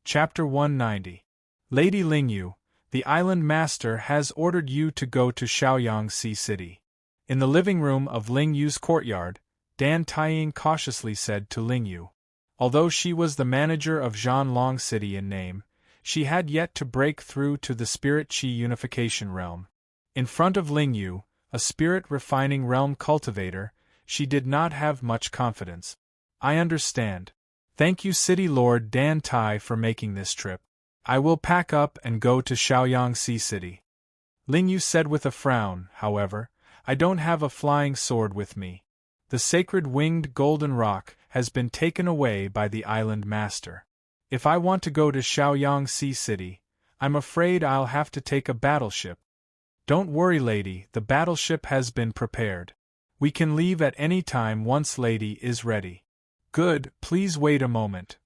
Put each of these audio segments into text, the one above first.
Chapter 190. Lady Lingyu, the island master has ordered you to go to Shaoyang Sea City. In the living room of Lingyu's courtyard, Dan Taiying cautiously said to Lingyu. Although she was the manager of Zhanlong City in name, she had yet to break through to the Spirit Qi unification realm. In front of Lingyu, a spirit-refining realm cultivator, she did not have much confidence. I understand. Thank you City Lord Dan Tai for making this trip. I will pack up and go to Shaoyang Sea City. Lingyu said with a frown, however, I don't have a flying sword with me. The sacred winged golden rock has been taken away by the island master. If I want to go to Shaoyang Sea City, I'm afraid I'll have to take a battleship. Don't worry lady, the battleship has been prepared. We can leave at any time once lady is ready. Good, please wait a moment.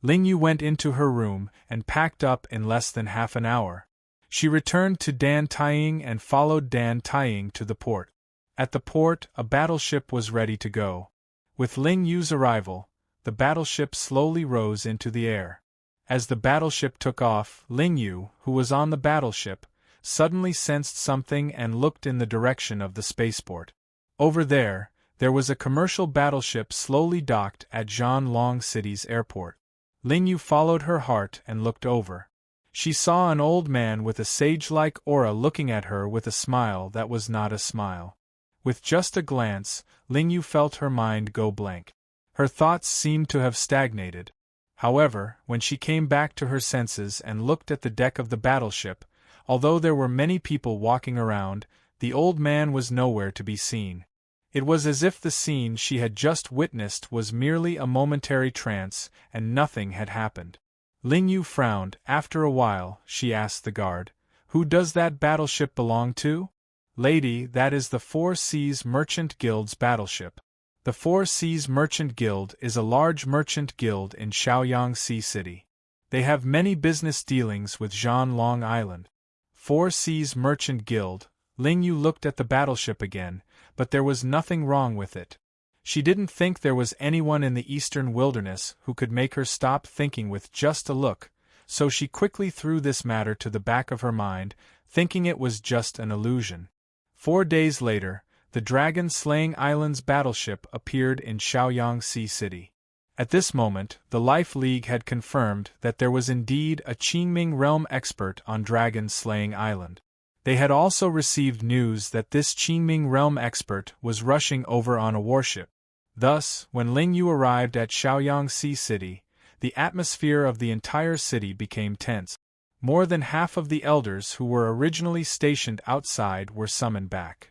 Lingyu went into her room and packed up in less than half an hour. She returned to Dan Taiying and followed Dan Taiying to the port. At the port, a battleship was ready to go. With Lingyu's arrival, the battleship slowly rose into the air. As the battleship took off, Lingyu, who was on the battleship, suddenly sensed something and looked in the direction of the spaceport. Over there was a commercial battleship slowly docked at Zhanlong City's airport. Lingyu followed her heart and looked over. She saw an old man with a sage-like aura looking at her with a smile that was not a smile. With just a glance, Lingyu felt her mind go blank. Her thoughts seemed to have stagnated. However, when she came back to her senses and looked at the deck of the battleship, although there were many people walking around, the old man was nowhere to be seen. It was as if the scene she had just witnessed was merely a momentary trance and nothing had happened. Lingyu frowned. After a while, she asked the guard, Who does that battleship belong to? Lady, that is the Four Seas Merchant Guild's battleship. The Four Seas Merchant Guild is a large merchant guild in Shaoyang Sea City. They have many business dealings with Zhanlong Island. Four Seas Merchant Guild. Lingyu looked at the battleship again, but there was nothing wrong with it. She didn't think there was anyone in the eastern wilderness who could make her stop thinking with just a look, so she quickly threw this matter to the back of her mind, thinking it was just an illusion. 4 days later, the Dragon-Slaying Islands battleship appeared in Shaoyang Sea City. At this moment, the Life League had confirmed that there was indeed a Qingming realm expert on Dragon-Slaying Island. They had also received news that this Qingming realm expert was rushing over on a warship. Thus, when Lingyu arrived at Shaoyang Sea City, the atmosphere of the entire city became tense. More than half of the elders who were originally stationed outside were summoned back.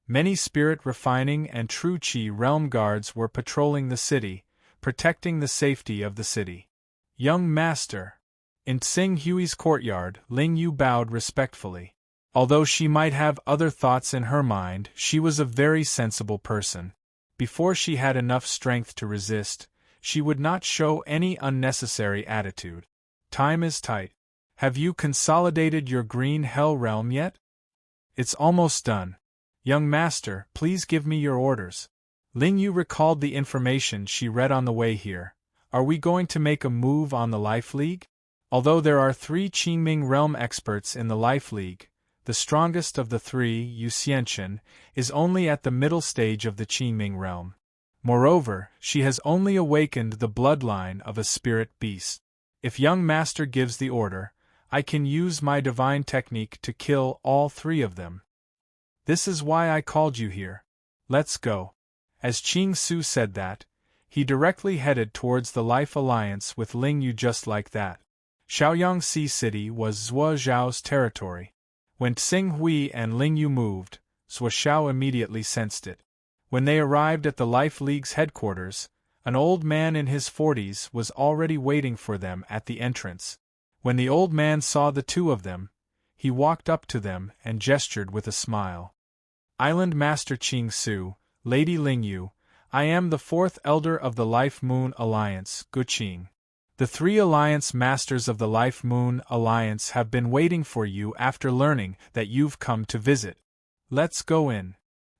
Many spirit-refining and true Qi realm guards were patrolling the city, protecting the safety of the city. Young Master. In Tsing Hui's courtyard, Lingyu bowed respectfully. Although she might have other thoughts in her mind, she was a very sensible person. Before she had enough strength to resist, she would not show any unnecessary attitude. Time is tight. Have you consolidated your green hell realm yet? It's almost done. Young Master, please give me your orders. Lingyu recalled the information she read on the way here. Are we going to make a move on the Life League? Although there are 3 Qingming realm experts in the Life League, the strongest of the 3, Yu Xianchen, is only at the middle stage of the Qingming realm. Moreover, she has only awakened the bloodline of a spirit beast. If young Master gives the order, I can use my divine technique to kill all 3 of them. This is why I called you here. Let's go. As Qing Su said that, he directly headed towards the Life Alliance with Lingyu just like that. Shaoyang Sea City was Zhuo Zhao's territory. When Tsing Hui and Lingyu moved, Zhuo Zhao immediately sensed it. When they arrived at the Life League's headquarters, an old man in his 40s was already waiting for them at the entrance. When the old man saw the 2 of them, he walked up to them and gestured with a smile. Island Master Qing Su, Lady Lingyu, I am the 4th elder of the Life Moon Alliance, Guqing. The 3 Alliance Masters of the Life Moon Alliance have been waiting for you after learning that you've come to visit. Let's go in.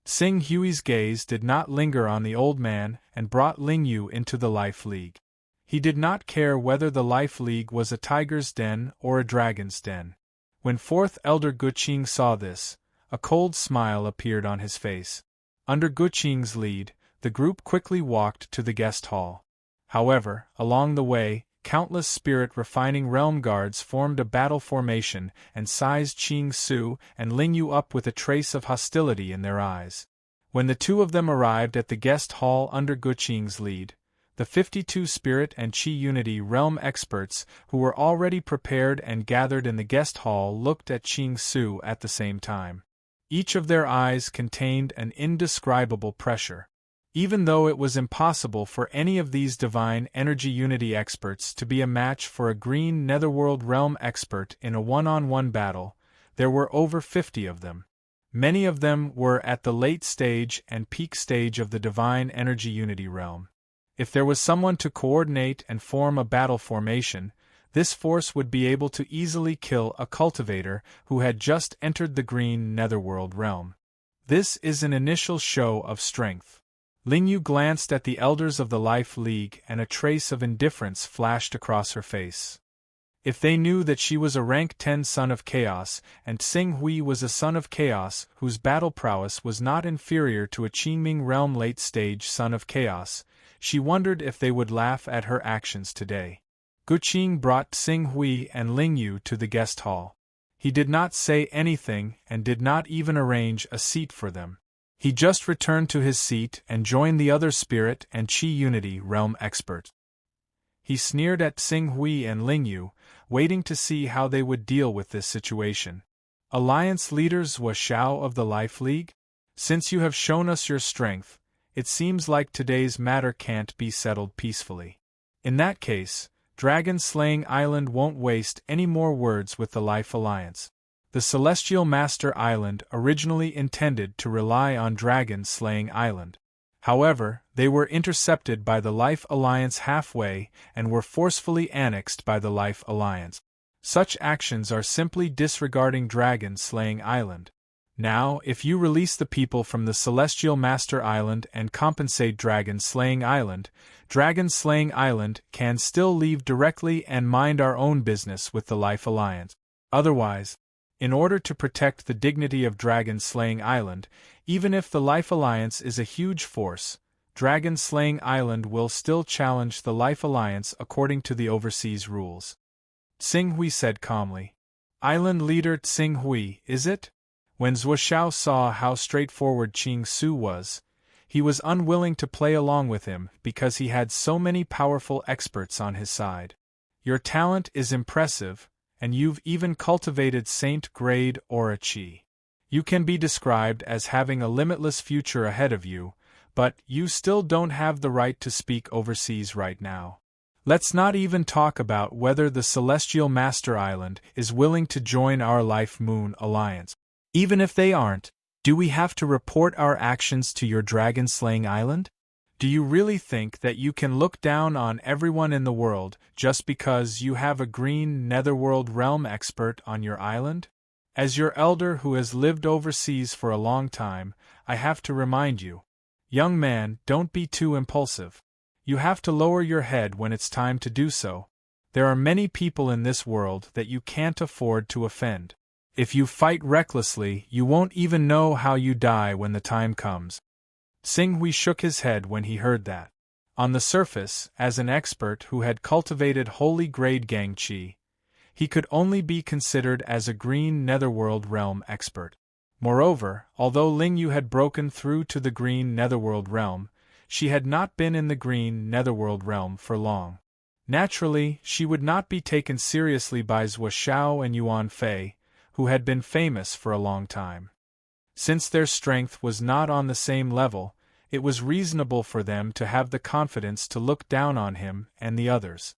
Tsing Hui's gaze did not linger on the old man and brought Lingyu into the Life League. He did not care whether the Life League was a tiger's den or a dragon's den. When fourth Elder Guqing saw this, a cold smile appeared on his face. Under Guqing's lead, the group quickly walked to the guest hall. However, along the way, countless spirit-refining realm guards formed a battle formation and sized Qing Su and Ling Yu up with a trace of hostility in their eyes. When the two of them arrived at the guest hall under Guqing's lead, the 52 Spirit and Qi Unity realm experts who were already prepared and gathered in the guest hall looked at Qing Su at the same time. Each of their eyes contained an indescribable pressure. Even though it was impossible for any of these divine energy unity experts to be a match for a green netherworld realm expert in a one-on-one battle, there were over 50 of them. Many of them were at the late stage and peak stage of the divine energy unity realm. If there was someone to coordinate and form a battle formation, this force would be able to easily kill a cultivator who had just entered the green netherworld realm. This is an initial show of strength. Ling Yu glanced at the elders of the Life League and a trace of indifference flashed across her face. If they knew that she was a rank 10 son of chaos and Xing Hui was a son of chaos whose battle prowess was not inferior to a Qingming realm late stage son of chaos, she wondered if they would laugh at her actions today. Guqing brought Xing Hui and Ling Yu to the guest hall. He did not say anything and did not even arrange a seat for them. He just returned to his seat and joined the other Spirit and Qi Unity realm experts. He sneered at Xing Hui and Ling Yu, waiting to see how they would deal with this situation. Alliance leaders Zhuo Xiao of the Life League? Since you have shown us your strength, it seems like today's matter can't be settled peacefully. In that case, Dragon Slaying Island won't waste any more words with the Life Alliance. The Celestial Master Island originally intended to rely on Dragon Slaying Island. However, they were intercepted by the Life Alliance halfway and were forcefully annexed by the Life Alliance. Such actions are simply disregarding Dragon Slaying Island. Now, if you release the people from the Celestial Master Island and compensate Dragon Slaying Island can still leave directly and mind our own business with the Life Alliance. Otherwise, in order to protect the dignity of Dragon Slaying Island, even if the Life Alliance is a huge force, Dragon Slaying Island will still challenge the Life Alliance according to the overseas rules. Xing Hui said calmly. Island leader Xing Hui, is it? When Zhuo Xiao saw how straightforward Qing Su was, he was unwilling to play along with him because he had so many powerful experts on his side. Your talent is impressive, and you've even cultivated Saint Grade Aura Qi. You can be described as having a limitless future ahead of you, but you still don't have the right to speak overseas right now. Let's not even talk about whether the Celestial Master Island is willing to join our Life Moon Alliance. Even if they aren't, do we have to report our actions to your Dragon Slaying Island? Do you really think that you can look down on everyone in the world just because you have a green netherworld realm expert on your island? As your elder who has lived overseas for a long time, I have to remind you. Young man, don't be too impulsive. You have to lower your head when it's time to do so. There are many people in this world that you can't afford to offend. If you fight recklessly, you won't even know how you die when the time comes. Xing Hui shook his head when he heard that. On the surface, as an expert who had cultivated holy grade Gang Qi, he could only be considered as a green netherworld realm expert. Moreover, although Ling Yu had broken through to the green netherworld realm, she had not been in the green netherworld realm for long. Naturally, she would not be taken seriously by Zhuo Xiao and Yuan Fei, who had been famous for a long time. Since their strength was not on the same level, it was reasonable for them to have the confidence to look down on him and the others.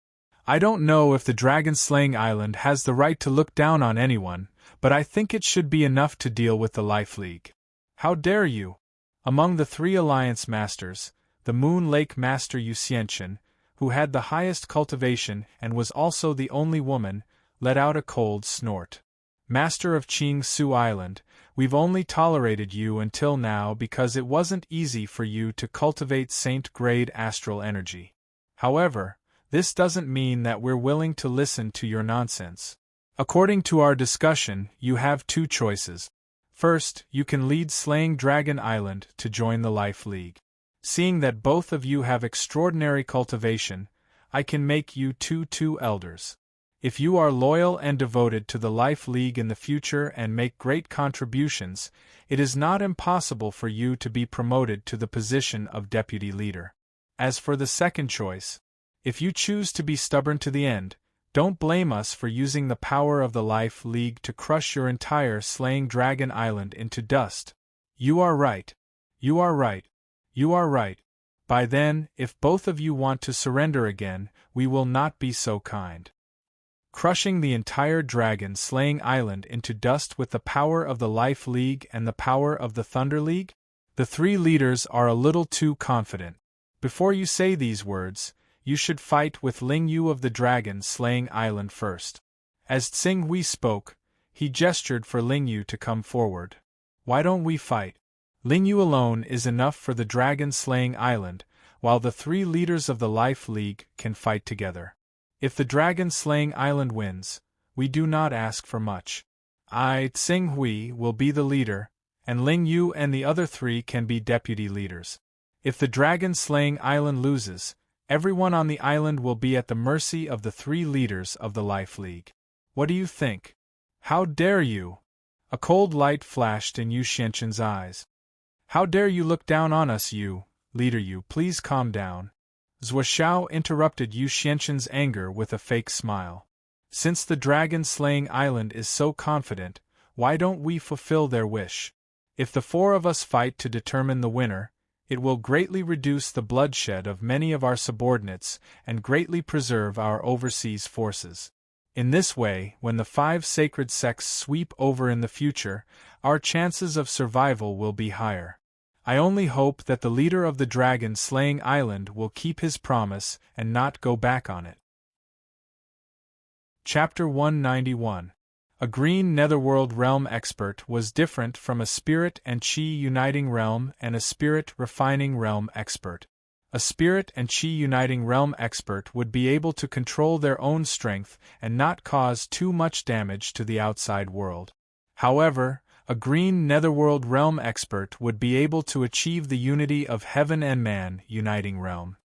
I don't know if the Dragon Slaying Island has the right to look down on anyone, but I think it should be enough to deal with the Life League. How dare you? Among the 3 Alliance Masters, the Moon Lake Master Yuxianchen, who had the highest cultivation and was also the only woman, let out a cold snort. Master of Qing Su Island, we've only tolerated you until now because it wasn't easy for you to cultivate Saint Grade astral energy. However, This doesn't mean that we're willing to listen to your nonsense. According to our discussion, you have two choices. First, you can lead Slaying Dragon Island to join the Life League. Seeing that both of you have extraordinary cultivation, I can make you two elders. If you are loyal and devoted to the Life League in the future and make great contributions, it is not impossible for you to be promoted to the position of deputy leader. As for the second choice, if you choose to be stubborn to the end, don't blame us for using the power of the Life League to crush your entire Slaying Dragon Island into dust. You are right. You are right. You are right. By then, if both of you want to surrender again, we will not be so kind. Crushing the entire dragon-slaying island into dust with the power of the Life League and the power of the Thunder League? The three leaders are a little too confident. Before you say these words, you should fight with Ling Yu of the dragon-slaying island first. As Tsing Hui spoke, he gestured for Ling Yu to come forward. Why don't we fight? Ling Yu alone is enough for the dragon-slaying island, while the three leaders of the Life League can fight together. If the dragon-slaying island wins, we do not ask for much. I, Tsing Hui, will be the leader, and Ling Yu and the other three can be deputy leaders. If the dragon-slaying island loses, everyone on the island will be at the mercy of the three leaders of the Life League. What do you think? How dare you? A cold light flashed in Yu Xianqin's eyes. How dare you look down on us, Yu, leader Yu, please calm down. Zhuo Xiao interrupted Yu Xianqin's anger with a fake smile. Since the dragon-slaying island is so confident, why don't we fulfill their wish? If the four of us fight to determine the winner, it will greatly reduce the bloodshed of many of our subordinates and greatly preserve our overseas forces. In this way, when the 5 sacred sects sweep over in the future, our chances of survival will be higher. I only hope that the leader of the dragon-slaying island will keep his promise and not go back on it. Chapter 191. A green netherworld realm expert was different from a spirit and chi uniting realm and a spirit refining realm expert. A spirit and chi uniting realm expert would be able to control their own strength and not cause too much damage to the outside world. However, a green netherworld realm expert would be able to achieve the unity of heaven and man uniting realm.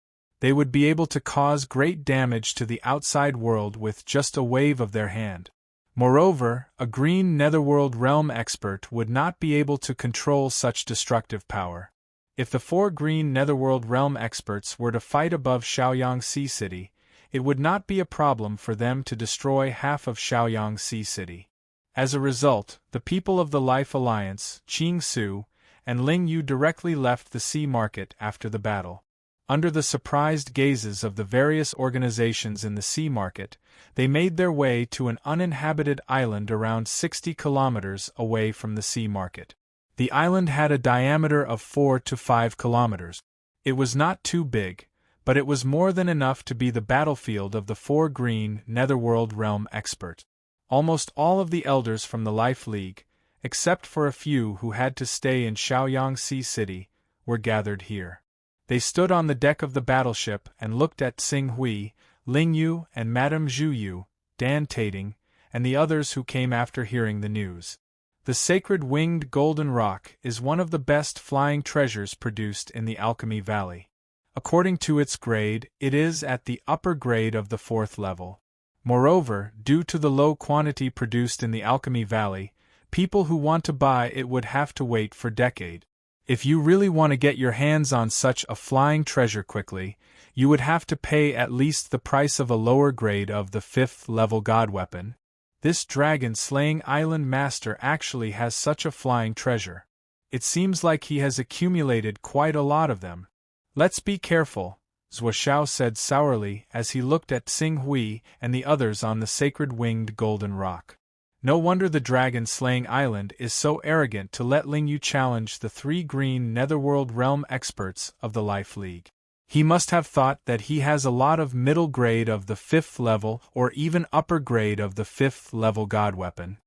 They would be able to cause great damage to the outside world with just a wave of their hand. Moreover, a green netherworld realm expert would not be able to control such destructive power. If the 4 green netherworld realm experts were to fight above Shaoyang Sea City, it would not be a problem for them to destroy half of Shaoyang Sea City. As a result, the people of the Life Alliance, Qing Su, and Ling Yu directly left the sea market after the battle. Under the surprised gazes of the various organizations in the sea market, they made their way to an uninhabited island around 60 kilometers away from the sea market. The island had a diameter of 4 to 5 kilometers. It was not too big, but it was more than enough to be the battlefield of the 4 green netherworld realm experts. Almost all of the elders from the Life League, except for a few who had to stay in Shaoyang Sea City, were gathered here. They stood on the deck of the battleship and looked at Tsing Hui, Ling Yu and Madame Zhu Yu, Dan Tating, and the others who came after hearing the news. The sacred winged golden rock is one of the best flying treasures produced in the Alchemy Valley. According to its grade, it is at the upper grade of the 4th level. Moreover, due to the low quantity produced in the Alchemy Valley, people who want to buy it would have to wait for decades. If you really want to get your hands on such a flying treasure quickly, you would have to pay at least the price of a lower grade of the 5th level god weapon. This dragon-slaying island master actually has such a flying treasure. It seems like he has accumulated quite a lot of them. Let's be careful, Zhuo Xiao said sourly as he looked at Tsing Hui and the others on the sacred winged golden rock. No wonder the dragon-slaying island is so arrogant to let Ling Yu challenge the 3 green netherworld realm experts of the Life League. He must have thought that he has a lot of middle grade of the 5th level or even upper grade of the 5th level god weapon.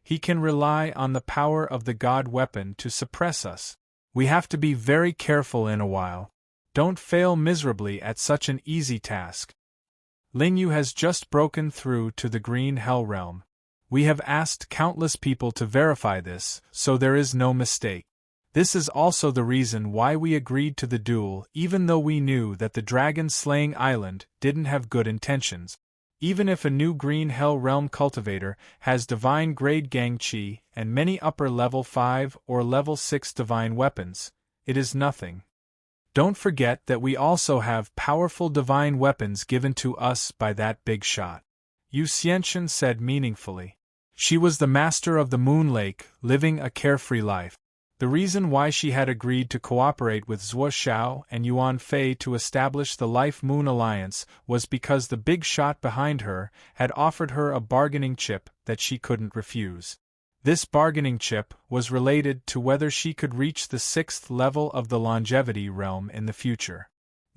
He can rely on the power of the god weapon to suppress us. We have to be very careful in a while. Don't fail miserably at such an easy task. Ling Yu has just broken through to the Green Hell Realm. We have asked countless people to verify this, so there is no mistake. This is also the reason why we agreed to the duel, even though we knew that the dragon-slaying island didn't have good intentions. Even if a new Green Hell Realm cultivator has divine grade Gang Chi and many upper level 5 or level 6 divine weapons, it is nothing. Don't forget that we also have powerful divine weapons given to us by that big shot, Yu Xianxian said meaningfully. She was the master of the Moon Lake, living a carefree life. The reason why she had agreed to cooperate with Zhuo Xiao and Yuan Fei to establish the Life Moon Alliance was because the big shot behind her had offered her a bargaining chip that she couldn't refuse. This bargaining chip was related to whether she could reach the 6th level of the longevity realm in the future.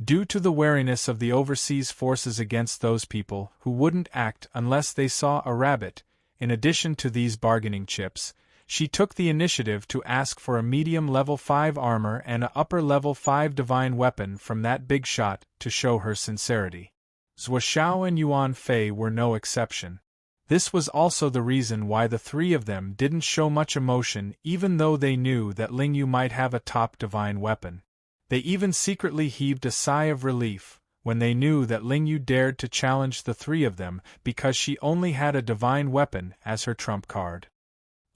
Due to the wariness of the overseas forces against those people who wouldn't act unless they saw a rabbit, in addition to these bargaining chips, she took the initiative to ask for a medium level 5 armor and a upper level 5 divine weapon from that big shot to show her sincerity. Zhuo Xiao and Yuan Fei were no exception. This was also the reason why the three of them didn't show much emotion even though they knew that Ling Yu might have a top divine weapon. They even secretly heaved a sigh of relief when they knew that Ling Yu dared to challenge the three of them because she only had a divine weapon as her trump card.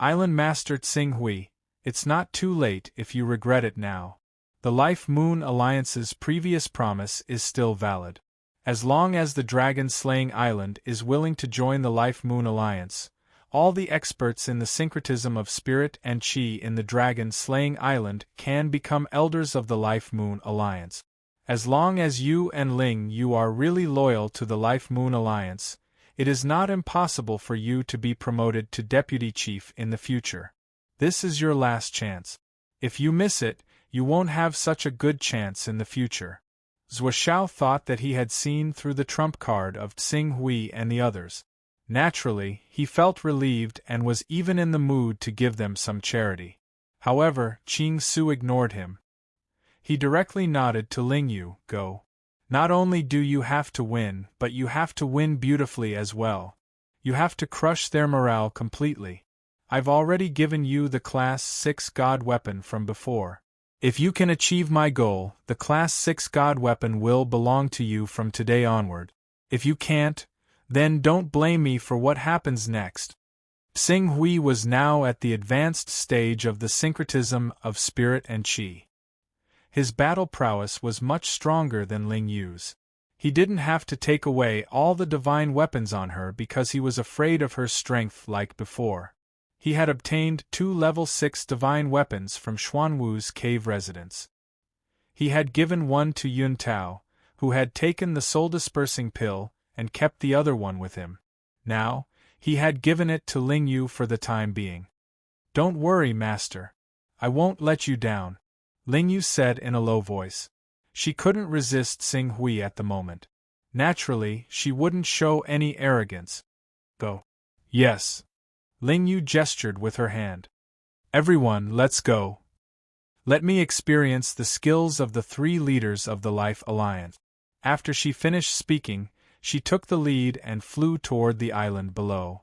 Island Master Tsing Hui, it's not too late if you regret it now. The Life Moon Alliance's previous promise is still valid. As long as the dragon-slaying island is willing to join the Life Moon Alliance, all the experts in the syncretism of spirit and chi in the dragon-slaying island can become elders of the Life Moon Alliance. As long as you and Ling Yu are really loyal to the Life Moon Alliance, it is not impossible for you to be promoted to deputy chief in the future. This is your last chance. If you miss it, you won't have such a good chance in the future. Zhuo Xiao thought that he had seen through the trump card of Tsing Hui and the others. Naturally, he felt relieved and was even in the mood to give them some charity. However, Qing Su ignored him. He directly nodded to Ling Yu, go. Not only do you have to win, but you have to win beautifully as well. You have to crush their morale completely. I've already given you the Class 6 God weapon from before. If you can achieve my goal, the Class 6 God weapon will belong to you from today onward. If you can't, then don't blame me for what happens next. Tsing Hui was now at the advanced stage of the syncretism of spirit and chi. His battle prowess was much stronger than Ling Yu's. He didn't have to take away all the divine weapons on her because he was afraid of her strength like before. He had obtained 2 level 6 divine weapons from Xuanwu's cave residence. He had given one to Yun Tao, who had taken the soul-dispersing pill and kept the other one with him. Now, he had given it to Ling Yu for the time being. Don't worry, Master. I won't let you down, Ling Yu said in a low voice. She couldn't resist Tsing Hui at the moment. Naturally, she wouldn't show any arrogance. Go. Yes. Ling Yu gestured with her hand. Everyone, let's go. Let me experience the skills of the 3 leaders of the Life Alliance. After she finished speaking, she took the lead and flew toward the island below.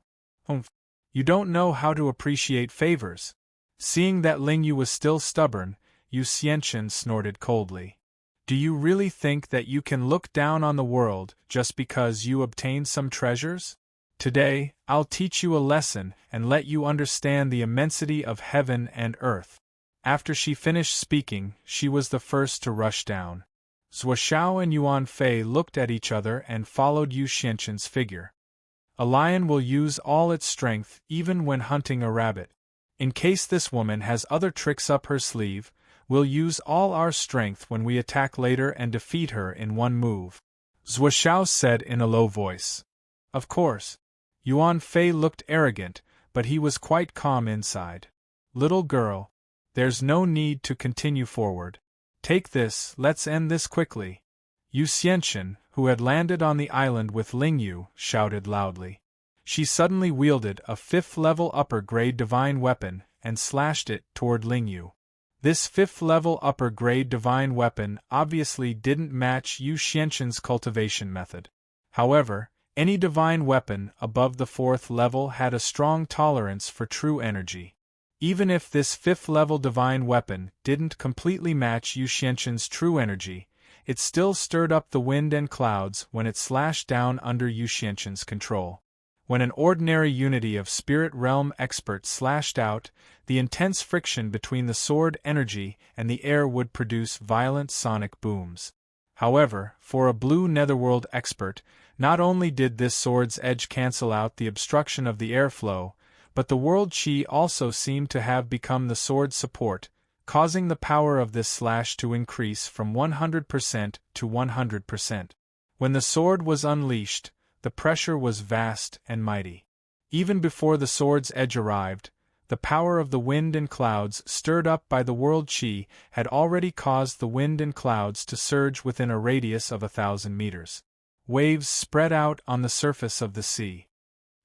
You don't know how to appreciate favors. Seeing that Ling Yu was still stubborn, Yu Xianxian snorted coldly. Do you really think that you can look down on the world just because you obtained some treasures? Today, I'll teach you a lesson and let you understand the immensity of heaven and earth. After she finished speaking, she was the first to rush down. Zhuo Xiao and Yuan Fei looked at each other and followed Yu Xianxian's figure. A lion will use all its strength even when hunting a rabbit. In case this woman has other tricks up her sleeve, we'll use all our strength when we attack later and defeat her in one move, Zhuo Xiao said in a low voice. Of course. Yuan Fei looked arrogant, but he was quite calm inside. Little girl, there's no need to continue forward. Take this, let's end this quickly. Yu Xianxian, who had landed on the island with Ling Yu, shouted loudly. She suddenly wielded a 5th-level upper-grade divine weapon and slashed it toward Ling Yu. This 5th-level upper-grade divine weapon obviously didn't match Yu Xianxian's cultivation method. However, any divine weapon above the 4th level had a strong tolerance for true energy. Even if this 5th level divine weapon didn't completely match Yu Xianqin's true energy, it still stirred up the wind and clouds when it slashed down under Yu Xianqin's control. When an ordinary unity of spirit realm expert slashed out, the intense friction between the sword energy and the air would produce violent sonic booms. However, for a blue netherworld expert, not only did this sword's edge cancel out the obstruction of the airflow, but the world chi also seemed to have become the sword's support, causing the power of this slash to increase from 100% to 100%. When the sword was unleashed, the pressure was vast and mighty. Even before the sword's edge arrived, the power of the wind and clouds stirred up by the world chi had already caused the wind and clouds to surge within a radius of 1,000 meters. Waves spread out on the surface of the sea.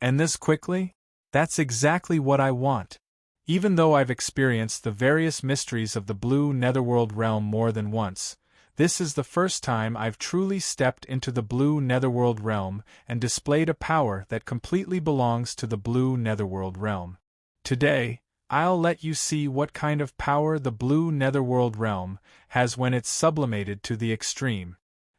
And this quickly? That's exactly what I want. Even though I've experienced the various mysteries of the blue netherworld realm more than once, this is the first time I've truly stepped into the blue netherworld realm and displayed a power that completely belongs to the blue netherworld realm. Today, I'll let you see what kind of power the blue netherworld realm has when it's sublimated to the extreme.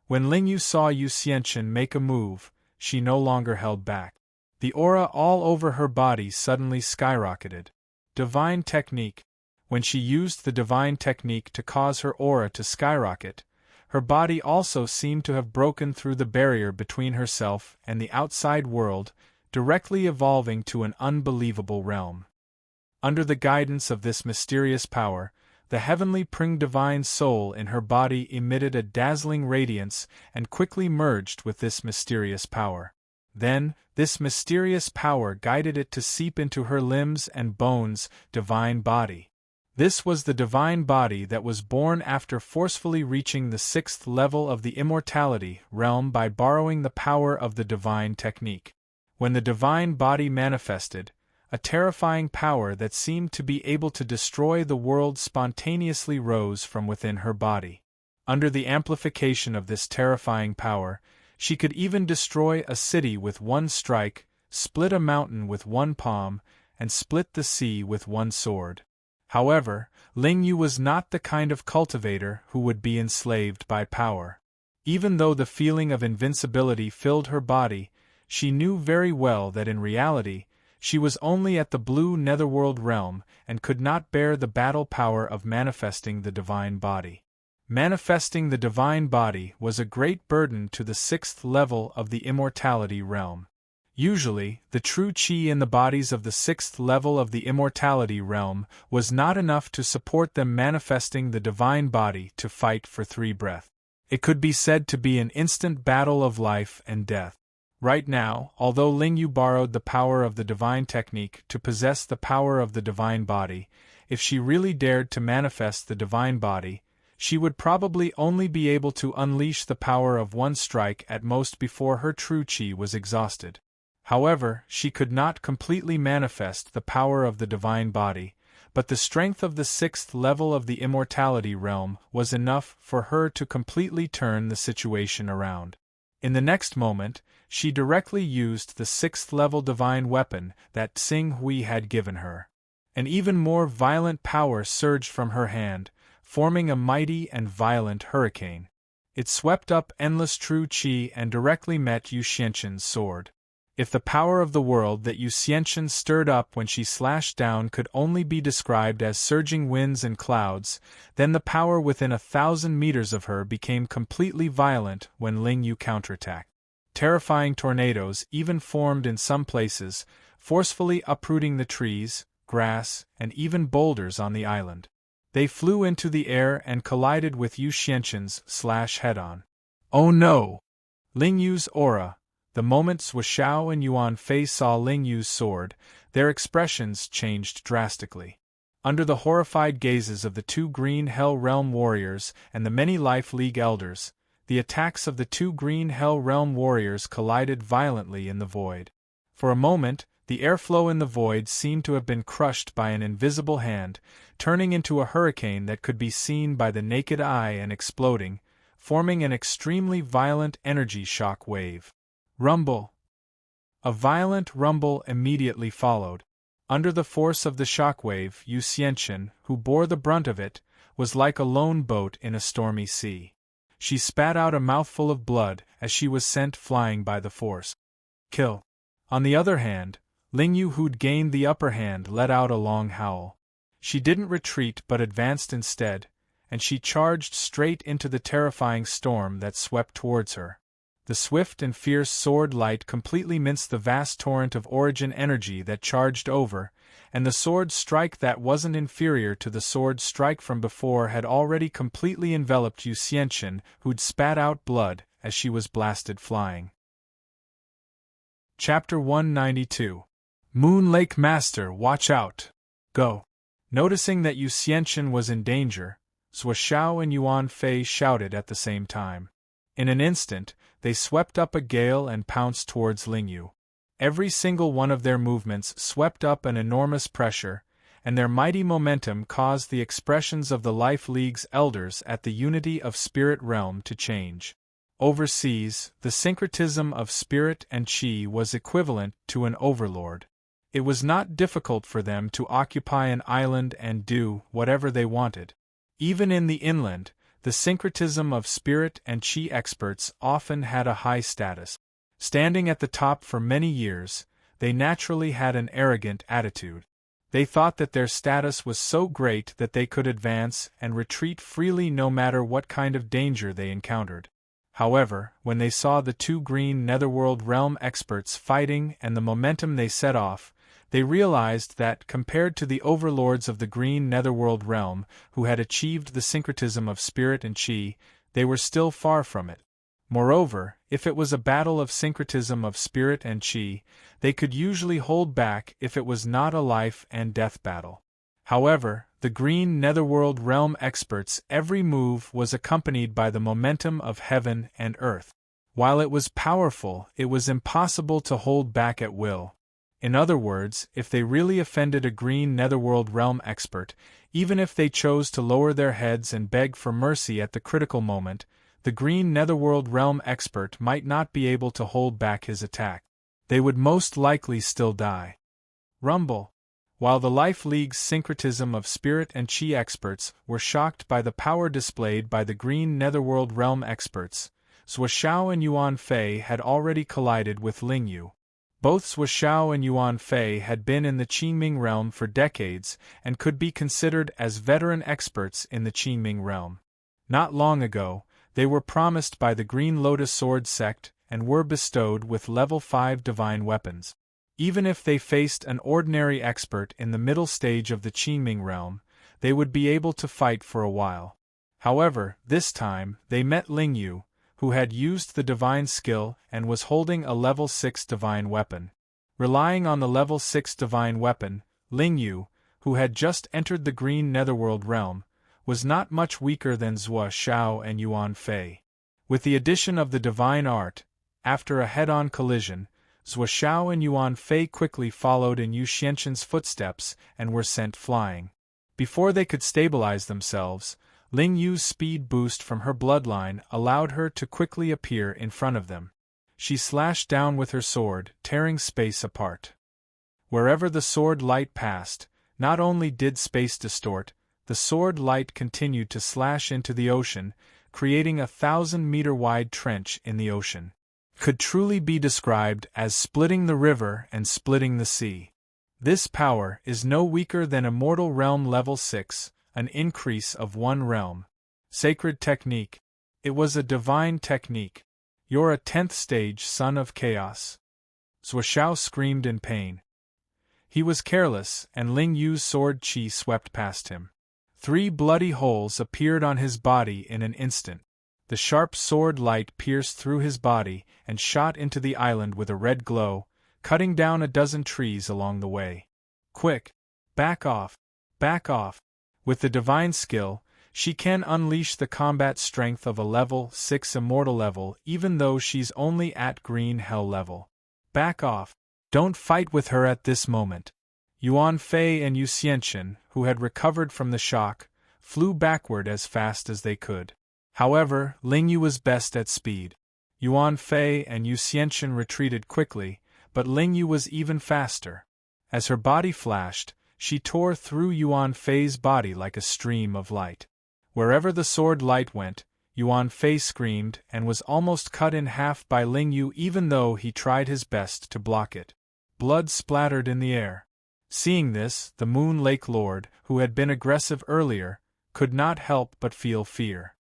When Lingyu saw Yu Xianqin make a move, she no longer held back. The aura all over her body suddenly skyrocketed. Divine technique. When she used the divine technique to cause her aura to skyrocket, her body also seemed to have broken through the barrier between herself and the outside world, directly evolving to an unbelievable realm. Under the guidance of this mysterious power, the heavenly Pring divine soul in her body emitted a dazzling radiance and quickly merged with this mysterious power. Then, this mysterious power guided it to seep into her limbs and bones, divine body. This was the divine body that was born after forcefully reaching the 6th level of the immortality realm by borrowing the power of the divine technique. When the divine body manifested, a terrifying power that seemed to be able to destroy the world spontaneously rose from within her body. Under the amplification of this terrifying power, she could even destroy a city with one strike, split a mountain with one palm, and split the sea with one sword. However, Lingyu was not the kind of cultivator who would be enslaved by power. Even though the feeling of invincibility filled her body, she knew very well that in reality, she was only at the blue netherworld realm and could not bear the battle power of manifesting the divine body. Manifesting the divine body was a great burden to the 6th level of the immortality realm. Usually, the true chi in the bodies of the 6th level of the immortality realm was not enough to support them manifesting the divine body to fight for 3 breath. It could be said to be an instant battle of life and death. Right now, although Lingyu borrowed the power of the divine technique to possess the power of the divine body, if she really dared to manifest the divine body, she would probably only be able to unleash the power of one strike at most before her true chi was exhausted. However, she could not completely manifest the power of the divine body, but the strength of the 6th level of the immortality realm was enough for her to completely turn the situation around. In the next moment, she directly used the 6th level divine weapon that Xing Hui had given her. An even more violent power surged from her hand, forming a mighty and violent hurricane. It swept up endless true chi and directly met Yu Xianqin's sword. If the power of the world that Yu Xianqin stirred up when she slashed down could only be described as surging winds and clouds, then the power within 1,000 meters of her became completely violent when Lingyu counterattacked. Terrifying tornadoes even formed in some places, forcefully uprooting the trees, grass, and even boulders on the island. They flew into the air and collided with Yu Xianqin's slash head-on. Oh no! Lingyu's aura. The moment Suishao and Yuan Fei saw Lingyu's sword, their expressions changed drastically. Under the horrified gazes of the 2 Green Hell Realm warriors and the many Life League elders, the attacks of the 2 Green Hell Realm warriors collided violently in the void. For a moment, the airflow in the void seemed to have been crushed by an invisible hand, turning into a hurricane that could be seen by the naked eye and exploding, forming an extremely violent energy shock wave. Rumble! A violent rumble immediately followed. Under the force of the shockwave, Yu Xianqian, who bore the brunt of it, was like a lone boat in a stormy sea. She spat out a mouthful of blood as she was sent flying by the force. Kill! On the other hand, Ling Yu, who'd gained the upper hand, let out a long howl. She didn't retreat but advanced instead, and she charged straight into the terrifying storm that swept towards her. The swift and fierce sword light completely minced the vast torrent of origin energy that charged over, and the sword strike that wasn't inferior to the sword strike from before had already completely enveloped Yu Xianqian, who'd spat out blood as she was blasted flying. Chapter 192. Moon Lake Master, watch out! Go! Noticing that Yu Xianqian was in danger, Zhuo Xiao and Yuan Fei shouted at the same time. In an instant, they swept up a gale and pounced towards Ling Yu. Every single one of their movements swept up an enormous pressure, and their mighty momentum caused the expressions of the Life League's elders at the unity of spirit realm to change. Overseas, the syncretism of spirit and qi was equivalent to an overlord. It was not difficult for them to occupy an island and do whatever they wanted. Even in the inland, the syncretism of spirit and qi experts often had a high status. Standing at the top for many years, they naturally had an arrogant attitude. They thought that their status was so great that they could advance and retreat freely no matter what kind of danger they encountered. However, when they saw the two green Netherworld realm experts fighting and the momentum they set off, they realized that, compared to the overlords of the green Netherworld realm, who had achieved the syncretism of spirit and qi, they were still far from it. Moreover, if it was a battle of syncretism of spirit and qi, they could usually hold back if it was not a life and death battle. However, the green Netherworld realm experts' every move was accompanied by the momentum of heaven and earth. While it was powerful, it was impossible to hold back at will. In other words, if they really offended a green Netherworld realm expert, even if they chose to lower their heads and beg for mercy at the critical moment, the green Netherworld realm expert might not be able to hold back his attack. They would most likely still die. Rumble! While the Life League's syncretism of spirit and qi experts were shocked by the power displayed by the green Netherworld realm experts, Zhuo Xiao and Yuan Fei had already collided with Ling Yu. Both Zhuo Xiao and Yuan Fei had been in the Qingming realm for decades and could be considered as veteran experts in the Qingming realm. Not long ago, they were promised by the Green Lotus Sword sect and were bestowed with level 5 divine weapons. Even if they faced an ordinary expert in the middle stage of the Qingming realm, they would be able to fight for a while. However, this time, they met Ling Yu, who had used the divine skill and was holding a level 6 divine weapon. Relying on the level 6 divine weapon, Ling Yu, who had just entered the green Netherworld realm, was not much weaker than Zhuo Xiao and Yuan Fei. With the addition of the divine art, after a head-on collision, Zhuo Xiao and Yuan Fei quickly followed in Yu Xianqian's footsteps and were sent flying. Before they could stabilize themselves, Ling Yu's speed boost from her bloodline allowed her to quickly appear in front of them. She slashed down with her sword, tearing space apart. Wherever the sword light passed, not only did space distort, the sword light continued to slash into the ocean, creating a 1,000-meter-wide trench in the ocean. Could truly be described as splitting the river and splitting the sea. This power is no weaker than Immortal Realm Level 6, an increase of 1 realm. Sacred technique. It was a divine technique. You're a 10th stage son of chaos. Zhuo Xiao screamed in pain. He was careless, and Ling Yu's sword qi swept past him. 3 bloody holes appeared on his body in an instant. The sharp sword light pierced through his body and shot into the island with a red glow, cutting down a dozen trees along the way. Quick! Back off! Back off! With the divine skill, she can unleash the combat strength of a level 6 immortal level even though she's only at green hell level. Back off! Don't fight with her at this moment. Yuan Fei and Yu Xianqian, who had recovered from the shock, flew backward as fast as they could. However, Ling Yu was best at speed. Yuan Fei and Yu Xianchen retreated quickly, but Ling Yu was even faster. As her body flashed, she tore through Yuan Fei's body like a stream of light. Wherever the sword light went, Yuan Fei screamed and was almost cut in half by Ling Yu even though he tried his best to block it. Blood splattered in the air. Seeing this, the Moon Lake Lord, who had been aggressive earlier, could not help but feel fear.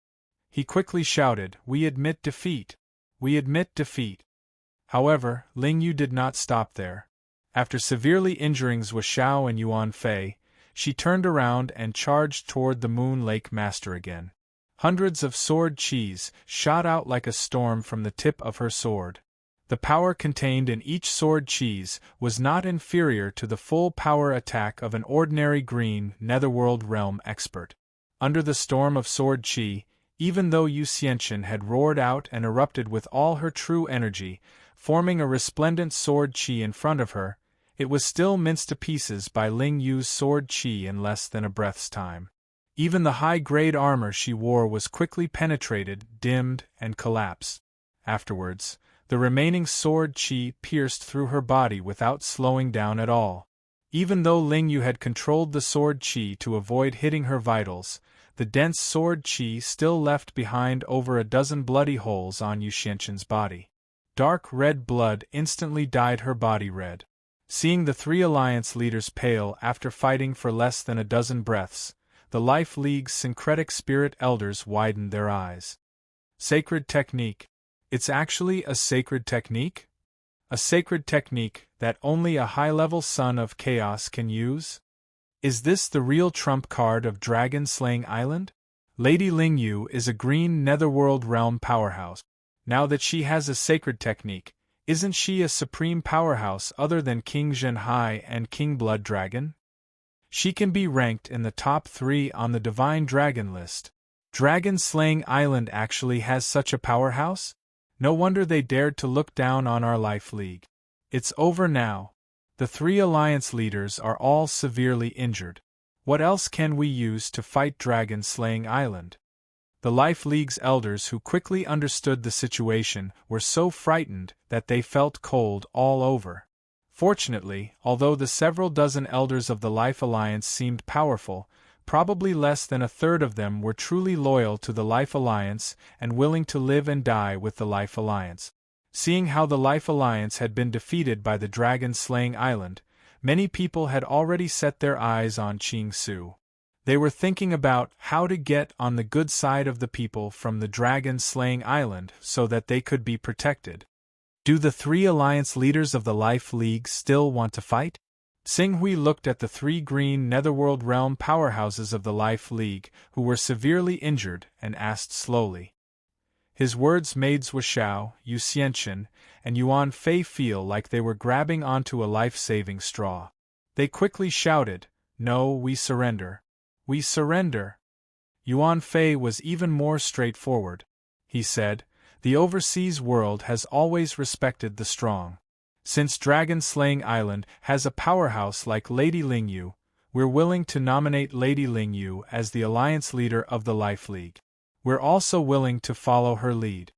He quickly shouted, "We admit defeat! We admit defeat!" However, Ling Yu did not stop there. After severely injuring Zhuo Xiao and Yuan Fei, she turned around and charged toward the Moon Lake Master again. Hundreds of sword qis shot out like a storm from the tip of her sword. The power contained in each sword qis was not inferior to the full power attack of an ordinary green netherworld realm expert. Under the storm of sword qi, even though Yu Xianchen had roared out and erupted with all her true energy, forming a resplendent sword qi in front of her, it was still minced to pieces by Ling Yu's sword qi in less than a breath's time. Even the high-grade armor she wore was quickly penetrated, dimmed, and collapsed. Afterwards, the remaining sword qi pierced through her body without slowing down at all. Even though Ling Yu had controlled the sword qi to avoid hitting her vitals, the dense sword qi still left behind over a dozen bloody holes on Yu Xianchen's body. Dark red blood instantly dyed her body red. Seeing the three alliance leaders pale after fighting for less than a dozen breaths, the Life League's syncretic spirit elders widened their eyes. Sacred technique. It's actually a sacred technique? A sacred technique that only a high-level son of chaos can use? Is this the real trump card of Dragon-Slaying Island? Lady Ling Yu is a green netherworld realm powerhouse. Now that she has a sacred technique, isn't she a supreme powerhouse other than King Zhenhai and King Blood Dragon? She can be ranked in the top 3 on the Divine Dragon list. Dragon-Slaying Island actually has such a powerhouse? No wonder they dared to look down on our Life League. It's over now. The 3 alliance leaders are all severely injured. What else can we use to fight Dragon-Slaying Island? The Life League's elders, who quickly understood the situation, were so frightened that they felt cold all over. Fortunately, although the several dozen elders of the Life Alliance seemed powerful, probably less than a third of them were truly loyal to the Life Alliance and willing to live and die with the Life Alliance. Seeing how the Life Alliance had been defeated by the Dragon-Slaying Island, many people had already set their eyes on Qing Su. They were thinking about how to get on the good side of the people from the Dragon-Slaying Island so that they could be protected. Do the 3 alliance leaders of the Life League still want to fight? Xing Hui looked at the 3 green netherworld realm powerhouses of the Life League, who were severely injured, and asked slowly. His words made Zhuo Xiao, Yu Xianchen, and Yuan Fei feel like they were grabbing onto a life-saving straw. They quickly shouted, "No, we surrender. We surrender." Yuan Fei was even more straightforward. He said, "The overseas world has always respected the strong. Since Dragon-Slaying Island has a powerhouse like Lady Ling Yu, we're willing to nominate Lady Ling Yu as the alliance leader of the Life League. We're also willing to follow her lead."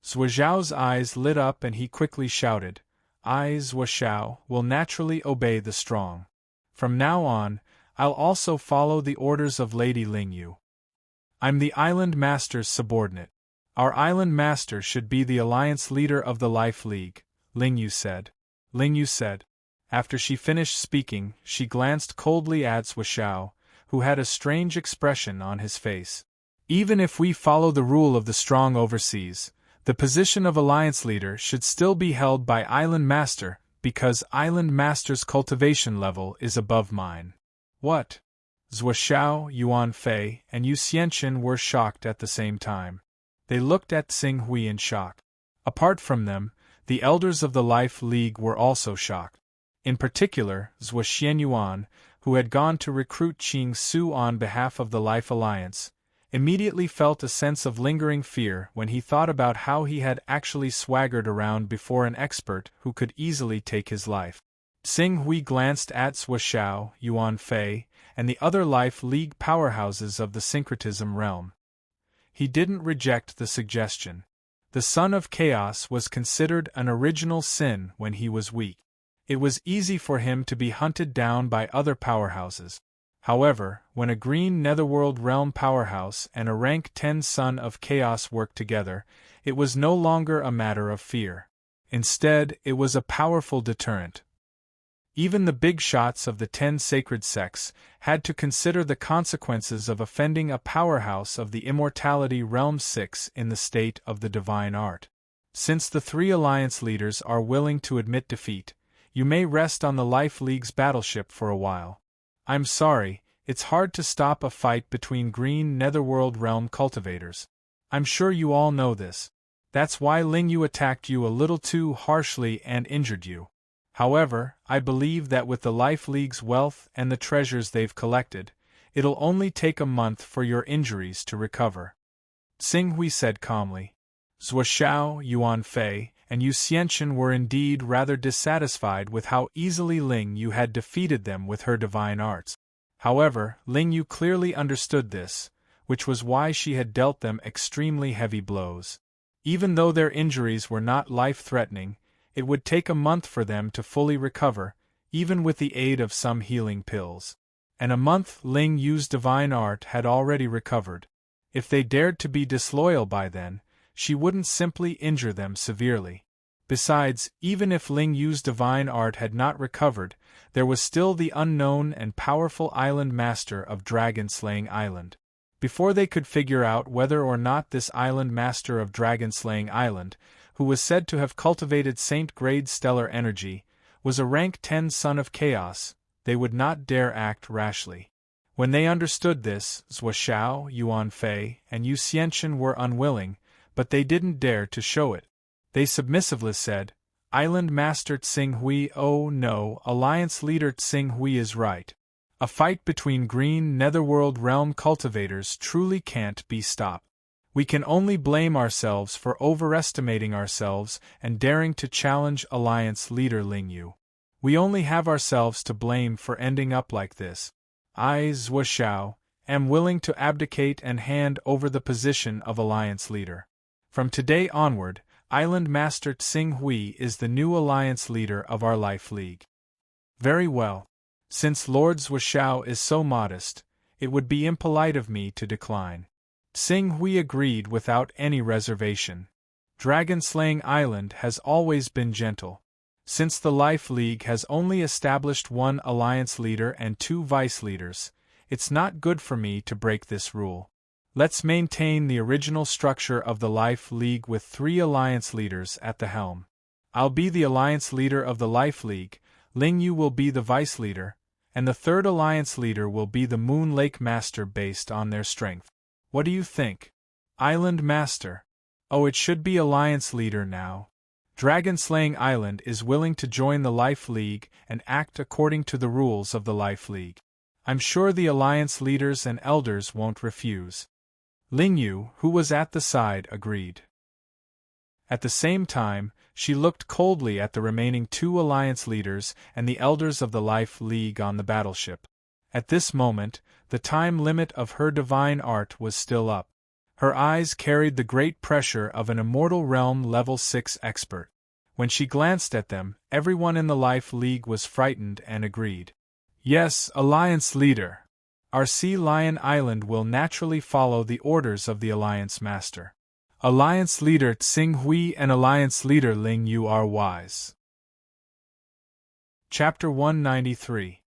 Zhuo Xiao's eyes lit up and he quickly shouted, "I, Zhuo Xiao, will naturally obey the strong. From now on, I'll also follow the orders of Lady Ling Yu. I'm the Island Master's subordinate. Our Island Master should be the alliance leader of the Life League," Ling Yu said. Ling Yu said. After she finished speaking, she glanced coldly at Zhuo Xiao, who had a strange expression on his face. "Even if we follow the rule of the strong overseas, the position of alliance leader should still be held by Island Master, because Island Master's cultivation level is above mine." What? Zhuo Xiao, Yuan Fei, and Yu Xianchen were shocked at the same time. They looked at Xing Hui in shock. Apart from them, the elders of the Life League were also shocked. In particular, Zhuo Xianyuan, who had gone to recruit Qing Su on behalf of the Life Alliance, immediately felt a sense of lingering fear when he thought about how he had actually swaggered around before an expert who could easily take his life. Xing Hui glanced at Zhuo Xiao, Yuan Fei, and the other Life League powerhouses of the syncretism realm. He didn't reject the suggestion. The son of chaos was considered an original sin when he was weak. It was easy for him to be hunted down by other powerhouses. However, when a green netherworld realm powerhouse and a rank 10 son of chaos worked together, it was no longer a matter of fear. Instead, it was a powerful deterrent. Even the big shots of the 10 sacred sects had to consider the consequences of offending a powerhouse of the Immortality Realm 6 in the state of the divine art. Since the 3 alliance leaders are willing to admit defeat, you may rest on the Life League's battleship for a while. I'm sorry, it's hard to stop a fight between green netherworld realm cultivators. I'm sure you all know this. That's why Lingyu attacked you a little too harshly and injured you. However, I believe that with the Life League's wealth and the treasures they've collected, it'll only take a month for your injuries to recover. Xinghui said calmly. Zhuo Xiao, Yuan Fei, and Yu Xianchen were indeed rather dissatisfied with how easily Ling Yu had defeated them with her divine arts. However, Ling Yu clearly understood this, which was why she had dealt them extremely heavy blows. Even though their injuries were not life-threatening, it would take a month for them to fully recover, even with the aid of some healing pills. And a month Ling Yu's divine art had already recovered. If they dared to be disloyal by then, she wouldn't simply injure them severely. Besides, even if Ling Yu's divine art had not recovered, there was still the unknown and powerful island master of Dragon-Slaying Island. Before they could figure out whether or not this island master of Dragon-Slaying Island, who was said to have cultivated Saint-grade stellar energy, was a rank 10 son of chaos, they would not dare act rashly. When they understood this, Zhuo Xiao, Yuan Fei, and Yu Xianchen were unwilling, but they didn't dare to show it. They submissively said, Island Master Xinghui, oh no, Alliance Leader Xinghui is right. A fight between green netherworld realm cultivators truly can't be stopped. We can only blame ourselves for overestimating ourselves and daring to challenge Alliance Leader Ling Yu. We only have ourselves to blame for ending up like this. I, Zhuo Xiao, am willing to abdicate and hand over the position of Alliance Leader. From today onward, Island Master Xinghui is the new Alliance Leader of our Life League. Very well. Since Lord Zhuo Xiao is so modest, it would be impolite of me to decline. Xinghui agreed without any reservation. Dragon-Slaying Island has always been gentle. Since the Life League has only established 1 alliance leader and 2 vice leaders, it's not good for me to break this rule. Let's maintain the original structure of the Life League with 3 alliance leaders at the helm. I'll be the alliance leader of the Life League, Ling Yu will be the vice leader, and the 3rd alliance leader will be the Moon Lake Master based on their strength. What do you think? Island Master. Oh, it should be Alliance Leader now. Dragon-Slaying Island is willing to join the Life League and act according to the rules of the Life League. I'm sure the Alliance Leaders and Elders won't refuse. Ling Yu, who was at the side, agreed. At the same time, she looked coldly at the remaining 2 Alliance Leaders and the Elders of the Life League on the battleship. At this moment, the time limit of her divine art was still up. Her eyes carried the great pressure of an Immortal Realm Level 6 expert. When she glanced at them, everyone in the Life League was frightened and agreed. Yes, Alliance Leader. Our Sea Lion Island will naturally follow the orders of the Alliance Master. Alliance Leader Xinghui and Alliance Leader Ling Yu are wise. Chapter 193.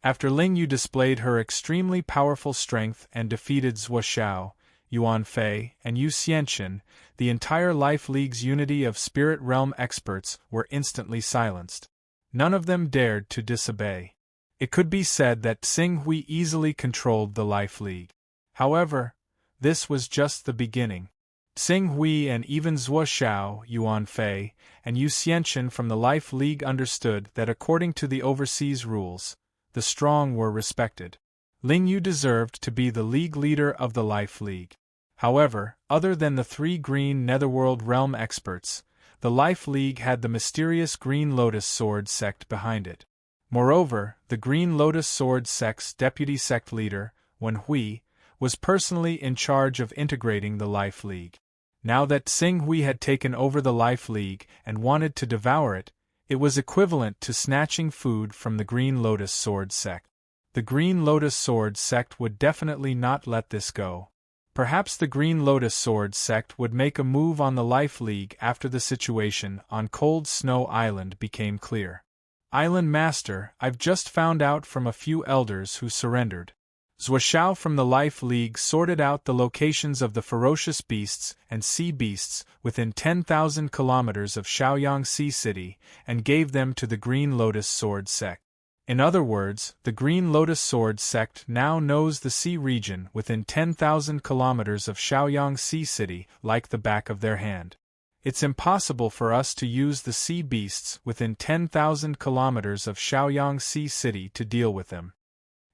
After Ling Yu displayed her extremely powerful strength and defeated Zhuo Xiao, Yuan Fei, and Yu Xianchen, the entire Life League's unity of Spirit Realm experts were instantly silenced. None of them dared to disobey. It could be said that Xinghui easily controlled the Life League. However, this was just the beginning. Xinghui and even Zhuo Xiao, Yuan Fei, and Yu Xianchen from the Life League understood that according to the overseas rules, the strong were respected. Ling Yu deserved to be the league leader of the Life League. However, other than the 3 green Netherworld Realm experts, the Life League had the mysterious Green Lotus Sword sect behind it. Moreover, the Green Lotus Sword sect's deputy sect leader, Wen Hui, was personally in charge of integrating the Life League. Now that Tsing Hui had taken over the Life League and wanted to devour it, it was equivalent to snatching food from the Green Lotus Sword sect. The Green Lotus Sword sect would definitely not let this go. Perhaps the Green Lotus Sword sect would make a move on the Life League after the situation on Cold Snow Island became clear. Island Master, I've just found out from a few elders who surrendered. Zhou Xiao from the Life League sorted out the locations of the ferocious beasts and sea beasts within 10,000 kilometers of Shaoyang Sea City and gave them to the Green Lotus Sword sect. In other words, the Green Lotus Sword sect now knows the sea region within 10,000 kilometers of Shaoyang Sea City like the back of their hand. It's impossible for us to use the sea beasts within 10,000 kilometers of Shaoyang Sea City to deal with them.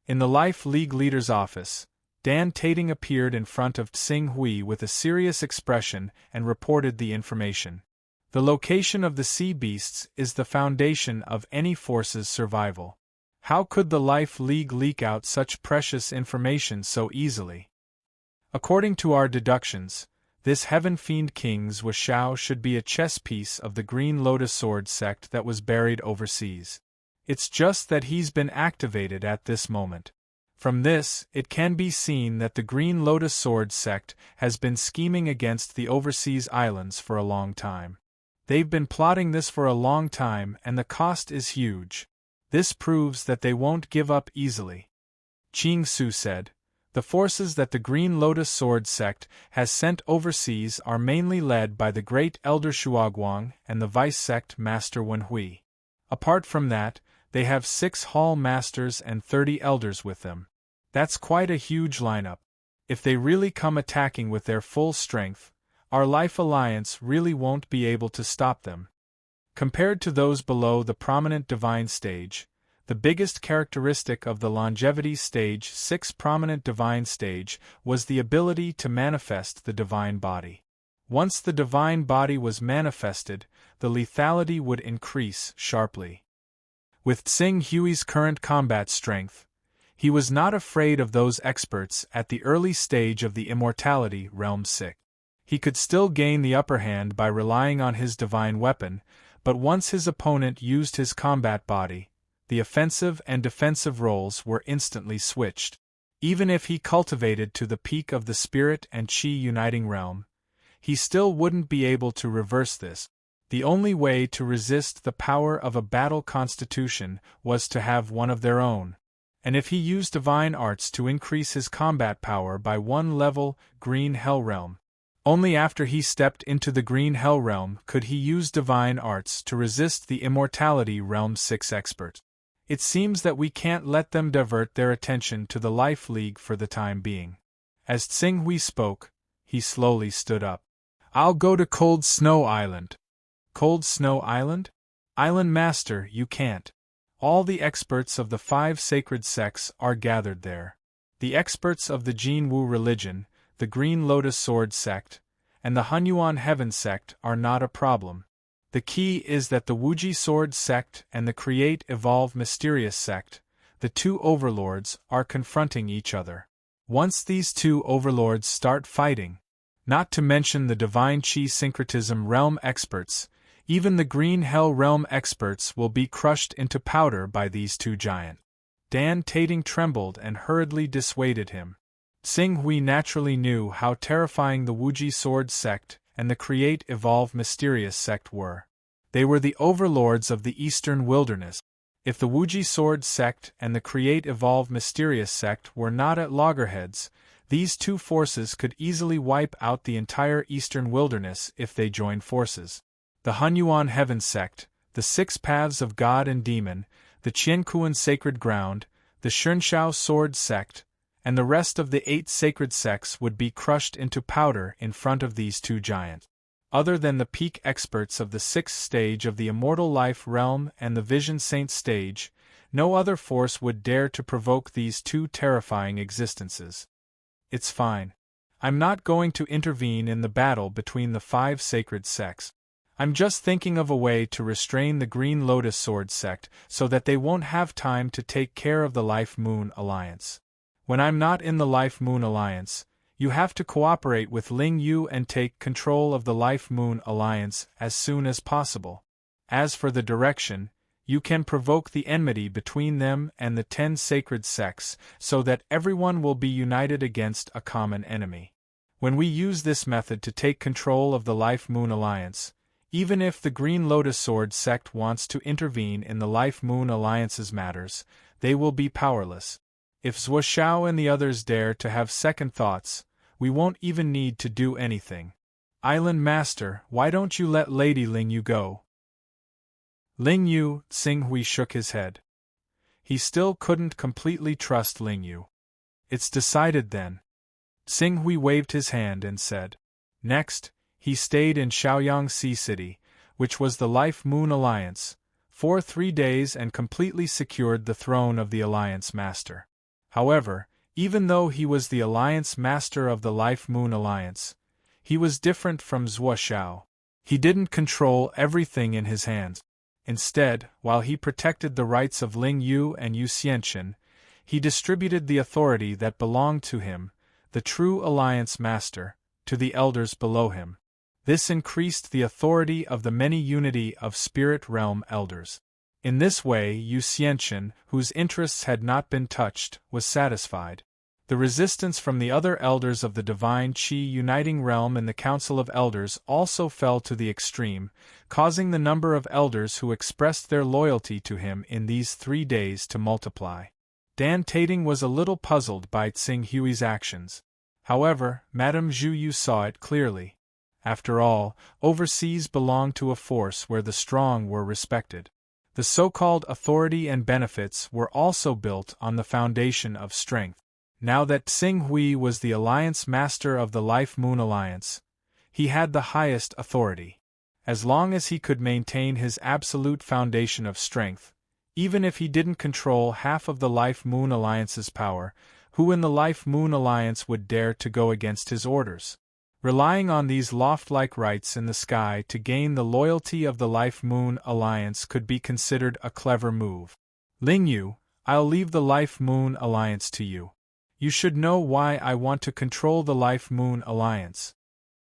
In the Life League leader's office, Dan Tating appeared in front of Tsing Hui with a serious expression and reported the information. The location of the sea beasts is the foundation of any force's survival. How could the Life League leak out such precious information so easily? According to our deductions, this Heaven Fiend King Zhou Xiao should be a chess piece of the Green Lotus Sword sect that was buried overseas. It's just that he's been activated at this moment. From this, it can be seen that the Green Lotus Sword sect has been scheming against the overseas islands for a long time. They've been plotting this for a long time and the cost is huge. This proves that they won't give up easily. Qing Su said, the forces that the Green Lotus Sword sect has sent overseas are mainly led by the Great Elder Shuaguang and the Vice Sect Master Wen Hui. Apart from that, they have 6 Hall Masters and 30 Elders with them. That's quite a huge lineup. If they really come attacking with their full strength, our Life Alliance really won't be able to stop them. Compared to those below the prominent divine stage, the biggest characteristic of the longevity stage 6 prominent divine stage was the ability to manifest the divine body. Once the divine body was manifested, the lethality would increase sharply. With Tsing Hui's current combat strength, he was not afraid of those experts at the early stage of the Immortality Realm 6. He could still gain the upper hand by relying on his divine weapon, but once his opponent used his combat body, the offensive and defensive roles were instantly switched. Even if he cultivated to the peak of the Spirit and Qi uniting realm, he still wouldn't be able to reverse this. The only way to resist the power of a battle constitution was to have one of their own. And if he used divine arts to increase his combat power by 1 level, Green Hell Realm, only after he stepped into the Green Hell Realm could he use divine arts to resist the Immortality Realm 6 expert. It seems that we can't let them divert their attention to the Life League for the time being. As Tsing Hui spoke, he slowly stood up. I'll go to Cold Snow Island. Cold Snow Island? Island Master, you can't. All the experts of the 5 sacred sects are gathered there. The experts of the Jin Wu religion, the Green Lotus Sword sect, and the Hunyuan Heaven sect are not a problem. The key is that the Wuji Sword sect and the Create Evolve Mysterious sect, the 2 overlords, are confronting each other. Once these 2 overlords start fighting, not to mention the Divine Qi Syncretism Realm experts, even the Green Hell Realm experts will be crushed into powder by these 2 giants. Dan Tating trembled and hurriedly dissuaded him. Tsing Hui naturally knew how terrifying the Wuji Sword sect and the Create Evolve Mysterious sect were. They were the overlords of the Eastern Wilderness. If the Wuji Sword sect and the Create Evolve Mysterious sect were not at loggerheads, these 2 forces could easily wipe out the entire Eastern Wilderness if they joined forces. The Hunyuan Heaven sect, the 6 Paths of God and Demon, the Qiankuan Sacred Ground, the Shunshao Sword sect, and the rest of the 8 sacred sects would be crushed into powder in front of these 2 giants. Other than the peak experts of the 6th stage of the Immortal Life Realm and the Vision Saint stage, no other force would dare to provoke these 2 terrifying existences. It's fine. I'm not going to intervene in the battle between the 5 sacred sects. I'm just thinking of a way to restrain the Green Lotus Sword sect so that they won't have time to take care of the Life Moon Alliance. When I'm not in the Life Moon Alliance, You have to cooperate with Ling Yu and take control of the Life-Moon Alliance as soon as possible. As for the direction, you can provoke the enmity between them and the 10 sacred sects so that everyone will be united against a common enemy. When we use this method to take control of the Life-Moon Alliance, even if the Green Lotus Sword sect wants to intervene in the Life-Moon Alliance's matters, they will be powerless. If Zhuo Xiao and the others dare to have second thoughts, we won't even need to do anything. Island Master, why don't you let Lady Ling Yu go? Ling Yu, Xing Hui shook his head. He still couldn't completely trust Ling Yu. It's decided then. Xing Hui waved his hand and said. Next, he stayed in Shaoyangxi City, which was the Life-Moon Alliance, for 3 days and completely secured the throne of the Alliance Master. However, even though he was the Alliance Master of the Life-Moon Alliance, he was different from Zhuo Xiao. He didn't control everything in his hands. Instead, while he protected the rights of Ling Yu and Yu Xianqian, he distributed the authority that belonged to him, the true Alliance Master, to the elders below him. This increased the authority of the many unity of Spirit Realm elders. In this way, Yu Xianqian, whose interests had not been touched, was satisfied. The resistance from the other elders of the Divine Qi Uniting Realm in the Council of Elders also fell to the extreme, causing the number of elders who expressed their loyalty to him in these 3 days to multiply. Dan Tating was a little puzzled by Xing Hui's actions. However, Madame Zhu Yu saw it clearly. After all, overseas belonged to a force where the strong were respected. The so-called authority and benefits were also built on the foundation of strength. Now that Xing Hui was the Alliance Master of the Life-Moon Alliance, he had the highest authority. As long as he could maintain his absolute foundation of strength, even if he didn't control half of the Life-Moon Alliance's power, who in the Life-Moon Alliance would dare to go against his orders? Relying on these loft-like rights in the sky to gain the loyalty of the Life-Moon Alliance could be considered a clever move. Ling Yu, I'll leave the Life-Moon Alliance to you. You should know why I want to control the Life-Moon Alliance.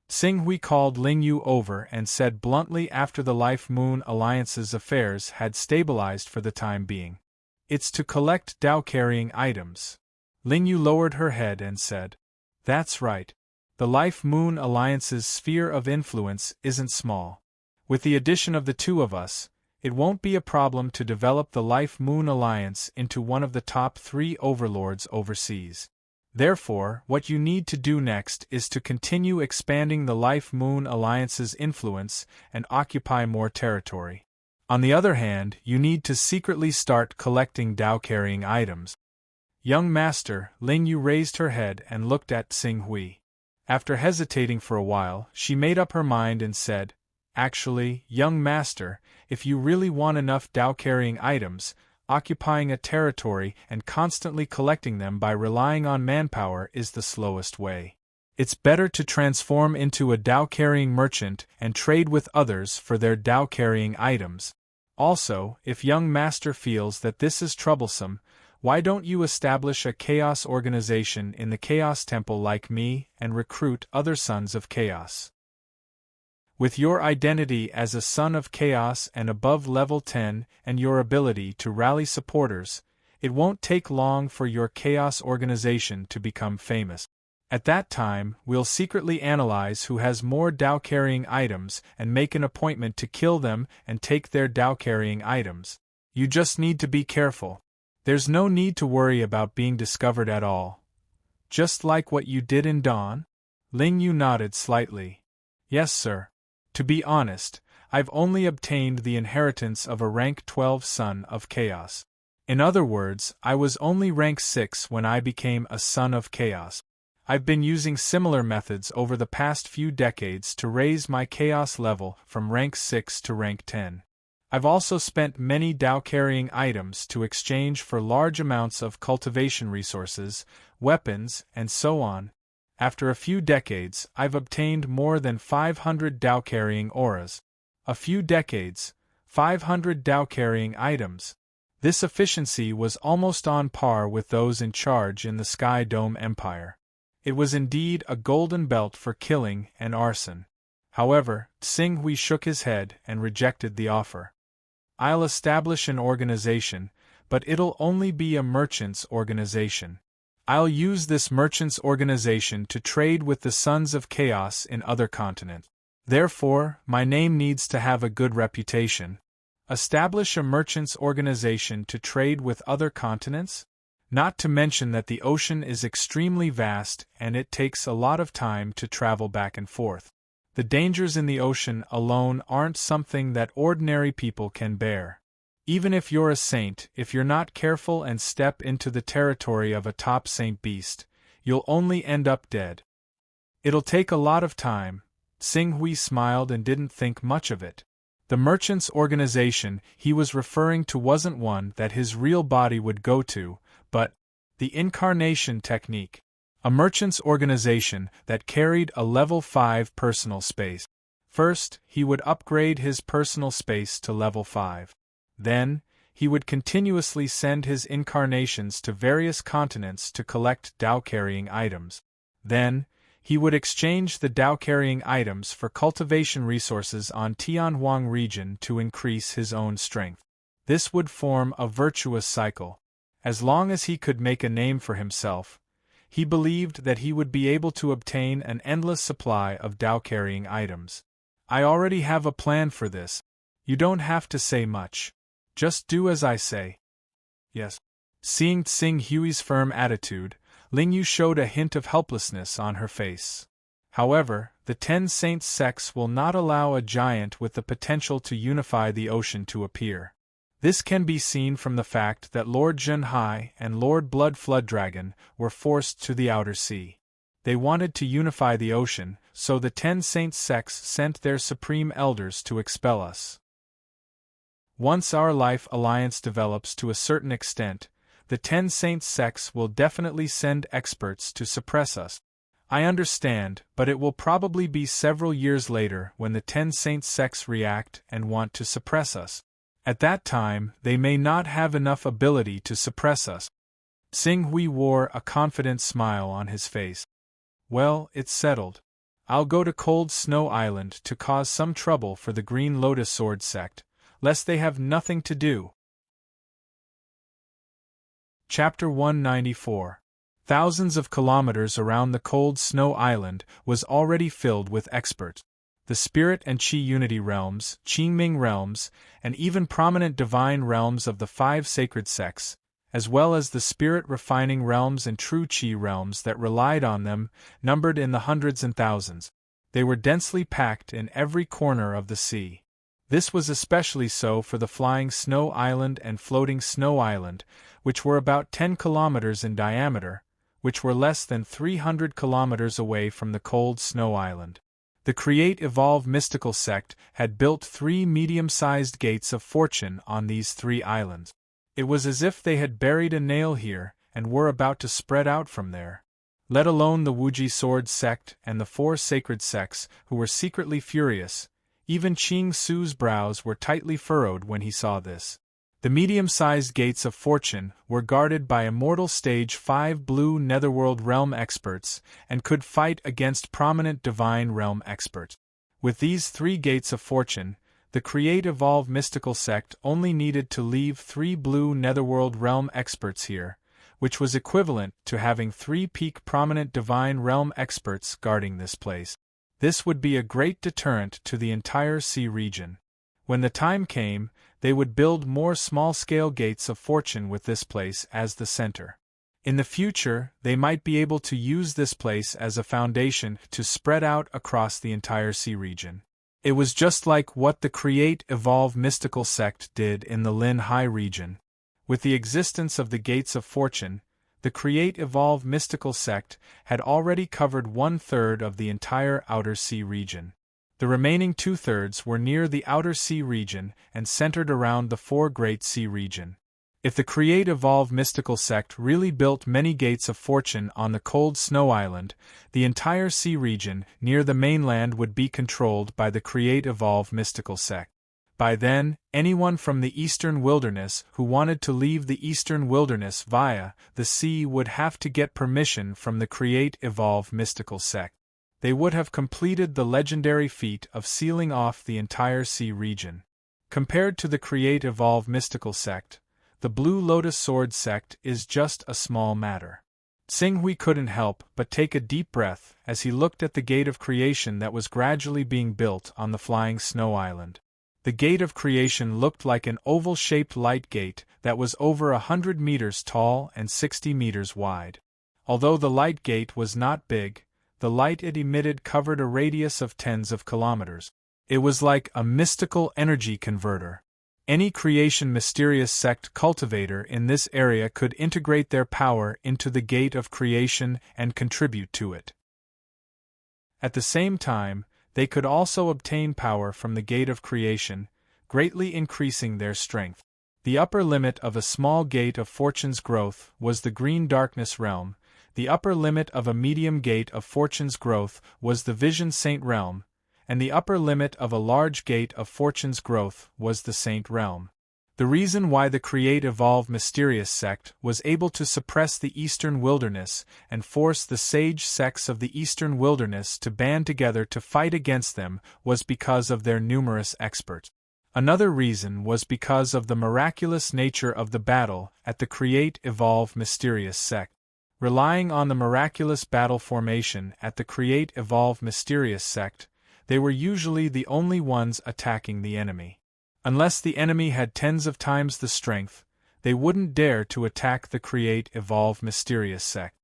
Xing Hui called Ling Yu over and said bluntly after the Life-Moon Alliance's affairs had stabilized for the time being. It's to collect Dao-carrying items. Ling Yu lowered her head and said, That's right. The Life-Moon Alliance's sphere of influence isn't small. With the addition of the 2 of us, it won't be a problem to develop the Life-Moon Alliance into one of the top 3 overlords overseas. Therefore, what you need to do next is to continue expanding the Life-Moon Alliance's influence and occupy more territory. On the other hand, you need to secretly start collecting Dao-carrying items. Young Master, Ling Yu raised her head and looked at Xing Hui. After hesitating for a while, she made up her mind and said, Actually, young Master, if you really want enough Dao-carrying items, occupying a territory and constantly collecting them by relying on manpower is the slowest way. It's better to transform into a Dao-carrying merchant and trade with others for their Dao-carrying items. Also, if young Master feels that this is troublesome, why don't you establish a chaos organization in the Chaos Temple like me and recruit other sons of chaos? With your identity as a son of chaos and above level 10 and your ability to rally supporters, it won't take long for your chaos organization to become famous. At that time, we'll secretly analyze who has more Dao-carrying items and make an appointment to kill them and take their Dao-carrying items. You just need to be careful. There's no need to worry about being discovered at all. Just like what you did in Dawn? Ling Yu nodded slightly. Yes, sir. To be honest, I've only obtained the inheritance of a rank 12 son of chaos. In other words, I was only rank 6 when I became a son of chaos. I've been using similar methods over the past few decades to raise my chaos level from rank 6 to rank 10. I've also spent many Dao-carrying items to exchange for large amounts of cultivation resources, weapons, and so on. After a few decades, I've obtained more than 500 Dao-carrying auras. A few decades, 500 Dao-carrying items. This efficiency was almost on par with those in charge in the Sky Dome Empire. It was indeed a golden belt for killing and arson. However, Tsing Hui shook his head and rejected the offer. I'll establish an organization, but it'll only be a merchants' organization. I'll use this merchants' organization to trade with the Sons of Chaos in other continents. Therefore, my name needs to have a good reputation. Establish a merchants' organization to trade with other continents? Not to mention that the ocean is extremely vast and it takes a lot of time to travel back and forth. The dangers in the ocean alone aren't something that ordinary people can bear. Even if you're a saint, if you're not careful and step into the territory of a top saint beast, you'll only end up dead. It'll take a lot of time. Tsing Hui smiled and didn't think much of it. The merchants' organization he was referring to wasn't one that his real body would go to, but the incarnation technique. A merchant's organization that carried a level 5 personal space. First, he would upgrade his personal space to level 5. Then, he would continuously send his incarnations to various continents to collect Dao-carrying items. Then, he would exchange the Dao-carrying items for cultivation resources on Tianhuang region to increase his own strength. This would form a virtuous cycle. As long as he could make a name for himself, he believed that he would be able to obtain an endless supply of Dao-carrying items. I already have a plan for this. You don't have to say much. Just do as I say. Yes. Seeing Tsing Hui's firm attitude, Lingyu showed a hint of helplessness on her face. However, the 10 Saints sects will not allow a giant with the potential to unify the ocean to appear. This can be seen from the fact that Lord Zhenhai and Lord Blood Flood Dragon were forced to the outer sea. They wanted to unify the ocean, so the 10 Saints sects sent their supreme elders to expel us. Once our life alliance develops to a certain extent, the 10 Saints sects will definitely send experts to suppress us. I understand, but it will probably be several years later when the 10 Saints sects react and want to suppress us. At that time, they may not have enough ability to suppress us. Tsing Hui wore a confident smile on his face. Well, it's settled. I'll go to Cold Snow Island to cause some trouble for the Green Lotus Sword sect, lest they have nothing to do. Chapter 194. Thousands of kilometers around the Cold Snow Island was already filled with experts. The Spirit and Qi Unity realms, Qingming realms, and even prominent divine realms of the 5 sacred sects, as well as the spirit-refining realms and true Qi realms that relied on them, numbered in the hundreds and thousands. They were densely packed in every corner of the sea. This was especially so for the Flying Snow Island and Floating Snow Island, which were about 10 kilometers in diameter, which were less than 300 kilometers away from the Cold Snow Island. The Create Evolve Mystical Sect had built 3 medium-sized gates of fortune on these 3 islands. It was as if they had buried a nail here and were about to spread out from there. Let alone the Wuji Sword Sect and the 4 sacred sects, who were secretly furious. Even Qing Su's brows were tightly furrowed when he saw this. The medium-sized gates of fortune were guarded by Immortal Stage 5 Blue Netherworld Realm experts and could fight against prominent Divine Realm experts. With these 3 gates of fortune, the Create Evolve Mystical Sect only needed to leave 3 Blue Netherworld Realm experts here, which was equivalent to having 3 peak prominent Divine Realm experts guarding this place. This would be a great deterrent to the entire sea region. When the time came, they would build more small-scale gates of fortune with this place as the center. In the future, they might be able to use this place as a foundation to spread out across the entire sea region. It was just like what the Create Evolve Mystical Sect did in the Lin Hai region. With the existence of the Gates of Fortune, the Create Evolve Mystical Sect had already covered 1/3 of the entire Outer Sea region. The remaining 2/3 were near the Outer Sea region and centered around the 4 Great Sea region. If the Create Evolve Mystical Sect really built many gates of fortune on the Cold Snow Island, the entire sea region near the mainland would be controlled by the Create Evolve Mystical Sect. By then, anyone from the Eastern Wilderness who wanted to leave the Eastern Wilderness via the sea would have to get permission from the Create Evolve mystical sect. They would have completed the legendary feat of sealing off the entire sea region. Compared to the Create Evolve mystical sect, the Blue Lotus Sword sect is just a small matter. Tsing-Hui couldn't help but take a deep breath as he looked at the gate of creation that was gradually being built on the flying snow island. The gate of creation looked like an oval-shaped light gate that was over 100 meters tall and 60 meters wide. Although the light gate was not big, the light it emitted covered a radius of tens of kilometers. It was like a mystical energy converter. Any creation mysterious sect cultivator in this area could integrate their power into the gate of creation and contribute to it. At the same time, they could also obtain power from the gate of creation, greatly increasing their strength. The upper limit of a small gate of fortune's growth was the green darkness realm. The upper limit of a medium gate of fortune's growth was the vision saint realm, and the upper limit of a large gate of fortune's growth was the saint realm. The reason why the Create Evolve mysterious sect was able to suppress the Eastern Wilderness and force the sage sects of the Eastern Wilderness to band together to fight against them was because of their numerous experts. Another reason was because of the miraculous nature of the battle at the Create Evolve mysterious sect. Relying on the miraculous battle formation at the Create Evolve mysterious sect, they were usually the only ones attacking the enemy. Unless the enemy had tens of times the strength, they wouldn't dare to attack the Create Evolve mysterious sect.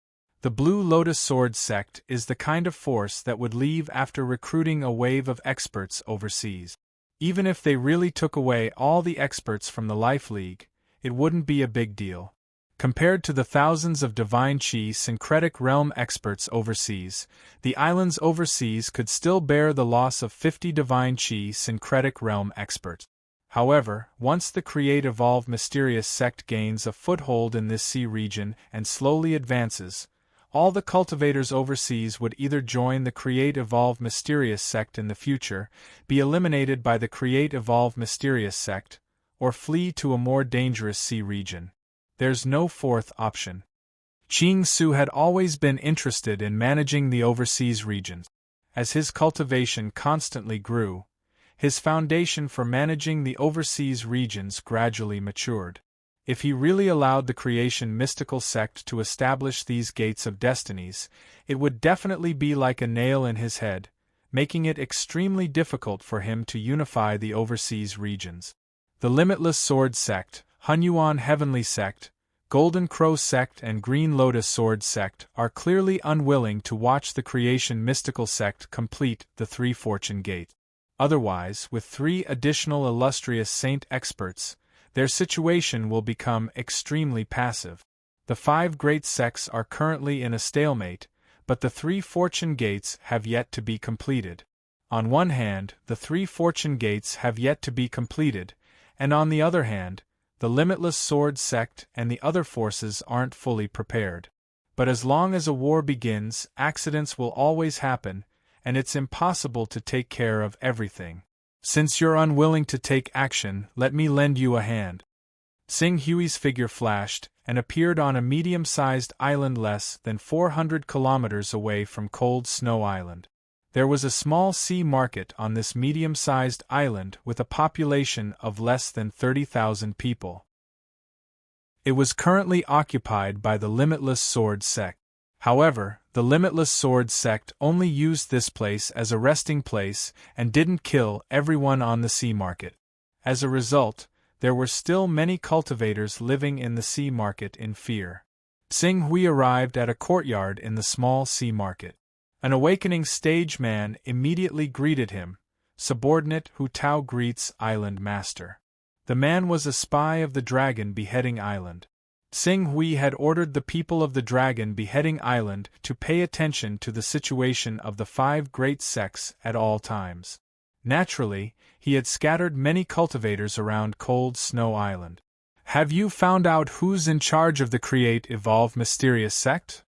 The Blue Lotus Sword sect is the kind of force that would leave after recruiting a wave of experts overseas. Even if they really took away all the experts from the Life League, it wouldn't be a big deal. Compared to the thousands of Divine Chi syncretic realm experts overseas, the islands overseas could still bear the loss of 50 Divine Chi syncretic realm experts. However, once the Create Evolve mysterious sect gains a foothold in this sea region and slowly advances, all the cultivators overseas would either join the Create Evolve mysterious sect in the future, be eliminated by the Create Evolve mysterious sect, or flee to a more dangerous sea region. There's no fourth option. Ching Su had always been interested in managing the overseas regions. As his cultivation constantly grew, his foundation for managing the overseas regions gradually matured. If he really allowed the creation mystical sect to establish these gates of destinies, it would definitely be like a nail in his head, making it extremely difficult for him to unify the overseas regions. The Limitless Sword sect, Hunyuan Heavenly sect, Golden Crow sect and Green Lotus Sword sect are clearly unwilling to watch the creation mystical sect complete the 3 fortune gates. Otherwise, with 3 additional illustrious saint experts, their situation will become extremely passive. The 5 great sects are currently in a stalemate, but the 3 fortune gates have yet to be completed. On one hand, the 3 fortune gates have yet to be completed, and on the other hand, the Limitless Sword sect and the other forces aren't fully prepared. But as long as a war begins, accidents will always happen, and it's impossible to take care of everything. Since you're unwilling to take action, let me lend you a hand. Tsing-Hui's figure flashed and appeared on a medium-sized island less than 400 kilometers away from Cold Snow Island. There was a small sea market on this medium-sized island with a population of less than 30,000 people. It was currently occupied by the Limitless Sword sect. However, the Limitless Sword sect only used this place as a resting place and didn't kill everyone on the sea market. As a result, there were still many cultivators living in the sea market in fear. Tsing-Hui arrived at a courtyard in the small sea market. An awakening stage man immediately greeted him, subordinate Hu Tao greets Island Master. The man was a spy of the Dragon Beheading Island. Tsing-Hui had ordered the people of the Dragon Beheading Island to pay attention to the situation of the 5 great sects at all times. Naturally, he had scattered many cultivators around Cold Snow Island. Have you found out who's in charge of the Create Evolve mysterious sect?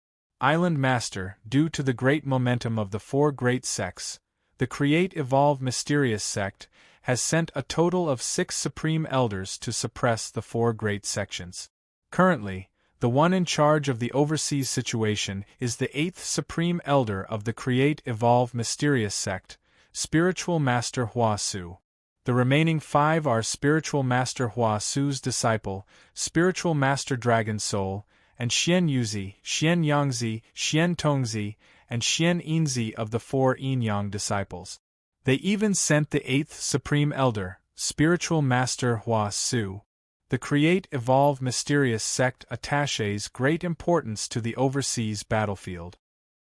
Island Master, due to the great momentum of the 4 great sects, the Create Evolve mysterious sect has sent a total of 6 Supreme Elders to suppress the 4 great sections. Currently, the one in charge of the overseas situation is the 8th Supreme Elder of the Create Evolve Mysterious Sect, Spiritual Master Hua Su. The remaining 5 are Spiritual Master Hua Su's disciple, Spiritual Master Dragon Soul, and Xian Yuzi, Xian Yangzi, Xian Tongzi, and Xian Yinzi of the 4 Yin Yang disciples. They even sent the 8th Supreme Elder, Spiritual Master Hua Su. The Create Evolve Mysterious Sect attaches great importance to the overseas battlefield.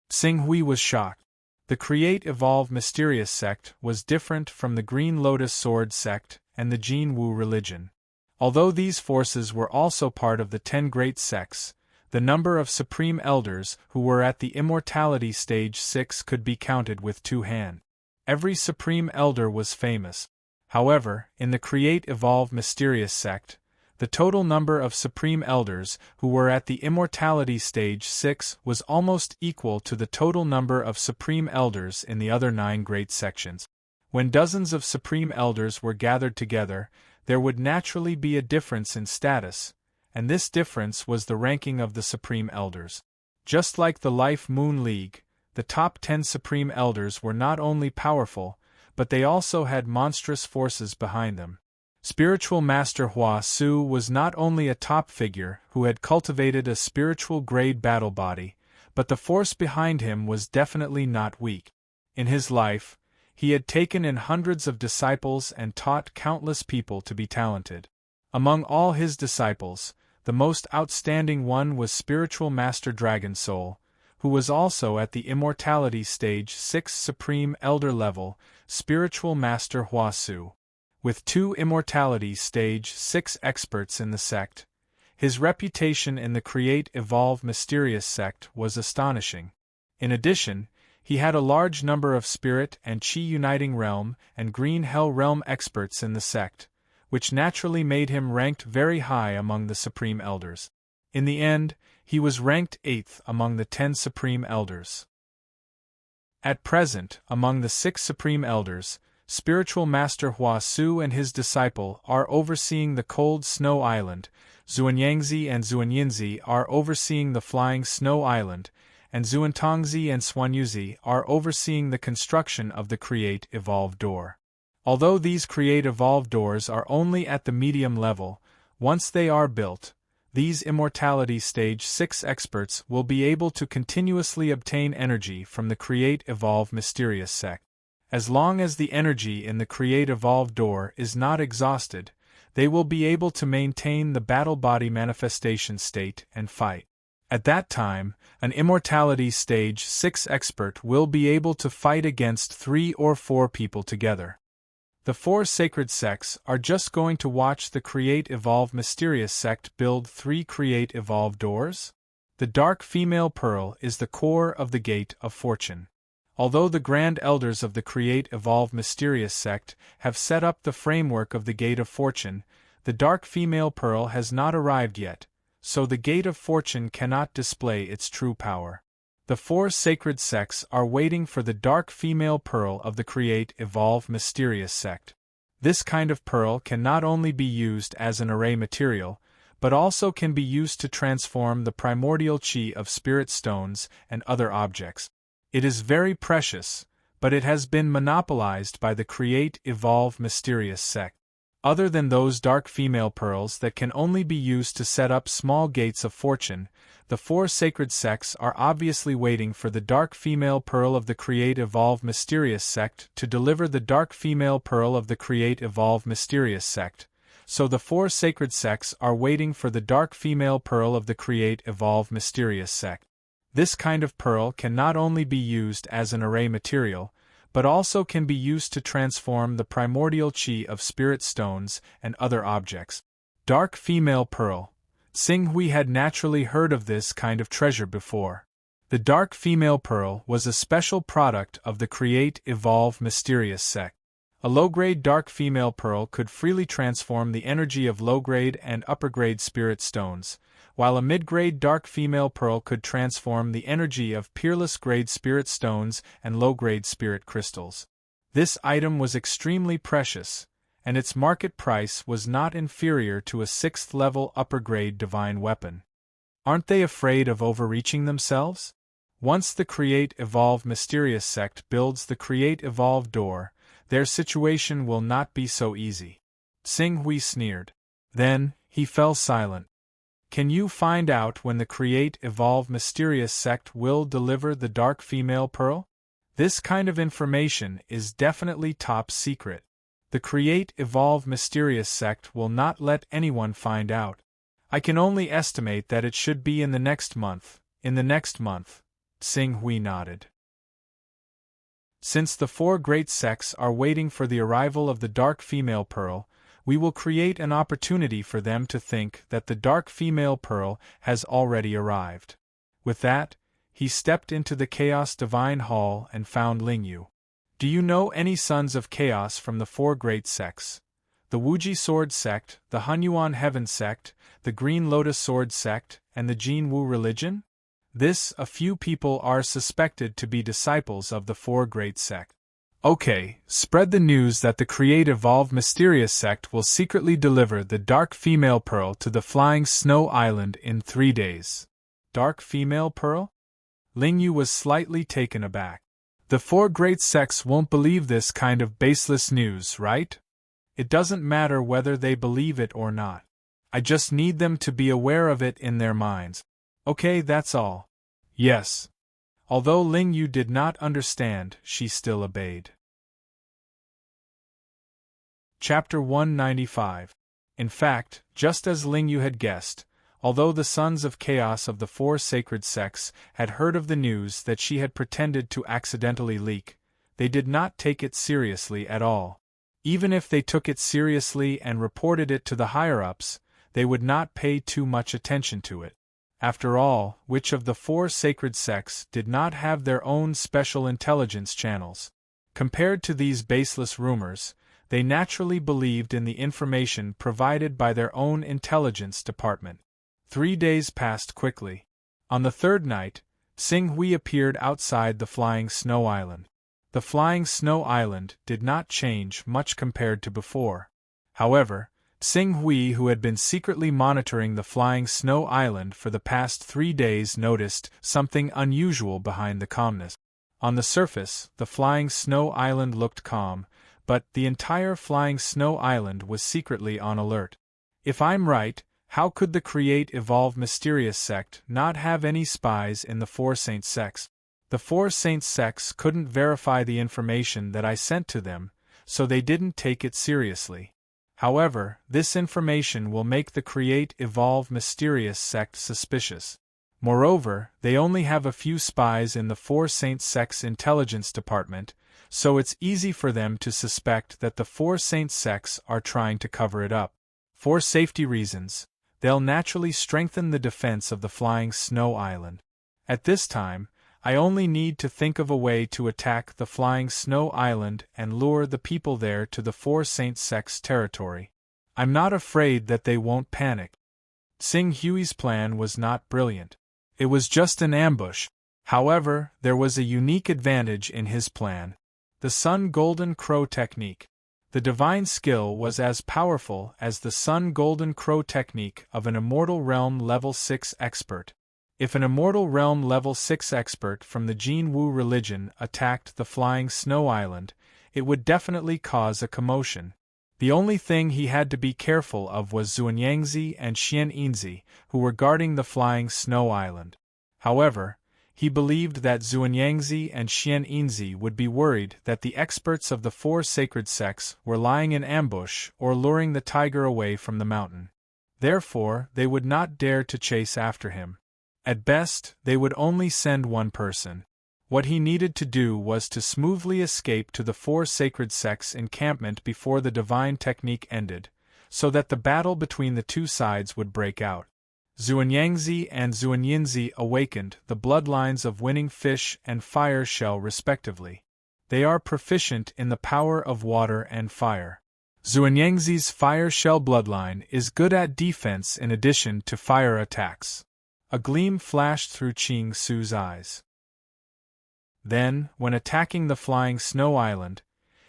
Xing Hui was shocked. The Create Evolve Mysterious Sect was different from the Green Lotus Sword Sect and the Jin Wu religion. Although these forces were also part of the 10 great sects, the number of Supreme Elders who were at the Immortality Stage 6 could be counted with 2 hands. Every Supreme Elder was famous. However, in the Create Evolve Mysterious Sect, the total number of Supreme Elders who were at the Immortality Stage 6 was almost equal to the total number of Supreme Elders in the other 9 great sections. When dozens of Supreme Elders were gathered together, there would naturally be a difference in status, and this difference was the ranking of the Supreme Elders. Just like the Life Moon League, the top 10 Supreme Elders were not only powerful, but they also had monstrous forces behind them. Spiritual Master Hua Su was not only a top figure who had cultivated a spiritual grade battle body, but the force behind him was definitely not weak. In his life, he had taken in hundreds of disciples and taught countless people to be talented. Among all his disciples, the most outstanding one was Spiritual Master Dragon Soul, who was also at the Immortality Stage 6 Supreme Elder level, Spiritual Master Hua Su. With 2 Immortality Stage 6 experts in the sect, his reputation in the Create Evolve Mysterious Sect was astonishing. In addition, he had a large number of Spirit and Qi Uniting Realm and Green Hell Realm experts in the sect, which naturally made him ranked very high among the Supreme Elders. In the end, he was ranked 8th among the 10 Supreme Elders. At present, among the 6 Supreme Elders, Spiritual Master Hua Su and his disciple are overseeing the Cold Snow Island, Xuanyangzi and Xuanyinzi are overseeing the Flying Snow Island, and Xuantongzi and Xuanyuzi are overseeing the construction of the Create Evolve Door. Although these Create Evolve Doors are only at the medium level, once they are built, these Immortality Stage 6 experts will be able to continuously obtain energy from the Create Evolve Mysterious Sect. As long as the energy in the Create Evolve Door is not exhausted, they will be able to maintain the battle body manifestation state and fight. At that time, an Immortality Stage 6 expert will be able to fight against 3 or 4 people together. The 4 sacred sects are just going to watch the Create Evolve Mysterious Sect build 3 Create Evolve Doors? The Dark Female Pearl is the core of the Gate of Fortune. Although the Grand Elders of the Create Evolve Mysterious Sect have set up the framework of the Gate of Fortune, the Dark Female Pearl has not arrived yet, so the Gate of Fortune cannot display its true power. The 4 sacred sects are waiting for the Dark Female Pearl of the Create Evolve Mysterious Sect. This kind of pearl can not only be used as an array material, but also can be used to transform the primordial chi of spirit stones and other objects. It is very precious, but it has been monopolized by the Create Evolve Mysterious Sect. Other than those dark female pearls that can only be used to set up small gates of fortune, the 4 sacred sects are obviously waiting for the dark female pearl of the Create Evolve Mysterious Sect to deliver the dark female pearl of the Create Evolve Mysterious Sect. So the 4 sacred sects are waiting for the dark female pearl of the Create Evolve Mysterious Sect. This kind of pearl can not only be used as an array material, but also can be used to transform the primordial chi of spirit stones and other objects. Dark Female Pearl. Xing Hui had naturally heard of this kind of treasure before. The Dark Female Pearl was a special product of the Create Evolve Mysterious Sect. A low-grade Dark Female Pearl could freely transform the energy of low-grade and upper-grade spirit stones, while a mid-grade Dark Female Pearl could transform the energy of peerless-grade spirit stones and low-grade spirit crystals. This item was extremely precious, and its market price was not inferior to a 6th-level upper-grade divine weapon. Aren't they afraid of overreaching themselves? Once the Create Evolve Mysterious sect builds the Create Evolve door, their situation will not be so easy. Xing Hui sneered. Then, he fell silent. Can you find out when the Create Evolve Mysterious sect will deliver the Dark Female Pearl? This kind of information is definitely top secret. The Create Evolve Mysterious sect will not let anyone find out. I can only estimate that it should be in the next month. In the next month, Xing Hui nodded. Since the 4 great sects are waiting for the arrival of the Dark Female Pearl, we will create an opportunity for them to think that the Dark Female Pearl has already arrived. With that, he stepped into the Chaos Divine Hall and found Lingyu. Do you know any sons of Chaos from the 4 great sects? The Wuji Sword sect, the Hunyuan Heaven sect, the Green Lotus Sword sect, and the Jin Wu religion? A few people are suspected to be disciples of the 4 great sects. Okay, spread the news that the Create Evolve Mysterious sect will secretly deliver the Dark Female Pearl to the Flying Snow Island in 3 days. Dark Female Pearl? Lingyu was slightly taken aback. The 4 great sects won't believe this kind of baseless news, right? It doesn't matter whether they believe it or not. I just need them to be aware of it in their minds. Okay, that's all. Yes. Although Lingyu did not understand, she still obeyed. Chapter 195. In fact, just as Lingyu had guessed, although the Sons of Chaos of the 4 sacred sects had heard of the news that she had pretended to accidentally leak, they did not take it seriously at all. Even if they took it seriously and reported it to the higher-ups, they would not pay too much attention to it. After all, which of the 4 sacred sects did not have their own special intelligence channels? Compared to these baseless rumors, they naturally believed in the information provided by their own intelligence department. 3 days passed quickly. On the 3rd night, Xing Hui appeared outside the Flying Snow Island. The Flying Snow Island did not change much compared to before. However, Xing Hui, who had been secretly monitoring the Flying Snow Island for the past 3 days, noticed something unusual behind the calmness. On the surface, the Flying Snow Island looked calm, but the entire Flying Snow Island was secretly on alert. If I'm right, how could the Create Evolve Mysterious sect not have any spies in the 4 Saint sects? The 4 Saint sects couldn't verify the information that I sent to them, so they didn't take it seriously. However, this information will make the Create Evolve Mysterious sect suspicious. Moreover, they only have a few spies in the 4 Saint sects' intelligence department, so it's easy for them to suspect that the 4 Saint sects are trying to cover it up. For safety reasons, they'll naturally strengthen the defense of the Flying Snow Island. At this time, I only need to think of a way to attack the Flying Snow Island and lure the people there to the 4 Saint sects' territory. I'm not afraid that they won't panic. Xing Hui's plan was not brilliant. It was just an ambush. However, there was a unique advantage in his plan. The Sun Golden Crow technique. The divine skill was as powerful as the Sun Golden Crow technique of an Immortal Realm Level 6 expert. If an Immortal Realm Level 6 expert from the Jin Wu religion attacked the Flying Snow Island, it would definitely cause a commotion. The only thing he had to be careful of was Xuanyangzi and Xian Yinzi, who were guarding the Flying Snow Island. However, he believed that Xuanyangzi and Xian Yinzi would be worried that the experts of the 4 sacred sects were lying in ambush or luring the tiger away from the mountain. Therefore, they would not dare to chase after him. At best, they would only send one person. What he needed to do was to smoothly escape to the 4 sacred sects' encampment before the divine technique ended, so that the battle between the 2 sides would break out. Xuanyangzi and Xuanyinzi awakened the bloodlines of Winning Fish and Fire Shell respectively. They are proficient in the power of water and fire. Xuanyangzi's Fire Shell bloodline is good at defense in addition to fire attacks. A gleam flashed through Qing Su's eyes. Then, when attacking the Flying Snow Island,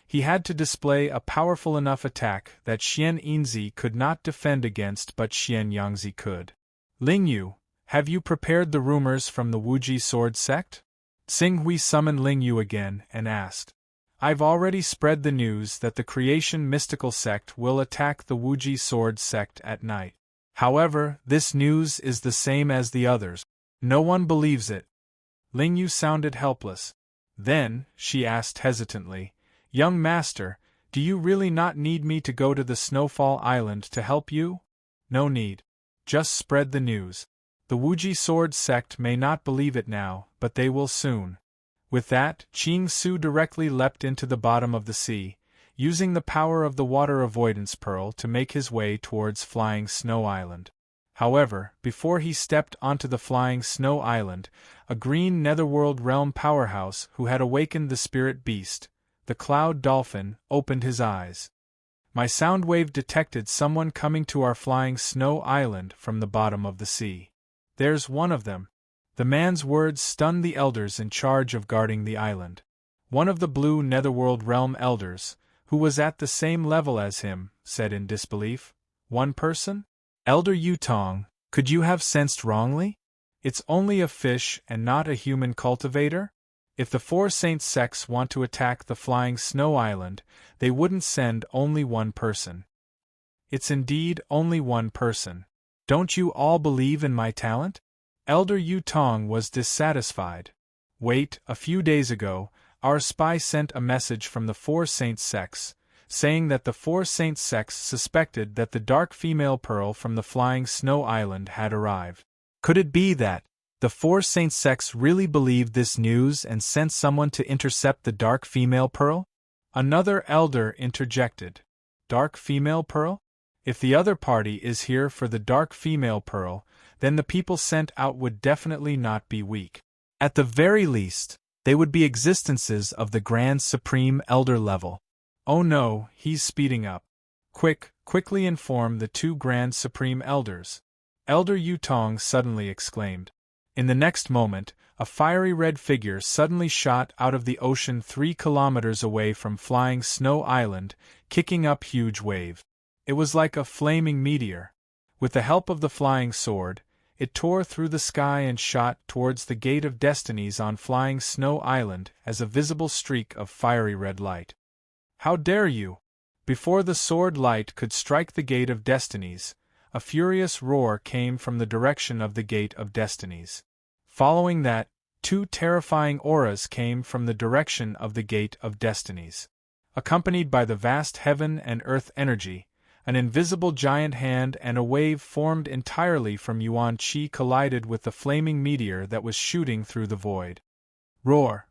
He had to display a powerful enough attack that Xian Yinzi could not defend against, but Xian Yangzi could. Ling Yu, have you prepared the rumors from the Wuji sword sect? Xing Hui summoned Ling Yu again and asked. I've already spread the news that the creation mystical sect will attack the Wuji sword sect at night. However, this news is the same as the others. No one believes it. Ling Yu sounded helpless. Then, she asked hesitantly, Young master, do you really not need me to go to the Snowfall Island to help you? No need. Just spread the news. The Wuji sword sect may not believe it now, but they will soon. With that, Qing Su directly leapt into the bottom of the sea, using the power of the water avoidance pearl to make his way towards Flying Snow Island. However, before he stepped onto the Flying Snow Island, a green netherworld realm powerhouse who had awakened the spirit beast, the Cloud Dolphin, opened his eyes. My sound wave detected someone coming to our Flying Snow Island from the bottom of the sea. There's one of them. The man's words stunned the elders in charge of guarding the island. One of the blue netherworld realm elders, who was at the same level as him, said in disbelief. One person? Elder Yutong, could you have sensed wrongly? It's only a fish and not a human cultivator? If the four saint sects want to attack the Flying Snow Island, they wouldn't send only one person. It's indeed only one person. Don't you all believe in my talent? Elder Yutong was dissatisfied. Wait, a few days ago, our spy sent a message from the four saint sects, saying that the four saint sects suspected that the dark female pearl from the Flying Snow Island had arrived. Could it be that the four saint sects really believed this news and sent someone to intercept the dark female pearl? Another elder interjected. Dark female pearl? If the other party is here for the dark female pearl, then the people sent out would definitely not be weak. At the very least, they would be existences of the Grand Supreme Elder level. Oh no, he's speeding up. Quickly inform the two Grand Supreme Elders. Elder Yutong suddenly exclaimed. In the next moment, a fiery red figure suddenly shot out of the ocean 3 kilometers away from Flying Snow Island, kicking up huge wave. It was like a flaming meteor. With the help of the flying sword, it tore through the sky and shot towards the Gate of Destinies on Flying Snow Island as a visible streak of fiery red light. How dare you! Before the sword light could strike the Gate of Destinies, a furious roar came from the direction of the Gate of Destinies. Following that, 2 terrifying auras came from the direction of the Gate of Destinies. Accompanied by the vast heaven and earth energy, an invisible giant hand and a wave formed entirely from Yuan Qi collided with the flaming meteor that was shooting through the void. Roar!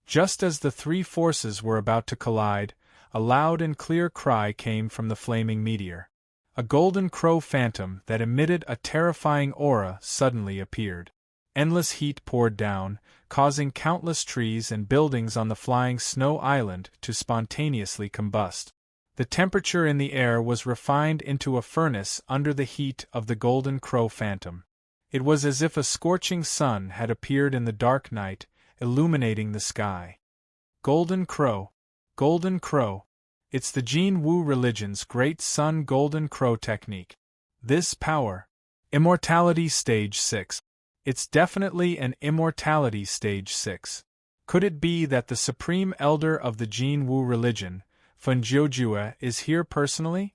Just as the 3 forces were about to collide, a loud and clear cry came from the flaming meteor. A golden crow phantom that emitted a terrifying aura suddenly appeared. Endless heat poured down, causing countless trees and buildings on the Flying Snow Island to spontaneously combust. The temperature in the air was refined into a furnace under the heat of the golden crow phantom. It was as if a scorching sun had appeared in the dark night, illuminating the sky. Golden crow. Golden crow. It's the Jin Wu religion's great sun golden crow technique. This power. Immortality Stage 6. It's definitely an Immortality Stage 6. Could it be that the Supreme Elder of the Jin Wu religion, Fen Jiujue, is here personally?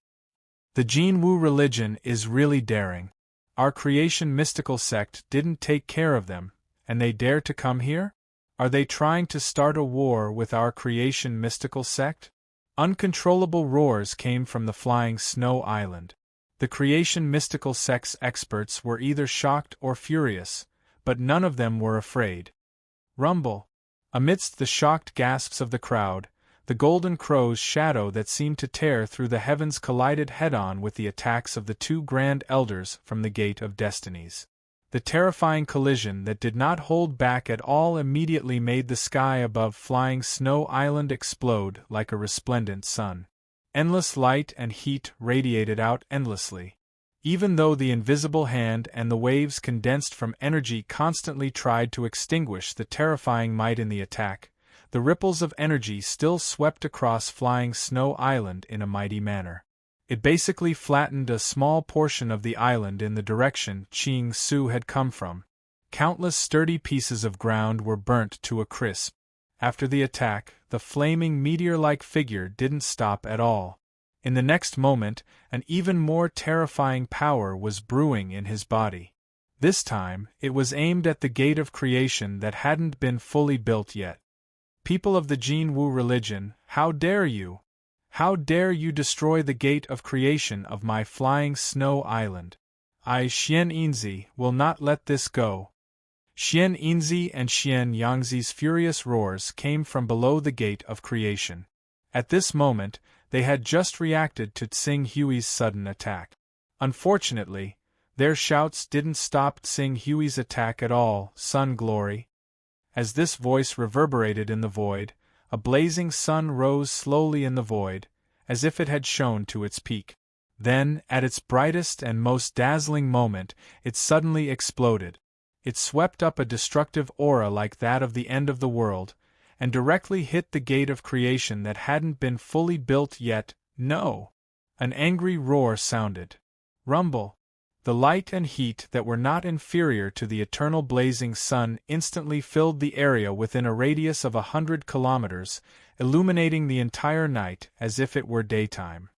The Jin Wu religion is really daring. Our creation mystical sect didn't take care of them, and they dare to come here? Are they trying to start a war with our creation mystical sect? Uncontrollable roars came from the Flying Snow Island. The creation mystical sect's experts were either shocked or furious, but none of them were afraid. Rumble. Amidst the shocked gasps of the crowd, the golden crow's shadow that seemed to tear through the heavens collided head-on with the attacks of the 2 grand elders from the Gate of Destinies. The terrifying collision that did not hold back at all immediately made the sky above Flying Snow Island explode like a resplendent sun. Endless light and heat radiated out endlessly. Even though the invisible hand and the waves condensed from energy constantly tried to extinguish the terrifying might in the attack, The ripples of energy still swept across Flying Snow Island in a mighty manner. It basically flattened a small portion of the island in the direction Ching Su had come from. Countless sturdy pieces of ground were burnt to a crisp. After the attack, the flaming meteor-like figure didn't stop at all. In the next moment, an even more terrifying power was brewing in his body. This time, it was aimed at the gate of creation that hadn't been fully built yet. People of the Jin Wu religion, how dare you? How dare you destroy the gate of creation of my Flying Snow Island? I, Xian Yinzi, will not let this go. Xian Yinzi and Xian Yangzi's furious roars came from below the gate of creation. At this moment, they had just reacted to Tsing Hui's sudden attack. Unfortunately, their shouts didn't stop Tsing Hui's attack at all. Sun glory. As this voice reverberated in the void, a blazing sun rose slowly in the void, as if it had shone to its peak. Then, at its brightest and most dazzling moment, it suddenly exploded. It swept up a destructive aura like that of the end of the world, and directly hit the gate of creation that hadn't been fully built yet. No! An angry roar sounded. Rumble! The light and heat that were not inferior to the eternal blazing sun instantly filled the area within a radius of 100 kilometers, illuminating the entire night as if it were daytime.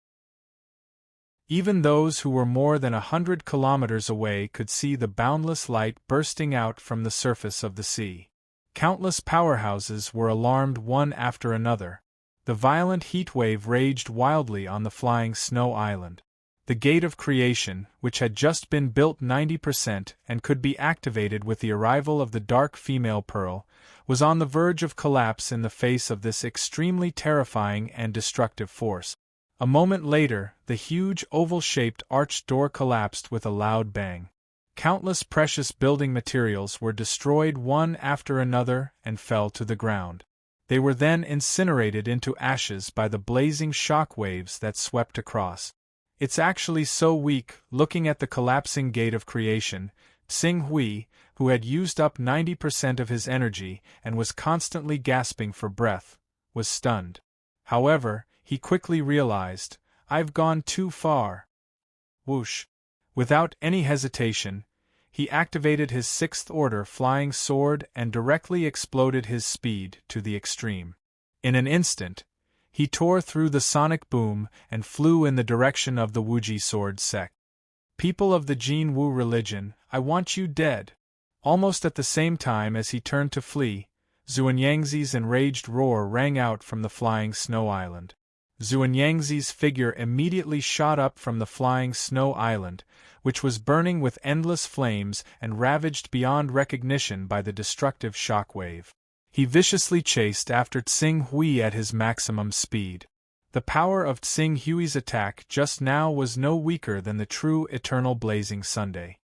Even those who were more than 100 kilometers away could see the boundless light bursting out from the surface of the sea. Countless powerhouses were alarmed one after another. The violent heat wave raged wildly on the Flying Snow Island. The gate of creation, which had just been built 90% and could be activated with the arrival of the dark female pearl, was on the verge of collapse in the face of this extremely terrifying and destructive force. A moment later, the huge oval-shaped arched door collapsed with a loud bang. Countless precious building materials were destroyed one after another and fell to the ground. They were then incinerated into ashes by the blazing shock waves that swept across. It's actually so weak. Looking at the collapsing gate of creation, Tsing Hui, who had used up 90% of his energy and was constantly gasping for breath, was stunned. However, he quickly realized, I've gone too far. Whoosh! Without any hesitation, he activated his sixth order flying sword and directly exploded his speed to the extreme. In an instant, he tore through the sonic boom and flew in the direction of the Wuji sword sect. People of the Jin Wu religion, I want you dead. Almost at the same time as he turned to flee, Xuanyangzi's enraged roar rang out from the Flying Snow Island. Xuanyangzi's figure immediately shot up from the Flying Snow Island, which was burning with endless flames and ravaged beyond recognition by the destructive shock wave. He viciously chased after Tsing Hui at his maximum speed. The power of Tsing Hui's attack just now was no weaker than the true eternal blazing Sunday.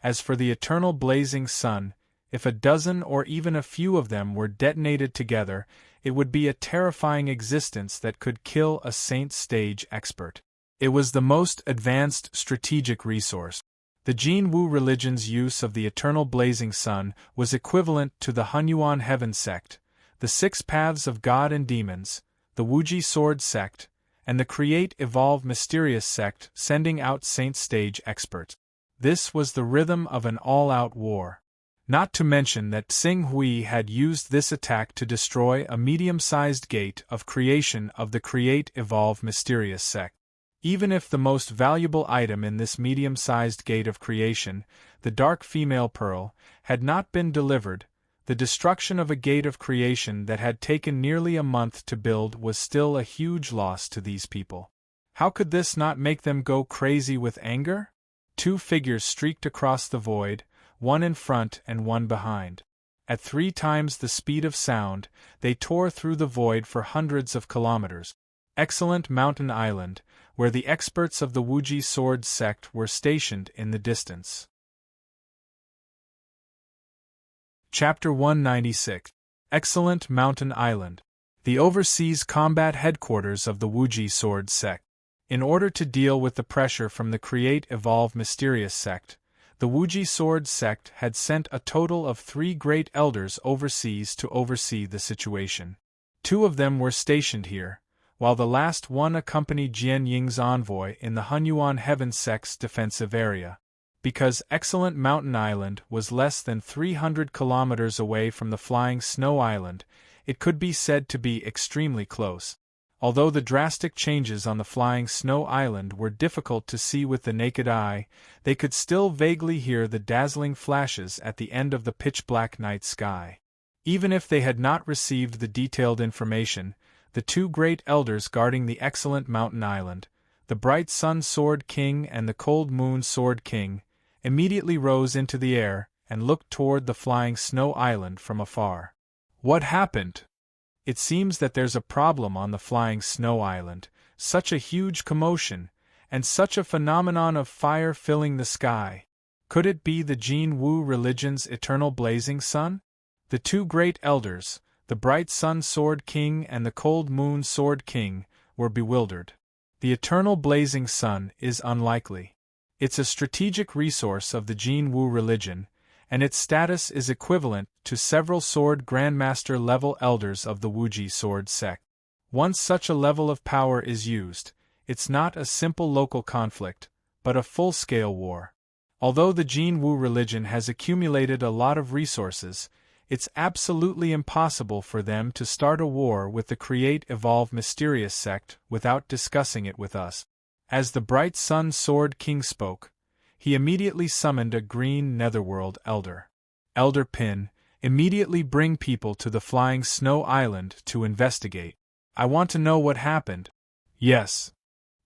As for the eternal blazing sun, if a dozen or even a few of them were detonated together, it would be a terrifying existence that could kill a Saint Stage expert. It was the most advanced strategic resource. The Jin Wu religion's use of the eternal blazing sun was equivalent to the Hunyuan Heaven sect, the Six Paths of God and Demons, the Wuji Sword sect, and the Create Evolve Mysterious sect sending out Saint Stage experts. This was the rhythm of an all-out war. Not to mention that Tsing Hui had used this attack to destroy a medium-sized gate of creation of the Create Evolve Mysterious sect. Even if the most valuable item in this medium-sized gate of creation, the dark female pearl, had not been delivered, the destruction of a gate of creation that had taken nearly a month to build was still a huge loss to these people. How could this not make them go crazy with anger? Two figures streaked across the void, one in front and one behind. At 3 times the speed of sound, they tore through the void for hundreds of kilometers. Excellent Mountain Island, where the experts of the Wuji Sword sect were stationed in the distance. Chapter 196. Excellent Mountain Island. The overseas combat headquarters of the Wuji Sword sect. In order to deal with the pressure from the Create Evolve Mysterious sect, the Wuji Sword sect had sent a total of 3 great elders overseas to oversee the situation. 2 of them were stationed here, while the last one accompanied Jian Ying's envoy in the Hunyuan Heaven Sect's defensive area. Because Excellent Mountain Island was less than 300 kilometers away from the Flying Snow Island, it could be said to be extremely close. Although the drastic changes on the Flying Snow Island were difficult to see with the naked eye, they could still vaguely hear the dazzling flashes at the end of the pitch-black night sky. Even if they had not received the detailed information, the 2 great elders guarding the Excellent Mountain Island, the Bright Sun Sword King and the Cold Moon Sword King, immediately rose into the air and looked toward the Flying Snow Island from afar. What happened? It seems that there's a problem on the Flying Snow Island, such a huge commotion, and such a phenomenon of fire filling the sky. Could it be the Jin Wu religion's eternal blazing sun? The 2 great elders, the Bright Sun Sword King and the Cold Moon Sword King, were bewildered. The eternal blazing sun is unlikely. It's a strategic resource of the Jin Wu religion, and its status is equivalent to several sword grandmaster level elders of the Wuji sword sect. Once such a level of power is used, it's not a simple local conflict, but a full-scale war. Although the Jin Wu religion has accumulated a lot of resources, it's absolutely impossible for them to start a war with the Create Evolve Mysterious sect without discussing it with us. As the Bright Sun Sword King spoke, he immediately summoned a green netherworld elder. Elder Pin, immediately bring people to the Flying Snow Island to investigate. I want to know what happened. Yes.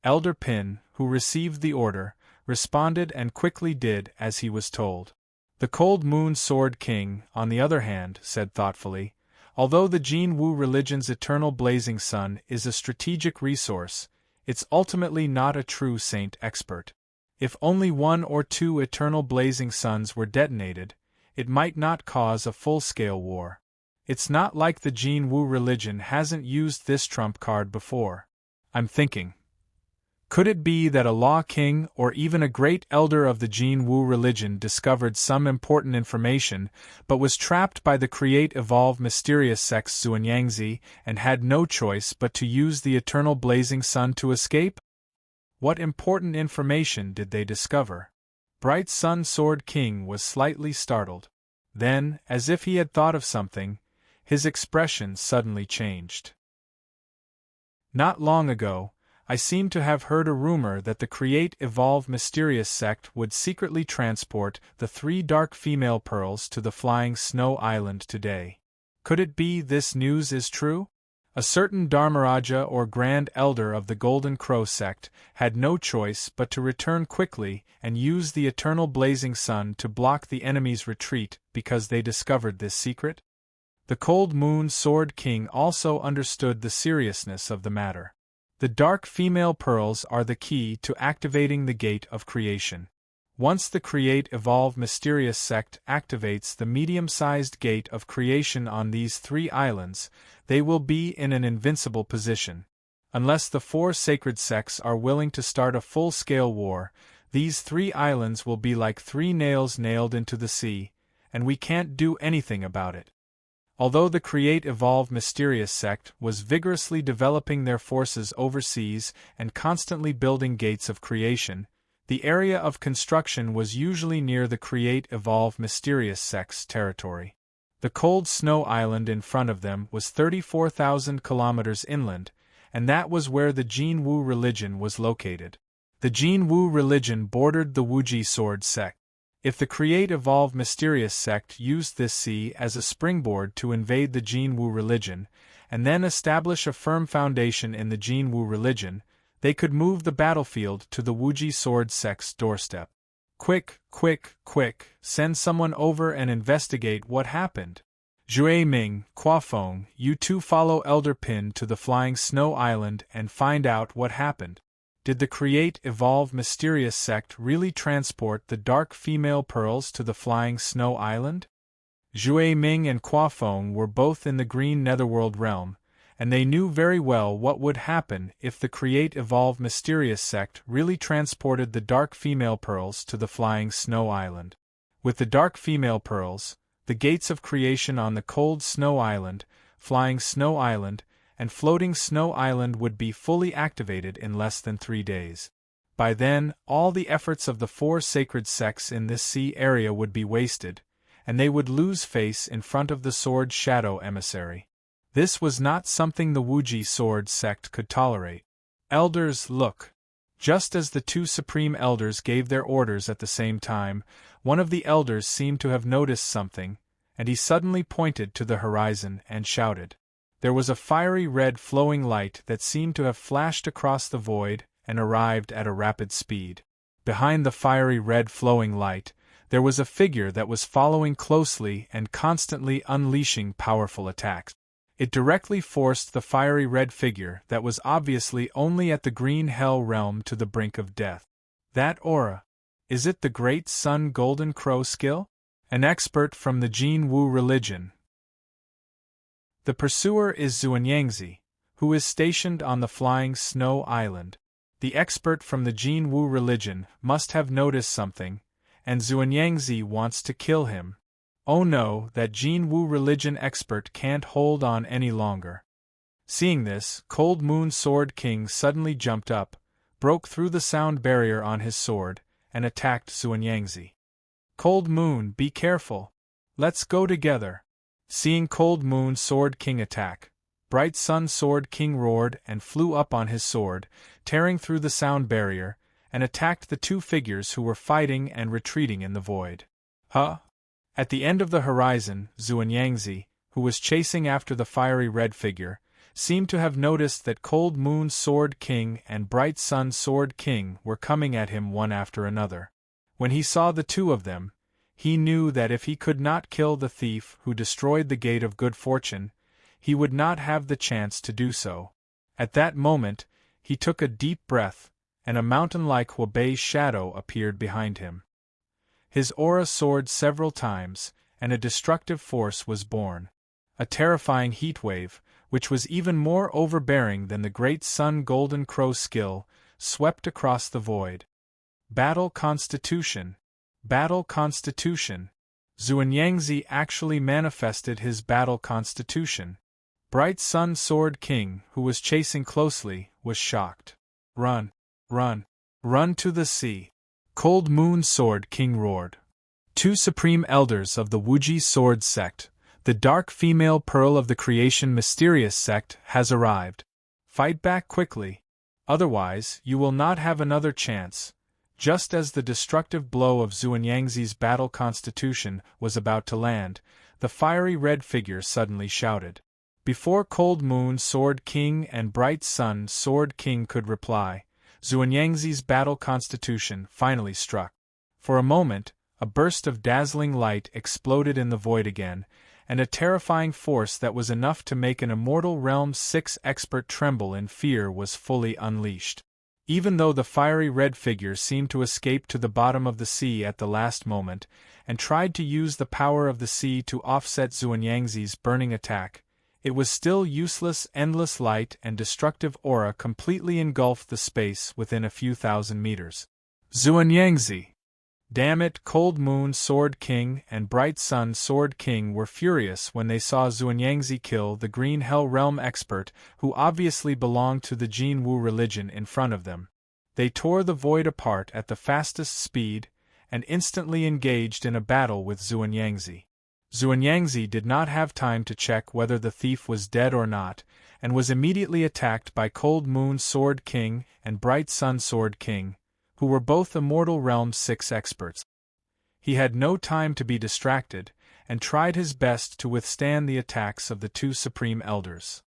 Elder Pin, who received the order, responded and quickly did as he was told. The Cold Moon Sword King, on the other hand, said thoughtfully, although the Jin Wu religion's eternal blazing sun is a strategic resource, it's ultimately not a true saint expert. If only 1 or 2 eternal blazing suns were detonated, it might not cause a full-scale war. It's not like the Jin Wu religion hasn't used this trump card before. I'm thinking. Could it be that a law king or even a great elder of the Jin Wu religion discovered some important information but was trapped by the Create Evolve Mysterious sect's Xuanyangzi and had no choice but to use the eternal blazing sun to escape? What important information did they discover? Bright Sun Sword King was slightly startled. Then, as if he had thought of something, his expression suddenly changed. Not long ago, I seem to have heard a rumor that the Create Evolve Mysterious sect would secretly transport the 3 dark female pearls to the Flying Snow Island today. Could it be this news is true? A certain Dharmaraja or Grand Elder of the Golden Crow sect had no choice but to return quickly and use the eternal blazing sun to block the enemy's retreat because they discovered this secret. The Cold Moon Sword King also understood the seriousness of the matter. The dark female pearls are the key to activating the Gate of Creation. Once the Create Evolve Mysterious sect activates the medium-sized Gate of Creation on these 3 islands, they will be in an invincible position. Unless the 4 sacred sects are willing to start a full-scale war, these 3 islands will be like 3 nails nailed into the sea, and we can't do anything about it. Although the Create Evolve Mysterious sect was vigorously developing their forces overseas and constantly building gates of creation, the area of construction was usually near the Create Evolve Mysterious sect's territory. The cold snow island in front of them was 34,000 kilometers inland, and that was where the Jin Wu religion was located. The Jin Wu religion bordered the Wuji sword sect. If the Create Evolve Mysterious sect used this sea as a springboard to invade the Jin Wu religion, and then establish a firm foundation in the Jin Wu religion, they could move the battlefield to the Wuji sword sect's doorstep. Quick, quick, quick, send someone over and investigate what happened. Zhui Ming, Kuofeng, you 2 follow Elder Pin to the Flying Snow Island and find out what happened. Did the Create Evolve Mysterious sect really transport the dark female pearls to the Flying Snow Island? Zhui Ming and Kuofeng were both in the Green Netherworld realm, and they knew very well what would happen if the Create Evolve Mysterious sect really transported the dark female pearls to the Flying Snow Island. With the dark female pearls, the gates of creation on the cold snow island, Flying Snow Island, and Floating Snow Island would be fully activated in less than 3 days. By then, all the efforts of the 4 sacred sects in this sea area would be wasted, and they would lose face in front of the Sword Shadow Emissary. This was not something the Wuji Sword sect could tolerate. Elders, look! Just as the 2 supreme elders gave their orders at the same time, one of the elders seemed to have noticed something, and he suddenly pointed to the horizon and shouted. There was a fiery red flowing light that seemed to have flashed across the void and arrived at a rapid speed. Behind the fiery red flowing light, there was a figure that was following closely and constantly unleashing powerful attacks. It directly forced the fiery red figure that was obviously only at the green hell realm to the brink of death. That aura. Is it the great Sun Golden Crow skill? An expert from the Jin Wu religion. The pursuer is Xuanyangzi, who is stationed on the Flying Snow Island. The expert from the Jin Wu religion must have noticed something, and Xuanyangzi wants to kill him. Oh no, that Jin Wu religion expert can't hold on any longer. Seeing this, Cold Moon Sword King suddenly jumped up, broke through the sound barrier on his sword, and attacked Xuanyangzi. Cold Moon, be careful. Let's go together. Seeing Cold Moon Sword King attack, Bright Sun Sword King roared and flew up on his sword, tearing through the sound barrier, and attacked the 2 figures who were fighting and retreating in the void. Huh? At the end of the horizon, Xuanyangzi, who was chasing after the fiery red figure, seemed to have noticed that Cold Moon Sword King and Bright Sun Sword King were coming at him one after another. When he saw the 2 of them, he knew that if he could not kill the thief who destroyed the Gate of Good Fortune, he would not have the chance to do so. At that moment, he took a deep breath, and a mountain-like Hubei shadow appeared behind him. His aura soared several times, and a destructive force was born. A terrifying heat wave, which was even more overbearing than the great Sun Golden Crow skill, swept across the void. Battle Constitution! Battle Constitution! Xuanyangzi actually manifested his battle constitution. Bright Sun Sword King, who was chasing closely, was shocked. Run! Run! Run to the sea! Cold Moon Sword King roared. 2 supreme elders of the Wuji Sword sect, the dark female pearl of the creation mysterious sect, has arrived. Fight back quickly. Otherwise, you will not have another chance. Just as the destructive blow of Xuanyangzi's battle constitution was about to land, the fiery red figure suddenly shouted. Before Cold Moon Sword King and Bright Sun Sword King could reply, Xuanyangzi's battle constitution finally struck. For a moment, a burst of dazzling light exploded in the void again, and a terrifying force that was enough to make an Immortal Realm 6 expert tremble in fear was fully unleashed. Even though the fiery red figure seemed to escape to the bottom of the sea at the last moment, and tried to use the power of the sea to offset Xuanyangzi's burning attack, it was still useless. Endless light and destructive aura completely engulfed the space within a few thousand meters. Xuanyangzi! Damn it! Cold Moon Sword King and Bright Sun Sword King were furious when they saw Xuanyangzi kill the Green Hell Realm expert who obviously belonged to the Jin Wu religion in front of them. They tore the void apart at the fastest speed, and instantly engaged in a battle with Xuanyangzi. Xuanyangzi did not have time to check whether the thief was dead or not, and was immediately attacked by Cold Moon Sword King and Bright Sun Sword King, who were both Immortal Realm 6 experts. He had no time to be distracted, and tried his best to withstand the attacks of the 2 supreme elders.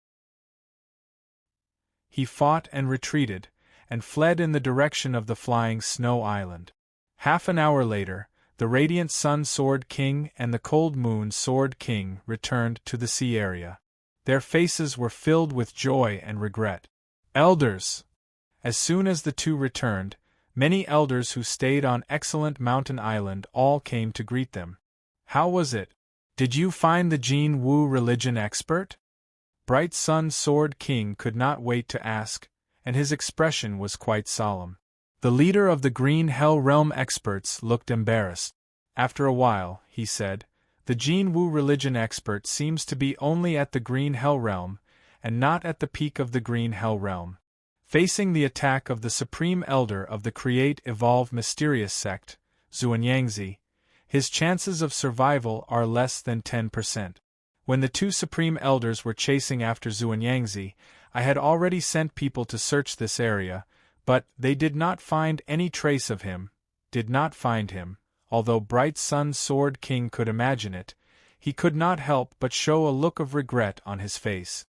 He fought and retreated, and fled in the direction of the Flying Snow Island. Half an hour later, the Radiant Sun Sword King and the Cold Moon Sword King returned to the sea area. Their faces were filled with joy and regret. Elders! As soon as the 2 returned, many elders who stayed on Excellent Mountain Island all came to greet them. How was it? Did you find the Jin Wu religion expert? Bright Sun Sword King could not wait to ask, and his expression was quite solemn. The leader of the Green Hell Realm experts looked embarrassed. After a while, he said, The Jin Wu religion expert seems to be only at the Green Hell Realm, and not at the peak of the Green Hell Realm. Facing the attack of the Supreme Elder of the Create Evolve Mysterious Sect, Xuanyangzi, his chances of survival are less than 10%. When the two Supreme Elders were chasing after Xuanyangzi, I had already sent people to search this area, but they did not find any trace of him, although Bright Sun Sword King could imagine it. He could not help but show a look of regret on his face.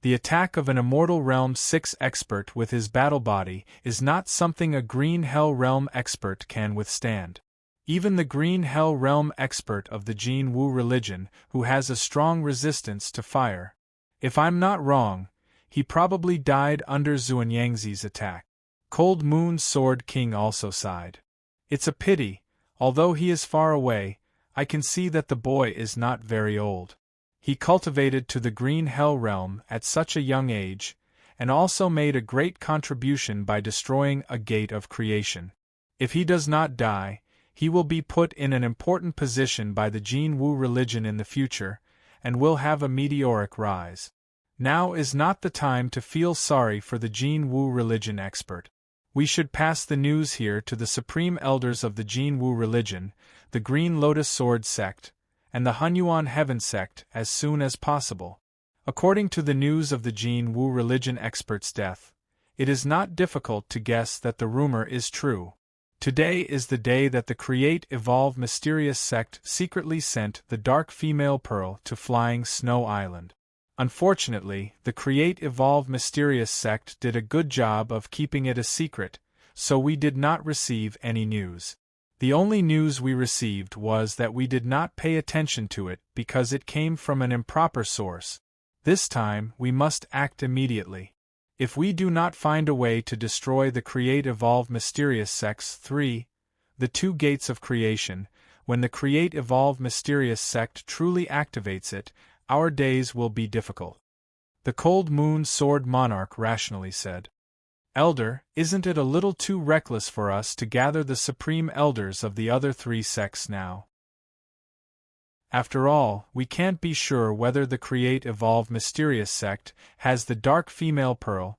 The attack of an Immortal Realm 6 expert with his battle body is not something a Green Hell Realm expert can withstand. Even the Green Hell Realm expert of the Jin Wu religion, who has a strong resistance to fire. If I'm not wrong, he probably died under Xuanyangzi's attack. Cold Moon Sword King also sighed. It's a pity, although he is far away, I can see that the boy is not very old. He cultivated to the Green Hell Realm at such a young age, and also made a great contribution by destroying a gate of creation. If he does not die, he will be put in an important position by the Jin Wu religion in the future, and will have a meteoric rise. Now is not the time to feel sorry for the Jin Wu religion expert. We should pass the news here to the Supreme Elders of the Jin Wu religion, the Green Lotus Sword sect, and the Hunyuan Heaven sect as soon as possible. According to the news of the Jin Wu religion expert's death, it is not difficult to guess that the rumor is true. Today is the day that the Create Evolve Mysterious sect secretly sent the Dark Female Pearl to Flying Snow Island. Unfortunately, the Create Evolve Mysterious sect did a good job of keeping it a secret, so we did not receive any news. The only news we received was that we did not pay attention to it because it came from an improper source. This time, we must act immediately. If we do not find a way to destroy the Create Evolve Mysterious Sects 3, the two gates of creation, when the Create Evolve Mysterious Sect truly activates it, our days will be difficult. The Cold Moon Sword Monarch rationally said. Elder, isn't it a little too reckless for us to gather the Supreme Elders of the other three sects now? After all, we can't be sure whether the Create Evolve Mysterious sect has the Dark Female Pearl.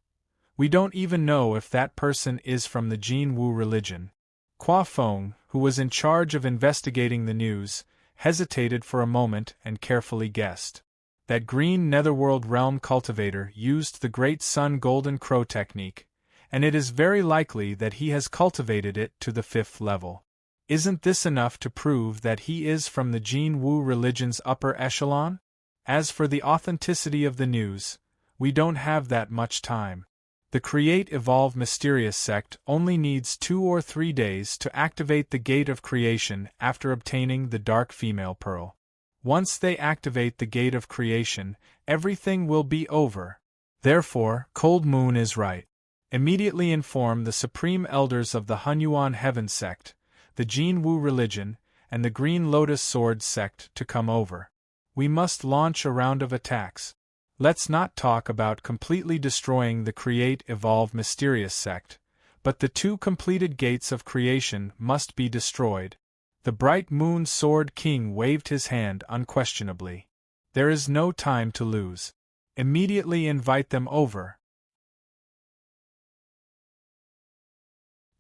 We don't even know if that person is from the Jin Wu religion. Qua Feng, who was in charge of investigating the news, hesitated for a moment and carefully guessed. That green netherworld realm cultivator used the Great Sun Golden Crow technique, and it is very likely that he has cultivated it to the 5th level. Isn't this enough to prove that he is from the Jin Wu religion's upper echelon? As for the authenticity of the news, we don't have that much time. The Create Evolve Mysterious sect only needs 2 or 3 days to activate the Gate of Creation after obtaining the Dark Female Pearl. Once they activate the Gate of Creation, everything will be over. Therefore, Cold Moon is right. Immediately inform the Supreme Elders of the Hunyuan Heaven sect, the Jin Wu religion, and the Green Lotus Sword sect to come over. We must launch a round of attacks. Let's not talk about completely destroying the Create Evolve Mysterious sect, but the 2 completed gates of creation must be destroyed. The Bright Moon Sword King waved his hand unquestionably. There is no time to lose. Immediately invite them over.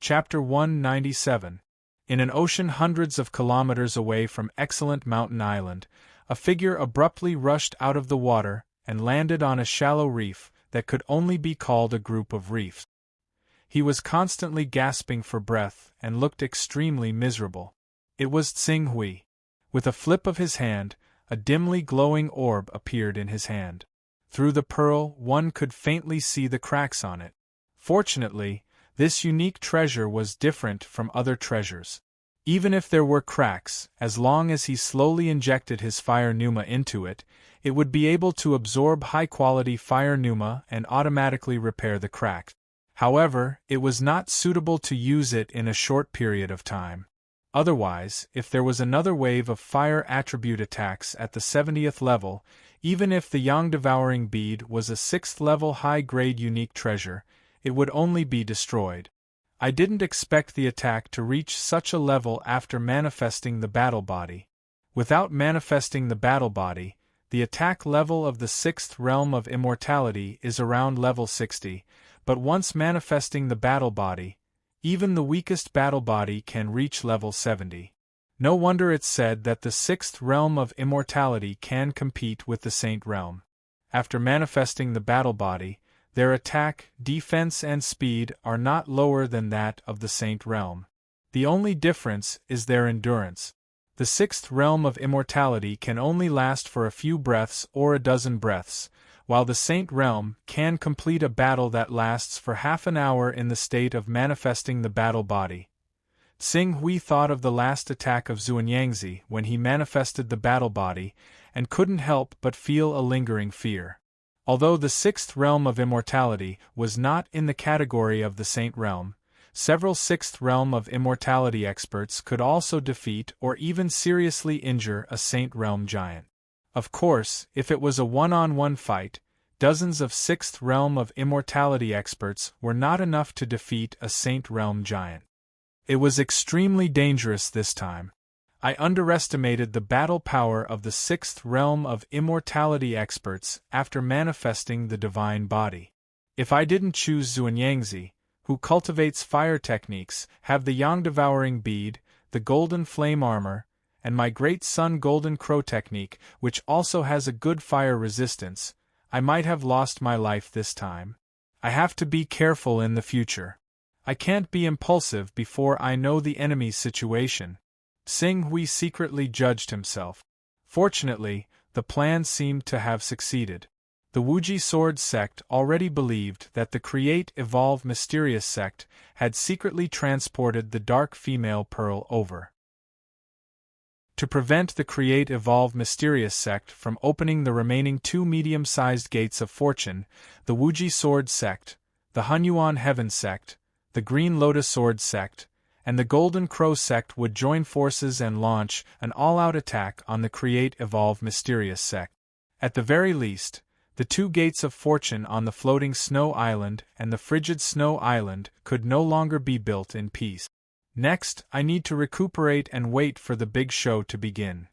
Chapter 197. In an ocean hundreds of kilometers away from Excellent Mountain Island, a figure abruptly rushed out of the water and landed on a shallow reef that could only be called a group of reefs. He was constantly gasping for breath and looked extremely miserable. It was Tsing Hui. With a flip of his hand, a dimly glowing orb appeared in his hand. Through the pearl, one could faintly see the cracks on it. Fortunately, this unique treasure was different from other treasures. Even if there were cracks, as long as he slowly injected his fire pneuma into it, it would be able to absorb high-quality fire pneuma and automatically repair the cracks. However, it was not suitable to use it in a short period of time. Otherwise, if there was another wave of fire attribute attacks at the 70th level, even if the Yang Devouring Bead was a 6th level high-grade unique treasure, it would only be destroyed. I didn't expect the attack to reach such a level after manifesting the battle body. Without manifesting the battle body, the attack level of the 6th realm of immortality is around level 60, but once manifesting the battle body, even the weakest battle body can reach level 70. No wonder it's said that the 6th realm of immortality can compete with the Saint realm. After manifesting the battle body, their attack, defense and speed are not lower than that of the Saint realm. The only difference is their endurance. The 6th realm of immortality can only last for a few breaths or a dozen breaths, while the Saint realm can complete a battle that lasts for half an hour in the state of manifesting the battle body. Xing Hui thought of the last attack of Xuanyangzi when he manifested the battle body, and couldn't help but feel a lingering fear. Although the 6th realm of immortality was not in the category of the Saint realm, several 6th realm of immortality experts could also defeat or even seriously injure a Saint realm giant. Of course, if it was a one-on-one fight, dozens of 6th realm of immortality experts were not enough to defeat a Saint realm giant. It was extremely dangerous this time. I underestimated the battle power of the 6th realm of immortality experts after manifesting the divine body. If I didn't choose Xuanyangzi, who cultivates fire techniques, have the Yang-devouring bead, the golden flame armor, and my great sun golden crow technique, which also has a good fire resistance, I might have lost my life this time. I have to be careful in the future. I can't be impulsive before I know the enemy's situation. Xing Hui secretly judged himself. Fortunately, the plan seemed to have succeeded. The Wuji Sword sect already believed that the Create Evolve Mysterious sect had secretly transported the Dark Female Pearl over. To prevent the Create Evolve Mysterious sect from opening the remaining 2 medium-sized gates of fortune, the Wuji Sword sect, the Hunyuan Heaven sect, the Green Lotus Sword sect, and the Golden Crow sect would join forces and launch an all-out attack on the Create Evolve Mysterious sect. At the very least, the 2 gates of fortune on the floating snow island and the frigid snow island could no longer be built in peace. Next, I need to recuperate and wait for the big show to begin.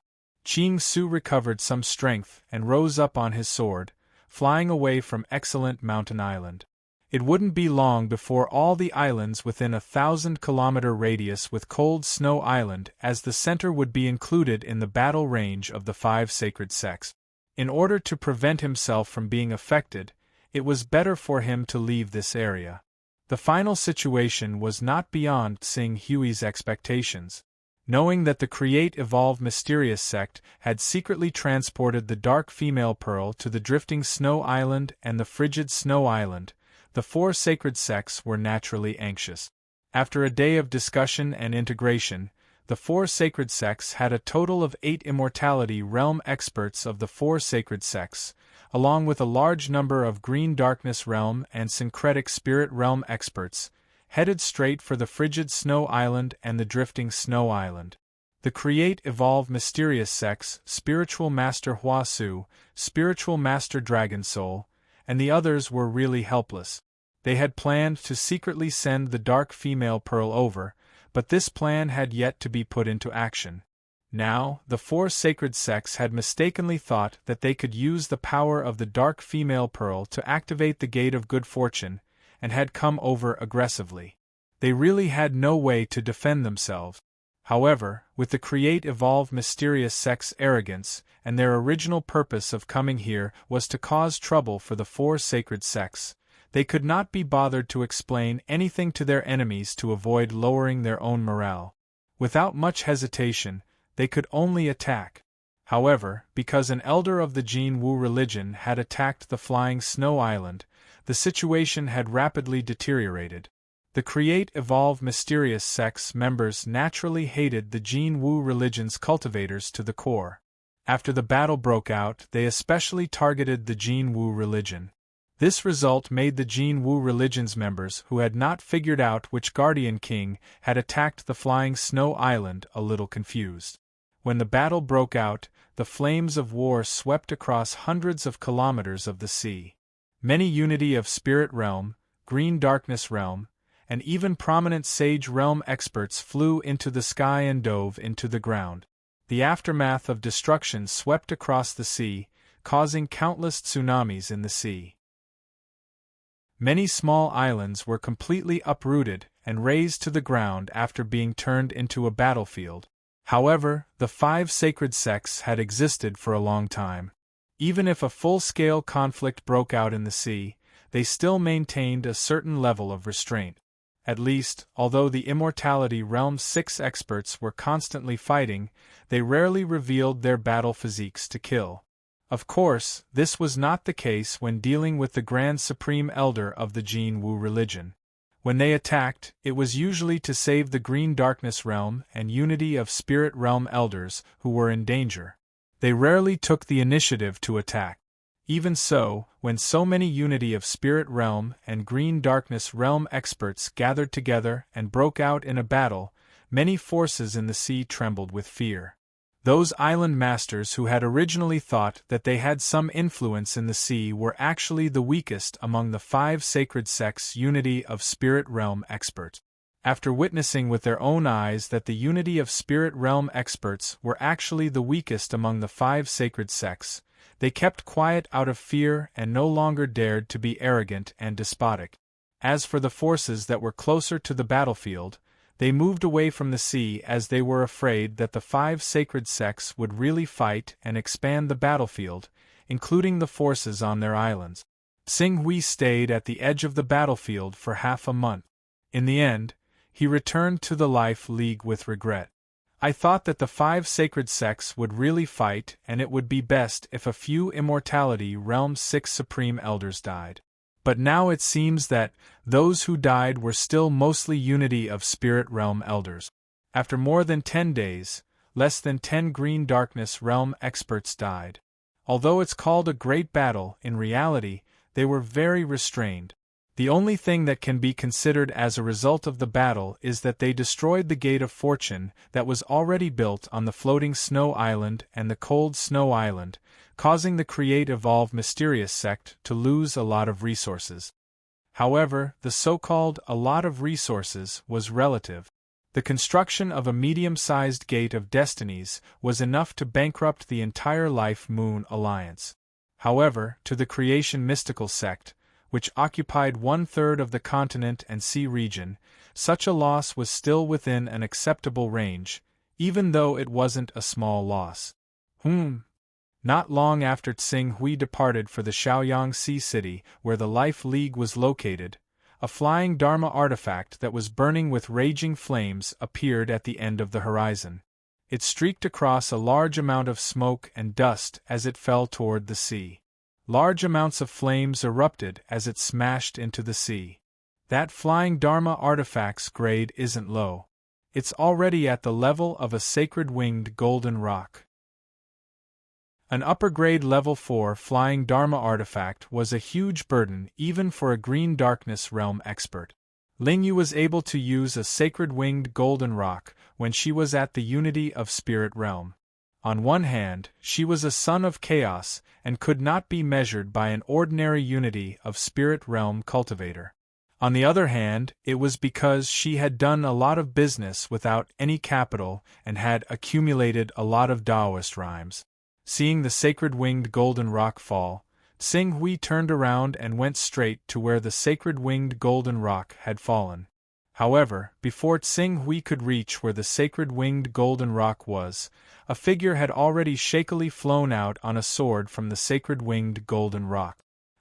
Qing Su recovered some strength and rose up on his sword, flying away from Excellent Mountain Island. It wouldn't be long before all the islands within a 1,000-kilometer radius with Cold Snow Island as the center would be included in the battle range of the 5 sacred sects. In order to prevent himself from being affected, it was better for him to leave this area. The final situation was not beyond Xing Hui's expectations. Knowing that the Create Evolve Mysterious sect had secretly transported the Dark Female Pearl to the Drifting Snow Island and the Frigid Snow Island, the 4 sacred sects were naturally anxious. After a day of discussion and integration, the 4 sacred sects had a total of 8 immortality realm experts of the 4 sacred sects, along with a large number of Green Darkness realm and Syncretic Spirit realm experts, headed straight for the Frigid Snow Island and the Drifting Snow Island. The Create Evolve Mysterious sects, Spiritual Master Hua Su, Spiritual Master Dragon Soul, and the others were really helpless. They had planned to secretly send the Dark Female Pearl over, but this plan had yet to be put into action. Now, the 4 sacred sects had mistakenly thought that they could use the power of the Dark Female Pearl to activate the Gate of Good Fortune, and had come over aggressively. They really had no way to defend themselves. However, with the Create Evolve Mysterious sect's arrogance, and their original purpose of coming here was to cause trouble for the 4 sacred sects, they could not be bothered to explain anything to their enemies to avoid lowering their own morale. Without much hesitation, they could only attack. However, because an elder of the Jin Wu religion had attacked the Flying Snow Island, the situation had rapidly deteriorated. The Create Evolve Mysterious sect's members naturally hated the Jin Wu religion's cultivators to the core. After the battle broke out, they especially targeted the Jin Wu religion. This result made the Jin Wu religion's members who had not figured out which Guardian King had attacked the Flying Snow Island a little confused. When the battle broke out, the flames of war swept across hundreds of kilometers of the sea. Many Unity of Spirit Realm, Green Darkness Realm, and even prominent Sage Realm experts flew into the sky and dove into the ground. The aftermath of destruction swept across the sea, causing countless tsunamis in the sea. Many small islands were completely uprooted and razed to the ground after being turned into a battlefield. However, the 5 sacred sects had existed for a long time. Even if a full-scale conflict broke out in the sea, they still maintained a certain level of restraint. At least, although the Immortality Realm's 6 experts were constantly fighting, they rarely revealed their battle physiques to kill. Of course, this was not the case when dealing with the Grand Supreme Elder of the Jin Wu religion. When they attacked, it was usually to save the Green Darkness Realm and Unity of Spirit Realm elders who were in danger. They rarely took the initiative to attack. Even so, when so many Unity of Spirit Realm and Green Darkness Realm experts gathered together and broke out in a battle, many forces in the sea trembled with fear. Those island masters who had originally thought that they had some influence in the sea were actually the weakest among the 5 sacred sects' Unity of Spirit Realm experts. After witnessing with their own eyes that the Unity of Spirit Realm experts were actually the weakest among the 5 sacred sects, they kept quiet out of fear and no longer dared to be arrogant and despotic. As for the forces that were closer to the battlefield, they moved away from the sea as they were afraid that the 5 sacred sects would really fight and expand the battlefield, including the forces on their islands. Xing Hui stayed at the edge of the battlefield for half a month. In the end, he returned to the Life League with regret. I thought that the 5 sacred sects would really fight and it would be best if a few Immortality Realm's 6 Supreme Elders died. But now it seems that those who died were still mostly Unity of Spirit Realm elders. After more than 10 days, less than 10 Green Darkness Realm experts died. Although it's called a great battle, in reality, they were very restrained. The only thing that can be considered as a result of the battle is that they destroyed the Gate of Fortune that was already built on the floating Snow Island and the Cold Snow Island, causing the Create Evolve Mysterious sect to lose a lot of resources. However, the so-called "a lot of resources" was relative. The construction of a medium-sized Gate of Destinies was enough to bankrupt the entire Life Moon Alliance. However, to the Creation Mystical sect, which occupied 1/3 of the continent and sea region, such a loss was still within an acceptable range, even though it wasn't a small loss. Not long after Xing Hui departed for the Shaoyang Sea City, where the Life League was located, a flying Dharma artifact that was burning with raging flames appeared at the end of the horizon. It streaked across a large amount of smoke and dust as it fell toward the sea. Large amounts of flames erupted as it smashed into the sea. That flying Dharma artifact's grade isn't low. It's already at the level of a sacred winged golden rock. An upper-grade level 4 flying Dharma artifact was a huge burden even for a Green Darkness Realm expert. Lingyu was able to use a sacred winged golden rock when she was at the Unity of Spirit Realm. On one hand, she was a son of chaos and could not be measured by an ordinary Unity of Spirit Realm cultivator. On the other hand, it was because she had done a lot of business without any capital and had accumulated a lot of Taoist rhymes. Seeing the sacred winged golden rock fall, Xing Hui turned around and went straight to where the sacred winged golden rock had fallen. However, before Xing Hui could reach where the sacred winged golden rock was, a figure had already shakily flown out on a sword from the sacred winged golden rock.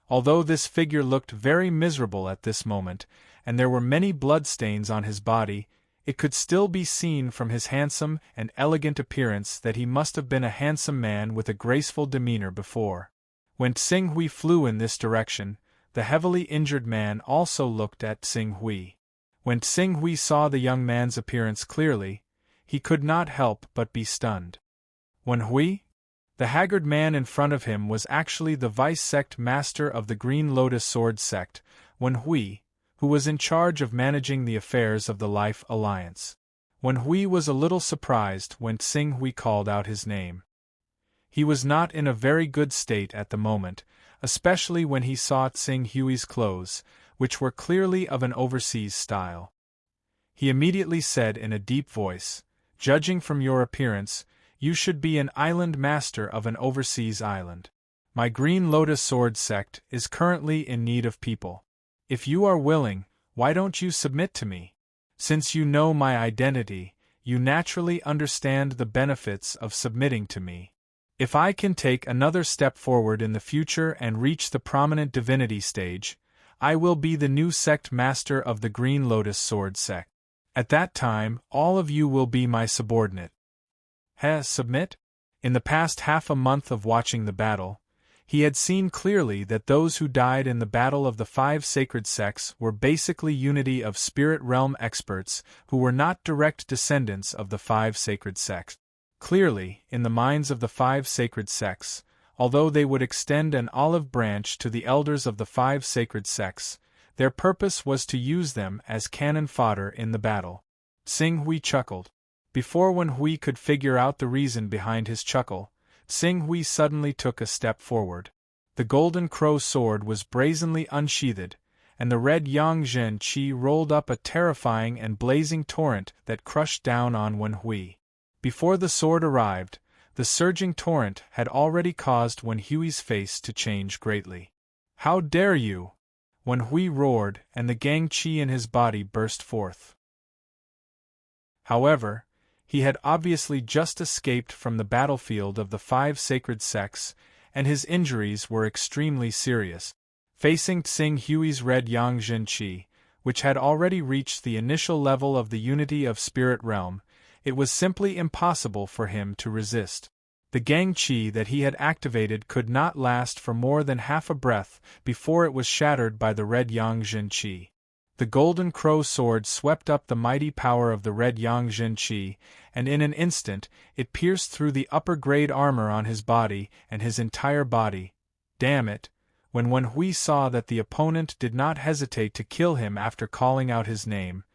Although this figure looked very miserable at this moment, and there were many bloodstains on his body, it could still be seen from his handsome and elegant appearance that he must have been a handsome man with a graceful demeanor before. When Xing Hui flew in this direction, the heavily injured man also looked at Xing Hui. When Xing Hui saw the young man's appearance clearly, he could not help but be stunned. Wen Hui? The haggard man in front of him was actually the vice-sect master of the Green Lotus Sword sect, Wen Hui, who was in charge of managing the affairs of the Life Alliance. Wen Hui was a little surprised when Xing Hui called out his name. He was not in a very good state at the moment, especially when he saw Xing Hui's clothes, which were clearly of an overseas style. He immediately said in a deep voice, "Judging from your appearance, you should be an island master of an overseas island. My Green Lotus Sword sect is currently in need of people. If you are willing, why don't you submit to me? Since you know my identity, you naturally understand the benefits of submitting to me. If I can take another step forward in the future and reach the prominent divinity stage, I will be the new sect master of the Green Lotus Sword sect. At that time, all of you will be my subordinate. Submit? In the past half a month of watching the battle, he had seen clearly that those who died in the battle of the 5 sacred sects were basically unity of spirit realm experts who were not direct descendants of the 5 sacred sects. Clearly, in the minds of the 5 sacred sects, although they would extend an olive branch to the elders of the 5 sacred sects, their purpose was to use them as cannon fodder in the battle. Xing Hui chuckled. Before Wen Hui could figure out the reason behind his chuckle, Xing Hui suddenly took a step forward. The golden crow sword was brazenly unsheathed, and the red yang zhen qi rolled up a terrifying and blazing torrent that crushed down on Wen Hui. Before the sword arrived, the surging torrent had already caused Wen Hui's face to change greatly. "How dare you!" Wen Hui roared, and the gang qi in his body burst forth. However, he had obviously just escaped from the battlefield of the 5 sacred sects, and his injuries were extremely serious. Facing Xing Hui's red yang zhen qi, which had already reached the initial level of the unity of spirit realm, it was simply impossible for him to resist. The gang qi that he had activated could not last for more than half a breath before it was shattered by the red yang zhen qi. The golden crow sword swept up the mighty power of the red yang zhen qi, and in an instant it pierced through the upper-grade armor on his body and his entire body. Damn it! When Wen Hui saw that the opponent did not hesitate to kill him after calling out his name,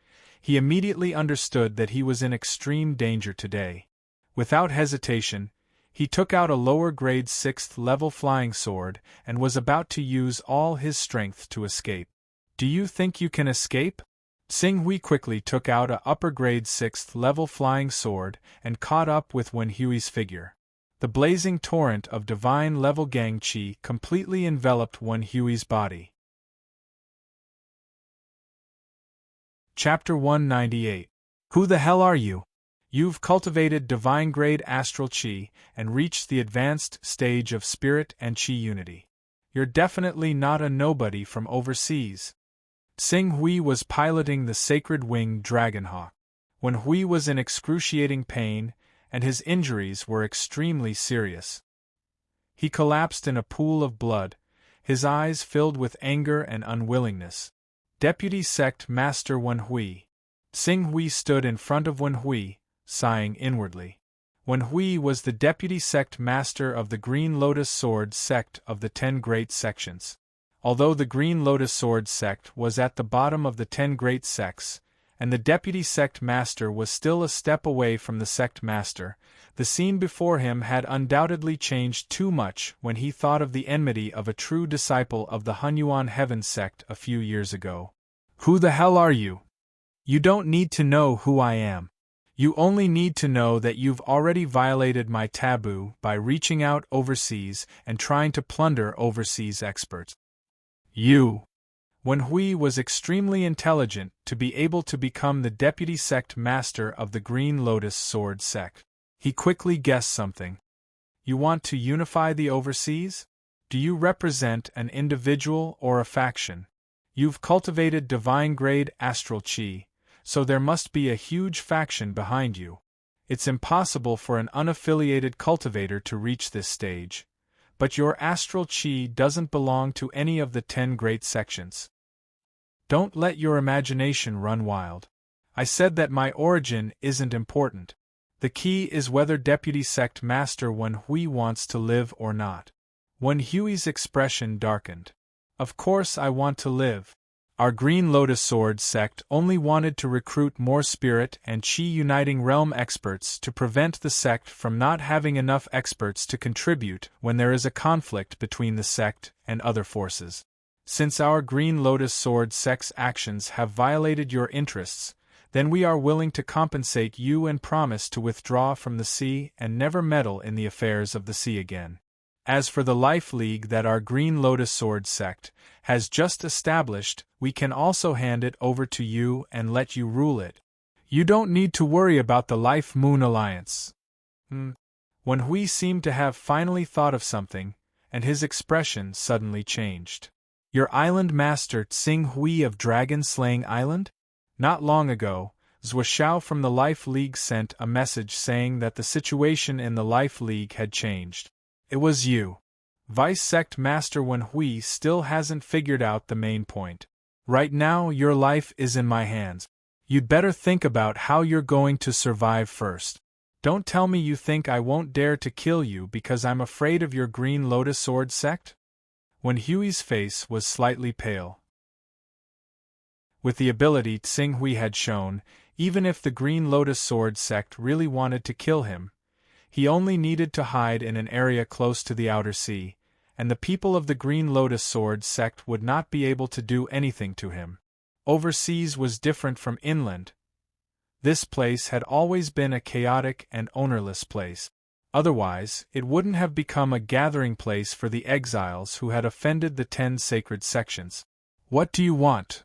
he immediately understood that he was in extreme danger today. Without hesitation, he took out a lower-grade 6th-level flying sword and was about to use all his strength to escape. "Do you think you can escape?" Xing Hui quickly took out a upper-grade 6th-level flying sword and caught up with Wen Hui's figure. The blazing torrent of divine-level gang qi completely enveloped Wen Hui's body. Chapter 198. Who the hell are you? You've cultivated divine-grade astral qi and reached the advanced stage of spirit and qi unity. You're definitely not a nobody from overseas. Xing Hui was piloting the sacred-winged Dragonhawk. Wen Hui was in excruciating pain, and his injuries were extremely serious. He collapsed in a pool of blood, his eyes filled with anger and unwillingness. Deputy Sect Master Wen Hui. Xing Hui stood in front of Wen Hui, sighing inwardly. Wen Hui was the Deputy Sect Master of the Green Lotus Sword sect of the 10 Great Sections. Although the Green Lotus Sword sect was at the bottom of the 10 Great Sects, and the Deputy Sect Master was still a step away from the Sect Master, the scene before him had undoubtedly changed too much when he thought of the enmity of a true disciple of the Hunyuan Heaven sect a few years ago. Who the hell are you? You don't need to know who I am. You only need to know that you've already violated my taboo by reaching out overseas and trying to plunder overseas experts. You. Wen Hui was extremely intelligent to be able to become the Deputy Sect Master of the Green Lotus Sword sect. He quickly guessed something. You want to unify the overseas? Do you represent an individual or a faction? You've cultivated divine-grade astral qi, so there must be a huge faction behind you. It's impossible for an unaffiliated cultivator to reach this stage, but your astral qi doesn't belong to any of the 10 great sections. Don't let your imagination run wild. I said that my origin isn't important. The key is whether Deputy Sect Master Wen Hui wants to live or not. Wen Hui's expression darkened. Of course I want to live. Our Green Lotus Sword sect only wanted to recruit more spirit and qi uniting realm experts to prevent the sect from not having enough experts to contribute when there is a conflict between the sect and other forces. Since our Green Lotus Sword sect's actions have violated your interests, Then we are willing to compensate you and promise to withdraw from the sea and never meddle in the affairs of the sea again. As for the Life League that our Green Lotus Sword sect has just established, we can also hand it over to you and let you rule it. You don't need to worry about the Life Moon Alliance. When Hui seemed to have finally thought of something, and his expression suddenly changed. Your island master Tsing Hui of Dragon Slaying Island? Not long ago, Zhou Xiao from the Life League sent a message saying that the situation in the Life League had changed. It was you. Vice Sect Master Wen Hui still hasn't figured out the main point. Right now your life is in my hands. You'd better think about how you're going to survive first. Don't tell me you think I won't dare to kill you because I'm afraid of your Green Lotus Sword sect? When Hui's face was slightly pale. With the ability Tsing Hui had shown, even if the Green Lotus Sword sect really wanted to kill him, he only needed to hide in an area close to the outer sea, and the people of the Green Lotus Sword sect would not be able to do anything to him. Overseas was different from inland. This place had always been a chaotic and ownerless place. Otherwise, it wouldn't have become a gathering place for the exiles who had offended the 10 sacred sections. What do you want?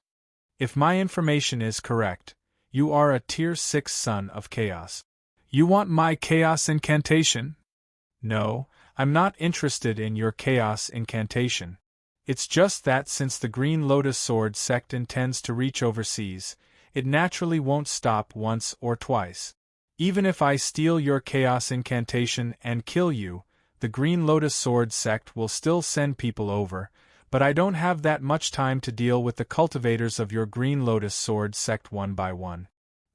If my information is correct, you are a Tier 6 son of Chaos. You want my Chaos Incantation? No, I'm not interested in your Chaos Incantation. It's just that since the Green Lotus Sword sect intends to reach overseas, it naturally won't stop once or twice. Even if I steal your Chaos Incantation and kill you, the Green Lotus Sword sect will still send people over, but I don't have that much time to deal with the cultivators of your Green Lotus Sword sect one by one.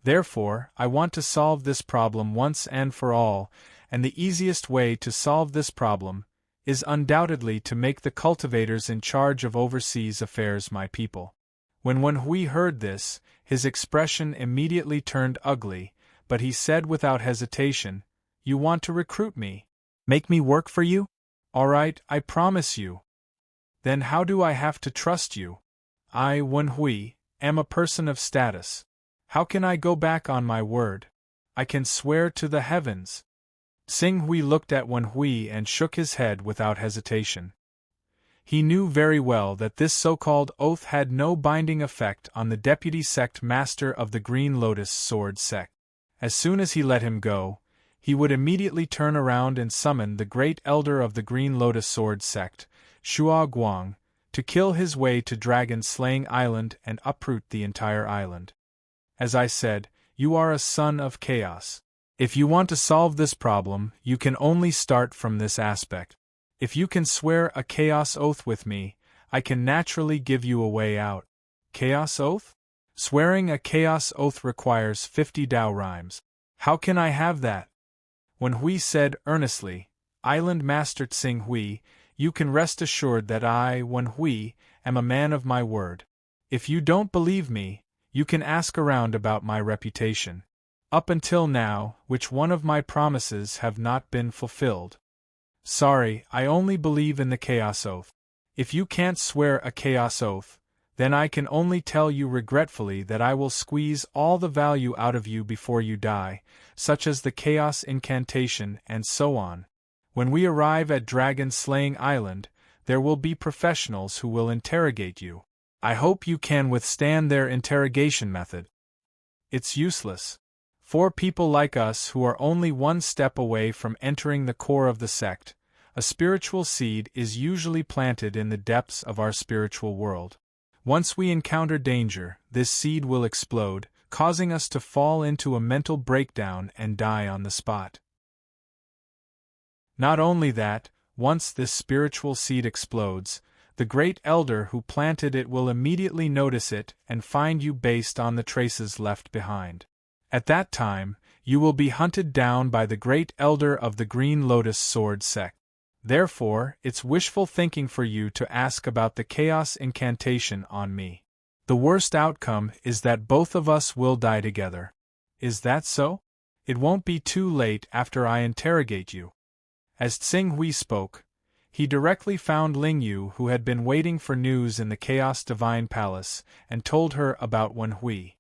Therefore, I want to solve this problem once and for all, and the easiest way to solve this problem is undoubtedly to make the cultivators in charge of overseas affairs my people. When Wen Hui heard this, his expression immediately turned ugly, but he said without hesitation, "You want to recruit me? Make me work for you? All right, I promise you. Then how do I have to trust you? I, Wen Hui, am a person of status. How can I go back on my word? I can swear to the heavens." Tsing Hui looked at Wen Hui and shook his head without hesitation. He knew very well that this so-called oath had no binding effect on the deputy sect master of the Green Lotus Sword sect. As soon as he let him go, he would immediately turn around and summon the great elder of the Green Lotus Sword sect, Shua Guang, to kill his way to Dragon Slaying Island and uproot the entire island. As I said, you are a son of chaos. If you want to solve this problem, you can only start from this aspect. If you can swear a chaos oath with me, I can naturally give you a way out. Chaos oath? Swearing a chaos oath requires 50 Dao rhymes. How can I have that? When Hui said earnestly, Island Master Tsing Hui, you can rest assured that I, Wen Hui, am a man of my word. If you don't believe me, you can ask around about my reputation. Up until now, which one of my promises have not been fulfilled? Sorry, I only believe in the Chaos Oath. If you can't swear a Chaos Oath, then I can only tell you regretfully that I will squeeze all the value out of you before you die, such as the Chaos Incantation and so on. When we arrive at Dragon Slaying Island, there will be professionals who will interrogate you. I hope you can withstand their interrogation method. It's useless. For people like us who are only one step away from entering the core of the sect, a spiritual seed is usually planted in the depths of our spiritual world. Once we encounter danger, this seed will explode, causing us to fall into a mental breakdown and die on the spot. Not only that, once this spiritual seed explodes, the great elder who planted it will immediately notice it and find you based on the traces left behind. At that time, you will be hunted down by the great elder of the Green Lotus Sword sect. Therefore, it's wishful thinking for you to ask about the Chaos Incantation on me. The worst outcome is that both of us will die together. Is that so? It won't be too late after I interrogate you. As Tsing Hui spoke, he directly found Ling Yu, who had been waiting for news in the Chaos Divine Palace, and told her about Wen Hui.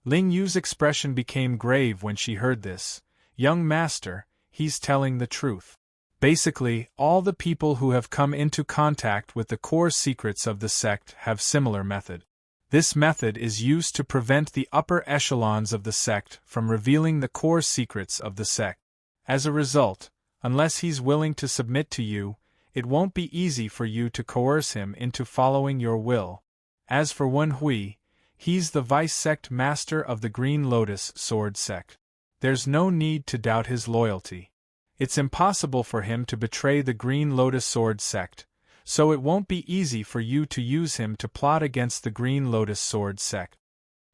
Ling Yu's expression became grave when she heard this. Young master, he's telling the truth. Basically, all the people who have come into contact with the core secrets of the sect have similar method. This method is used to prevent the upper echelons of the sect from revealing the core secrets of the sect. As a result, unless he's willing to submit to you, it won't be easy for you to coerce him into following your will. As for Wen Hui, he's the vice-sect master of the Green Lotus Sword sect. There's no need to doubt his loyalty. It's impossible for him to betray the Green Lotus Sword sect, so it won't be easy for you to use him to plot against the Green Lotus Sword sect.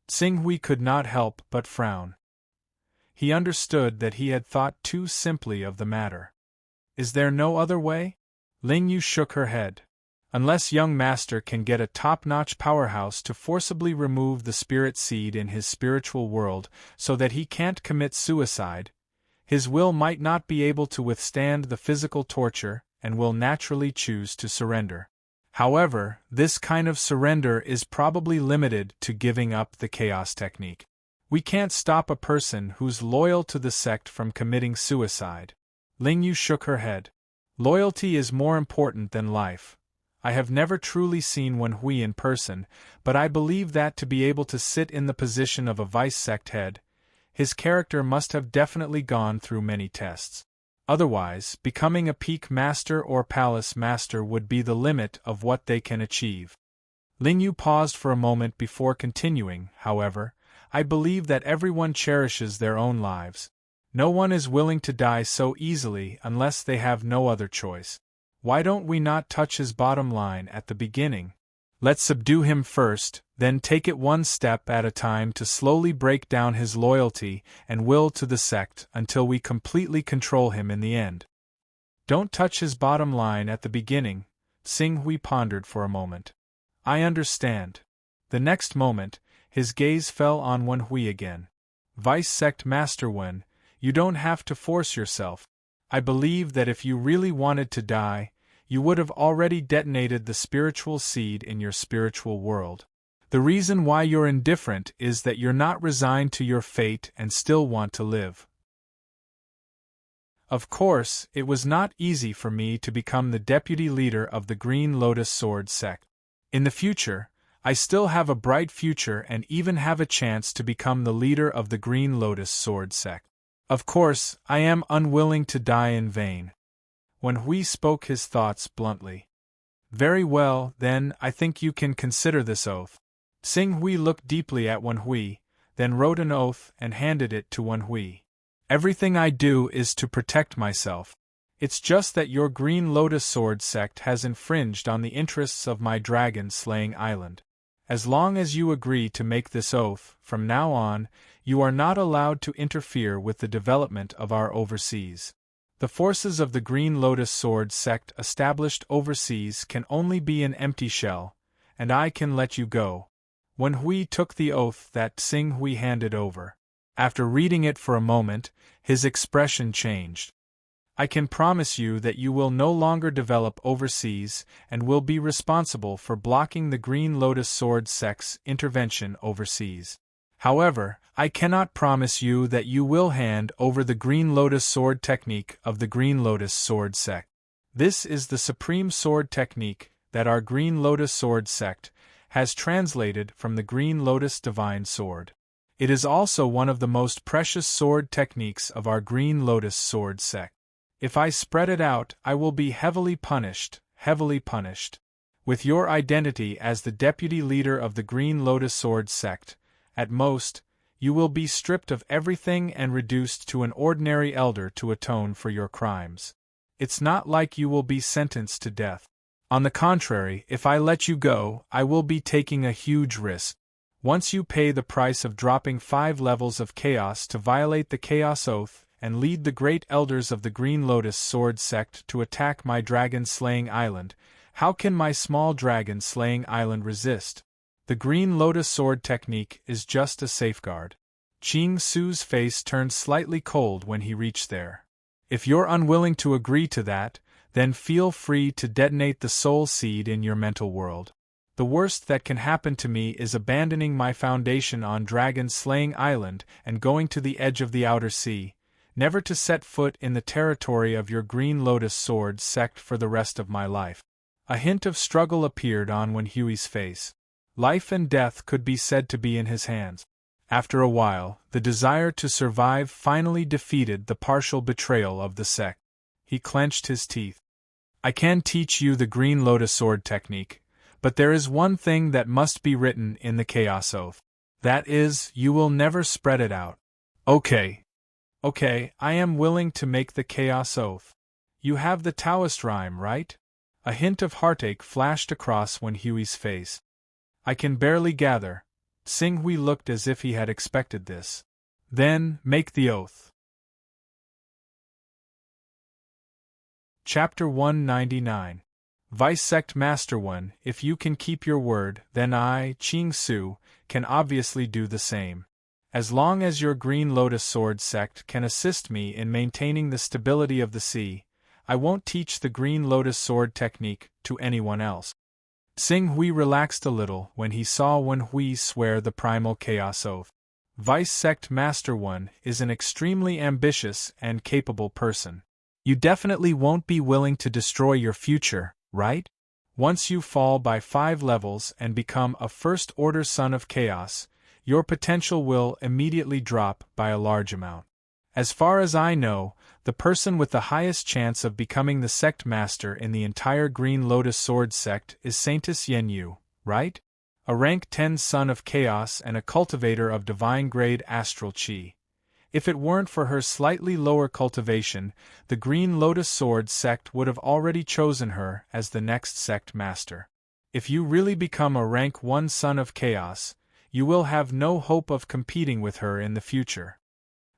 Xing Hui could not help but frown. He understood that he had thought too simply of the matter. Is there no other way? Ling Yu shook her head. Unless young master can get a top-notch powerhouse to forcibly remove the spirit seed in his spiritual world so that he can't commit suicide, his will might not be able to withstand the physical torture and will naturally choose to surrender. However, this kind of surrender is probably limited to giving up the chaos technique. We can't stop a person who's loyal to the sect from committing suicide. Ling Yu shook her head. Loyalty is more important than life. I have never truly seen Wen Hui in person, but I believe that to be able to sit in the position of a vice-sect head, his character must have definitely gone through many tests. Otherwise, becoming a peak master or palace master would be the limit of what they can achieve. Ling Yu paused for a moment before continuing, however, I believe that everyone cherishes their own lives. No one is willing to die so easily unless they have no other choice. Why don't we not touch his bottom line at the beginning? Let's subdue him first, then take it one step at a time to slowly break down his loyalty and will to the sect until we completely control him in the end. Don't touch his bottom line at the beginning, Xing Hui pondered for a moment. I understand. The next moment, his gaze fell on Wen Hui again. Vice-sect Master Wen, you don't have to force yourself. I believe that if you really wanted to die, you would have already detonated the spiritual seed in your spiritual world. The reason why you're indifferent is that you're not resigned to your fate and still want to live. Of course, it was not easy for me to become the deputy leader of the Green Lotus Sword sect. In the future, I still have a bright future and even have a chance to become the leader of the Green Lotus Sword sect. Of course, I am unwilling to die in vain. Wen Hui spoke his thoughts bluntly. Very well, then I think you can consider this oath. Xing Hui looked deeply at Wen Hui, then wrote an oath and handed it to Wen Hui. Everything I do is to protect myself. It's just that your Green Lotus Sword sect has infringed on the interests of my dragon-slaying island. As long as you agree to make this oath, from now on, you are not allowed to interfere with the development of our overseas. The forces of the Green Lotus Sword sect established overseas can only be an empty shell, and I can let you go. Wen Hui took the oath that Xing Hui handed over. After reading it for a moment, his expression changed. I can promise you that you will no longer develop overseas and will be responsible for blocking the Green Lotus Sword sect's intervention overseas. However, I cannot promise you that you will hand over the Green Lotus Sword technique of the Green Lotus Sword sect. This is the supreme sword technique that our Green Lotus Sword sect has translated from the Green Lotus Divine Sword. It is also one of the most precious sword techniques of our Green Lotus Sword sect. If I spread it out, I will be heavily punished. With your identity as the deputy leader of the Green Lotus Sword sect, at most, you will be stripped of everything and reduced to an ordinary elder to atone for your crimes. It's not like you will be sentenced to death. On the contrary, if I let you go, I will be taking a huge risk. Once you pay the price of dropping 5 levels of chaos to violate the Chaos Oath and lead the great elders of the Green Lotus Sword sect to attack my dragon-slaying island, how can my small dragon-slaying island resist? The Green Lotus Sword technique is just a safeguard. Qing Su's face turned slightly cold when he reached there. If you're unwilling to agree to that, then feel free to detonate the soul seed in your mental world. The worst that can happen to me is abandoning my foundation on dragon-slaying island and going to the edge of the outer sea, never to set foot in the territory of your Green Lotus Sword sect for the rest of my life. A hint of struggle appeared on Wen Hui's face. Life and death could be said to be in his hands. After a while, the desire to survive finally defeated the partial betrayal of the sect. He clenched his teeth. I can teach you the Green Lotus Sword technique, but there is one thing that must be written in the Chaos Oath. That is, you will never spread it out. Okay, I am willing to make the Chaos Oath. You have the Taoist rhyme, right? A hint of heartache flashed across Wen Hui's face. I can barely gather. Xing Hui looked as if he had expected this. Then, make the oath. Chapter 199. Vice Sect Master 1. If you can keep your word, then I, Qing Su, can obviously do the same. As long as your Green Lotus Sword sect can assist me in maintaining the stability of the sea, I won't teach the Green Lotus Sword technique to anyone else. Xing Hui relaxed a little when he saw Wen Hui swear the Primal Chaos Oath. Vice Sect Master 1 is an extremely ambitious and capable person. You definitely won't be willing to destroy your future, right? Once you fall by 5 levels and become a First-Order Son of Chaos, your potential will immediately drop by a large amount. As far as I know, the person with the highest chance of becoming the sect master in the entire Green Lotus Sword sect is Saintess Yen Yu, right? A rank 10 Son of Chaos and a cultivator of divine-grade astral chi. If it weren't for her slightly lower cultivation, the Green Lotus Sword sect would have already chosen her as the next sect master. If you really become a rank 1 Son of Chaos, you will have no hope of competing with her in the future.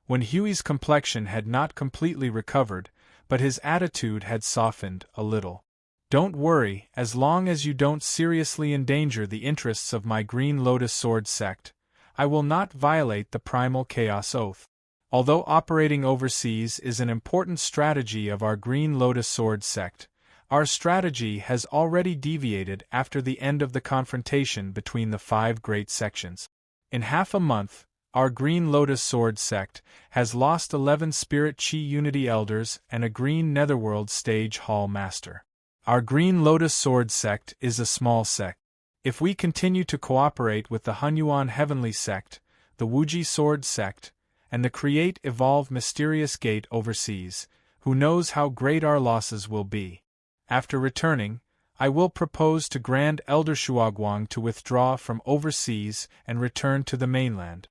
Wen Hui's complexion had not completely recovered, but his attitude had softened a little. Don't worry, as long as you don't seriously endanger the interests of my Green Lotus Sword sect, I will not violate the Primal Chaos Oath. Although operating overseas is an important strategy of our Green Lotus Sword sect, our strategy has already deviated after the end of the confrontation between the 5 great sections. In half a month, our Green Lotus Sword sect has lost 11 Spirit Chi Unity Elders and a Green Netherworld Stage Hall Master. Our Green Lotus Sword sect is a small sect. If we continue to cooperate with the Hunyuan Heavenly Sect, the Wuji Sword sect, and the Create Evolve Mysterious Gate overseas, who knows how great our losses will be. After returning, I will propose to Grand Elder Shuaguang to withdraw from overseas and return to the mainland.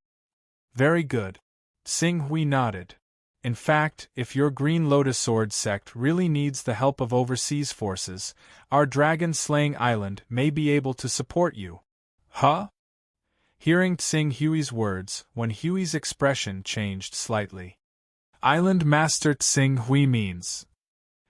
Very good. Xing Hui nodded. In fact, if your Green Lotus Sword sect really needs the help of overseas forces, our dragon-slaying island may be able to support you. Huh? Hearing Xing Hui's words, Wen Hui's expression changed slightly. Island Master Xing Hui means.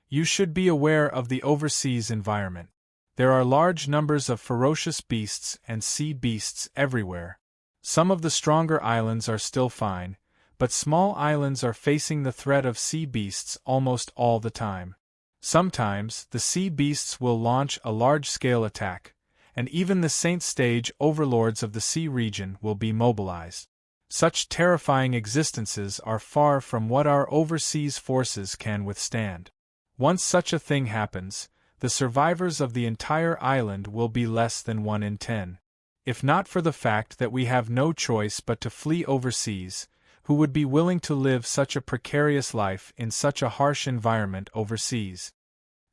You should be aware of the overseas environment. There are large numbers of ferocious beasts and sea beasts everywhere. Some of the stronger islands are still fine, but small islands are facing the threat of sea beasts almost all the time. Sometimes, the sea beasts will launch a large-scale attack, and even the Saint Stage overlords of the sea region will be mobilized. Such terrifying existences are far from what our overseas forces can withstand. Once such a thing happens, the survivors of the entire island will be less than 1 in 10. If not for the fact that we have no choice but to flee overseas, who would be willing to live such a precarious life in such a harsh environment overseas?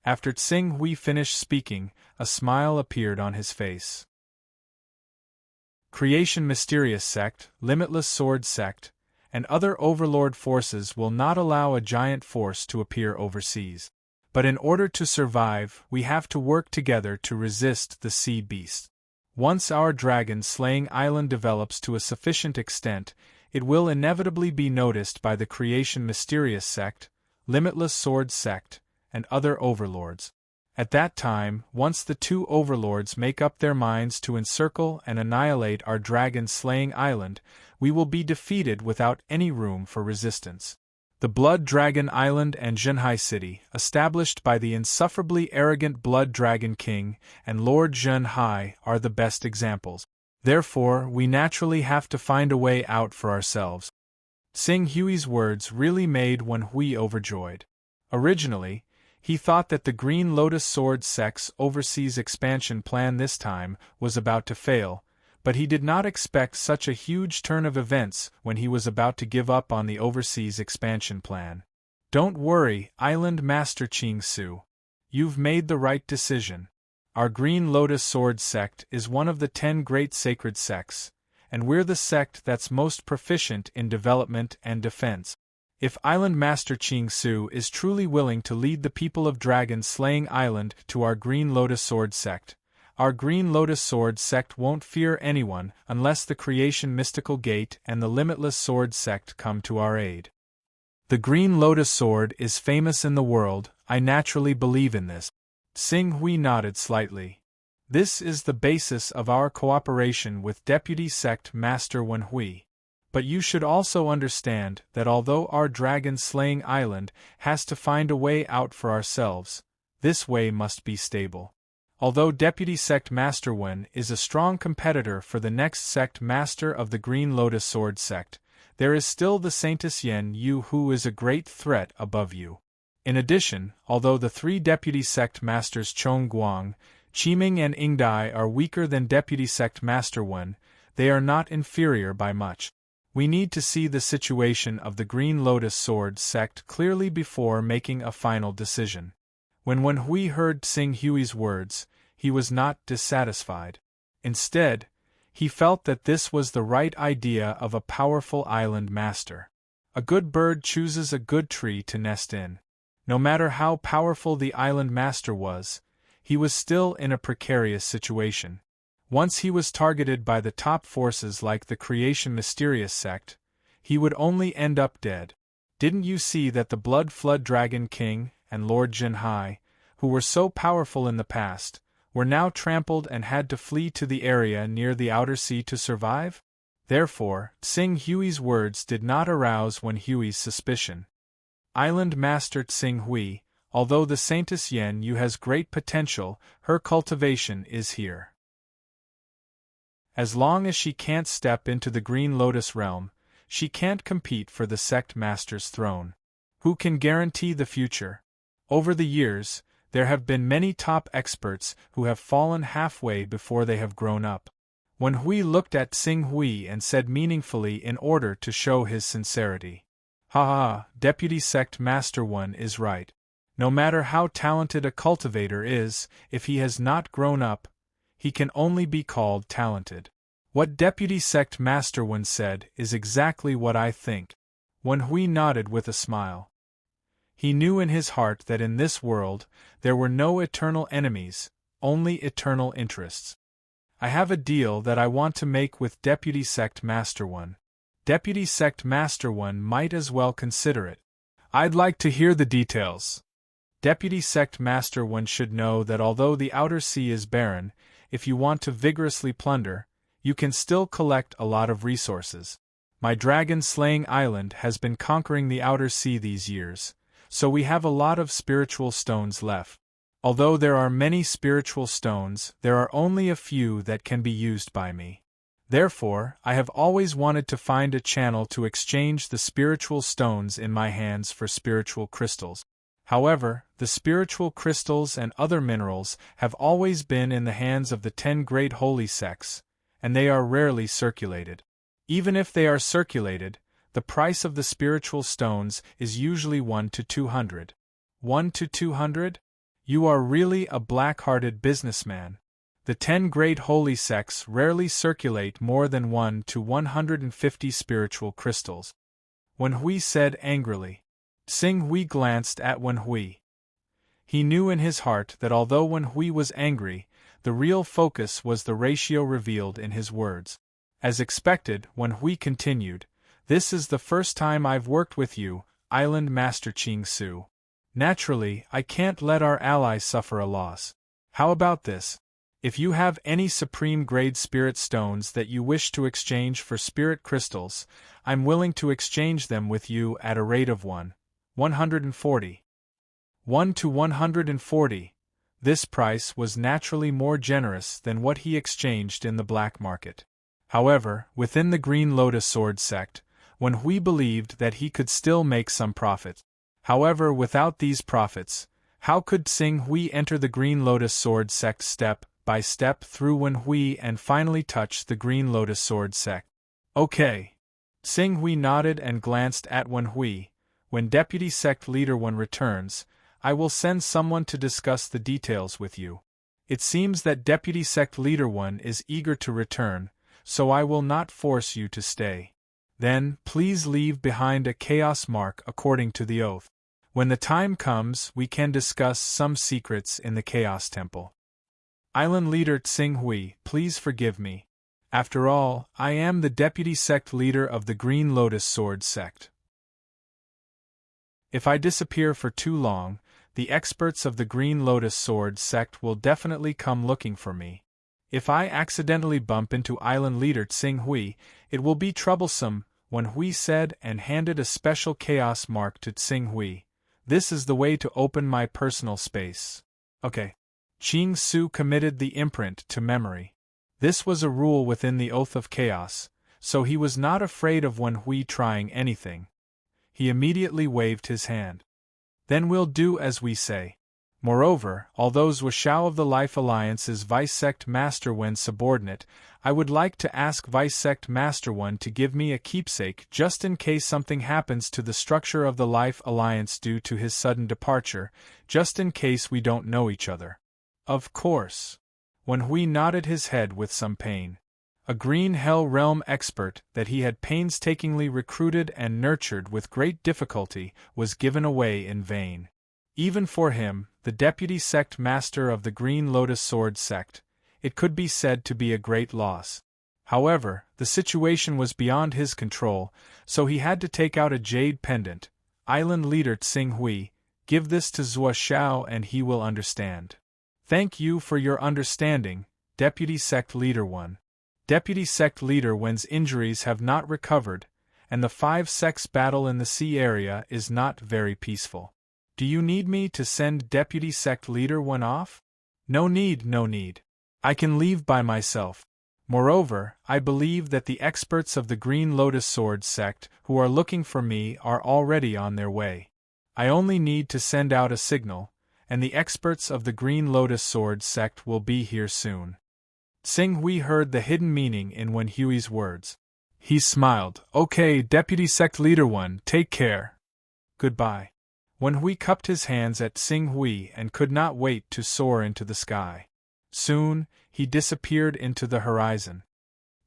After Xing Hui finished speaking, a smile appeared on his face. Creation Mysterious Sect, Limitless Sword Sect, and other overlord forces will not allow a giant force to appear overseas. But in order to survive, we have to work together to resist the sea beast. Once our dragon-slaying island develops to a sufficient extent, it will inevitably be noticed by the Creation Mysterious Sect, Limitless Sword Sect, and other overlords. At that time, once the 2 overlords make up their minds to encircle and annihilate our dragon-slaying island, we will be defeated without any room for resistance. The Blood Dragon Island and Zhenhai City, established by the insufferably arrogant Blood Dragon King and Lord Zhenhai, are the best examples. Therefore, we naturally have to find a way out for ourselves. Xing Hui's words really made Wen Hui overjoyed. Originally, he thought that the Green Lotus Sword sect's overseas expansion plan this time was about to fail, but he did not expect such a huge turn of events when he was about to give up on the overseas expansion plan. Don't worry, Island Master Qing Su. You've made the right decision. Our Green Lotus Sword sect is one of the 10 great sacred sects, and we're the sect that's most proficient in development and defense. If Island Master Qing Su is truly willing to lead the people of Dragon Slaying Island to our Green Lotus Sword sect, our Green Lotus Sword sect won't fear anyone unless the Creation Mystical Gate and the Limitless Sword sect come to our aid. The Green Lotus Sword is famous in the world, I naturally believe in this. Xing Hui nodded slightly. This is the basis of our cooperation with Deputy Sect Master Wen Hui. But you should also understand that although our dragon-slaying island has to find a way out for ourselves, this way must be stable. Although Deputy Sect Master Wen is a strong competitor for the next Sect Master of the Green Lotus Sword sect, there is still the Saintess Yen Yu who is a great threat above you. In addition, although the 3 Deputy Sect Masters Chong Guang, Qiming and Yingdai are weaker than Deputy Sect Master Wen, they are not inferior by much. We need to see the situation of the Green Lotus Sword sect clearly before making a final decision. When Wen Hui heard Xing Hui's words, he was not dissatisfied. Instead, he felt that this was the right idea of a powerful island master. A good bird chooses a good tree to nest in. No matter how powerful the island master was, he was still in a precarious situation. Once he was targeted by the top forces like the Creation Mysterious sect, he would only end up dead. Didn't you see that the Blood Flood Dragon King and Lord Zhenhai, who were so powerful in the past, were now trampled and had to flee to the area near the outer sea to survive? Therefore, Xing Hui's words did not arouse Wen Hui's suspicion. Island Master Xing Hui, although the Saintess Yen Yu has great potential, her cultivation is here. As long as she can't step into the Green Lotus realm, she can't compete for the Sect Master's throne. Who can guarantee the future? Over the years, there have been many top experts who have fallen halfway before they have grown up. Wen Hui looked at Xing Hui and said meaningfully in order to show his sincerity. Ha ha, Deputy Sect Master Wen is right. No matter how talented a cultivator is, if he has not grown up, he can only be called talented. What Deputy Sect Master Wen said is exactly what I think. Wen Hui nodded with a smile. He knew in his heart that in this world, there were no eternal enemies, only eternal interests. I have a deal that I want to make with Deputy Sect Master Wen. Deputy Sect Master Wen might as well consider it. I'd like to hear the details. Deputy Sect Master Wen should know that although the outer sea is barren, if you want to vigorously plunder, you can still collect a lot of resources. My dragon-slaying island has been conquering the outer sea these years, so we have a lot of spiritual stones left. Although there are many spiritual stones, there are only a few that can be used by me. Therefore, I have always wanted to find a channel to exchange the spiritual stones in my hands for spiritual crystals. However, the spiritual crystals and other minerals have always been in the hands of the 10 great holy sects, and they are rarely circulated. Even if they are circulated, the price of the spiritual stones is usually 1 to 200. 1 to 200? You are really a black-hearted businessman. The 10 great holy sects rarely circulate more than 1 to 150 spiritual crystals. Wen Hui said angrily. Xing Hui glanced at Wen Hui. He knew in his heart that although Wen Hui was angry, the real focus was the ratio revealed in his words. As expected, Wen Hui continued, "This is the first time I've worked with you, Island Master Qing Su. Naturally, I can't let our allies suffer a loss. How about this? If you have any supreme-grade spirit stones that you wish to exchange for spirit crystals, I'm willing to exchange them with you at a rate of 140. 1 to 140. This price was naturally more generous than what he exchanged in the black market. However, within the Green Lotus Sword sect, Wen Hui believed that he could still make some profit. However, without these profits, how could Xing Hui enter the Green Lotus Sword sect step by step through Wen Hui and finally touch the Green Lotus Sword sect? Okay. Xing Hui nodded and glanced at Wen Hui. When Deputy Sect Leader Wen returns, I will send someone to discuss the details with you. It seems that Deputy Sect Leader Wen is eager to return, so I will not force you to stay. Then, please leave behind a chaos mark according to the oath. When the time comes, we can discuss some secrets in the Chaos Temple. Island Leader Xing Hui, please forgive me. After all, I am the Deputy Sect Leader of the Green Lotus Sword sect. If I disappear for too long, the experts of the Green Lotus Sword sect will definitely come looking for me. If I accidentally bump into Island Leader Xing Hui, it will be troublesome, Wen Hui said and handed a special chaos mark to Xing Hui. This is the way to open my personal space. Okay. Qing Su committed the imprint to memory. This was a rule within the Oath of Chaos, so he was not afraid of Wen Hui trying anything. He immediately waved his hand. Then we'll do as we say. Moreover, although Zuoshao of the Life Alliance's Vice-Sect Master Wen subordinate, I would like to ask Vice-Sect Master Wen to give me a keepsake just in case something happens to the structure of the Life Alliance due to his sudden departure, just in case we don't know each other. Of course. Wen Hui nodded his head with some pain. A Green Hell Realm expert that he had painstakingly recruited and nurtured with great difficulty was given away in vain. Even for him, the Deputy Sect Master of the Green Lotus Sword sect, it could be said to be a great loss. However, the situation was beyond his control, so he had to take out a jade pendant. Island Leader Xing Hui, give this to Zuoshao and he will understand. Thank you for your understanding, Deputy Sect Leader Wen. Deputy Sect Leader Wen's injuries have not recovered, and the 5 sects battle in the sea area is not very peaceful. Do you need me to send Deputy Sect Leader Wen off? No need, no need. I can leave by myself. Moreover, I believe that the experts of the Green Lotus Sword sect who are looking for me are already on their way. I only need to send out a signal, and the experts of the Green Lotus Sword sect will be here soon. Xing Hui heard the hidden meaning in Wen Hui's words. He smiled. Okay, Deputy Sect Leader Wen, take care. Goodbye. Wen Hui cupped his hands at Xing Hui and could not wait to soar into the sky. Soon, he disappeared into the horizon.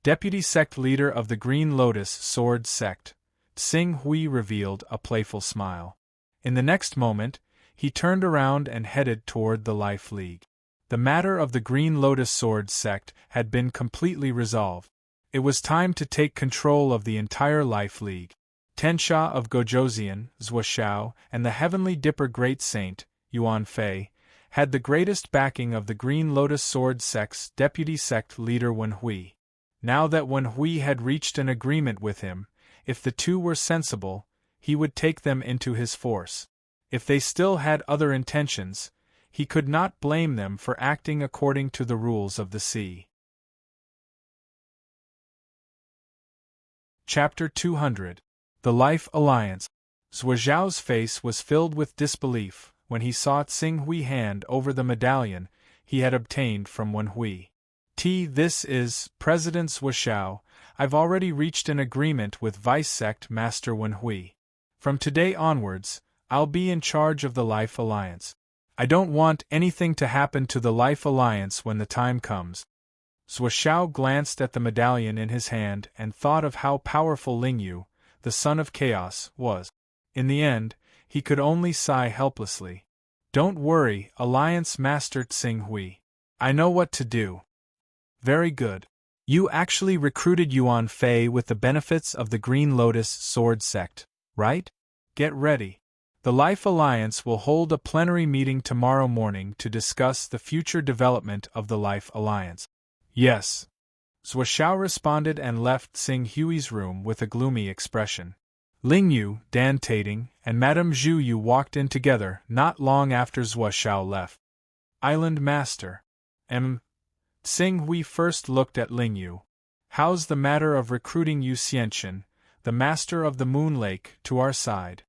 Deputy Sect Leader of the Green Lotus Sword sect, Xing Hui revealed a playful smile. In the next moment, he turned around and headed toward the Life League. The matter of the Green Lotus Sword sect had been completely resolved. It was time to take control of the entire Life League. Tensha of Gojoseon, Zuoshao, and the Heavenly Dipper Great Saint, Yuan Fei, had the greatest backing of the Green Lotus Sword sect's Deputy Sect Leader Wen Hui. Now that Wen Hui had reached an agreement with him, if the two were sensible, he would take them into his force. If they still had other intentions, he could not blame them for acting according to the rules of the sea. Chapter 200. The Life Alliance. Zuozhao's face was filled with disbelief when he saw Xing Hui hand over the medallion he had obtained from Wen Hui. This is, President Zuozhao, I've already reached an agreement with Vice-Sect Master Wen Hui. From today onwards, I'll be in charge of the Life Alliance. I don't want anything to happen to the Life Alliance when the time comes. Zuozhao glanced at the medallion in his hand and thought of how powerful Lingyu, the son of Chaos, was. In the end, he could only sigh helplessly. Don't worry, Alliance Master Xing Hui. I know what to do. Very good. You actually recruited Yuan Fei with the benefits of the Green Lotus Sword sect, right? Get ready. The Life Alliance will hold a plenary meeting tomorrow morning to discuss the future development of the Life Alliance. Yes. Zhuo Xiao responded and left Xing Hui's room with a gloomy expression. Ling Yu, Dan Tating, and Madame Zhu Yu walked in together not long after Zhuo Xiao left. Island Master. Xing Hui first looked at Ling Yu. How's the matter of recruiting Yu Xianqian, the master of the Moon Lake, to our side?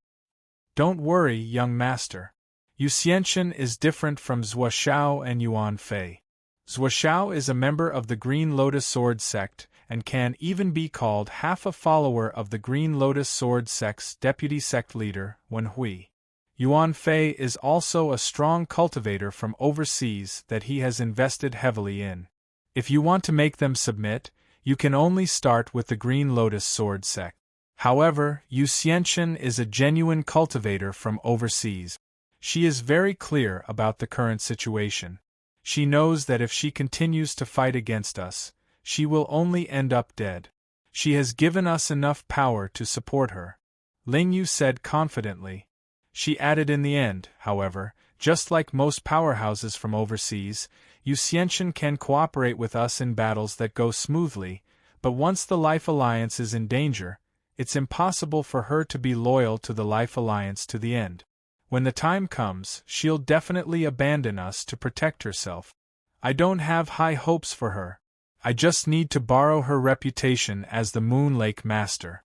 Don't worry, young master. Yu Xianqian is different from Zhuo Xiao and Yuan Fei. Zhuo Xiao is a member of the Green Lotus Sword sect, and can even be called half a follower of the Green Lotus Sword sect's deputy sect leader, Wen Hui. Yuan Fei is also a strong cultivator from overseas that he has invested heavily in. If you want to make them submit, you can only start with the Green Lotus Sword sect. However, Yu Xianqian is a genuine cultivator from overseas. She is very clear about the current situation. She knows that if she continues to fight against us, she will only end up dead. She has given us enough power to support her. Ling Yu said confidently. She added in the end, however, just like most powerhouses from overseas, Yu Xianqian can cooperate with us in battles that go smoothly, but once the Life Alliance is in danger, it's impossible for her to be loyal to the Life Alliance to the end. When the time comes, she'll definitely abandon us to protect herself. I don't have high hopes for her. I just need to borrow her reputation as the Moon Lake Master.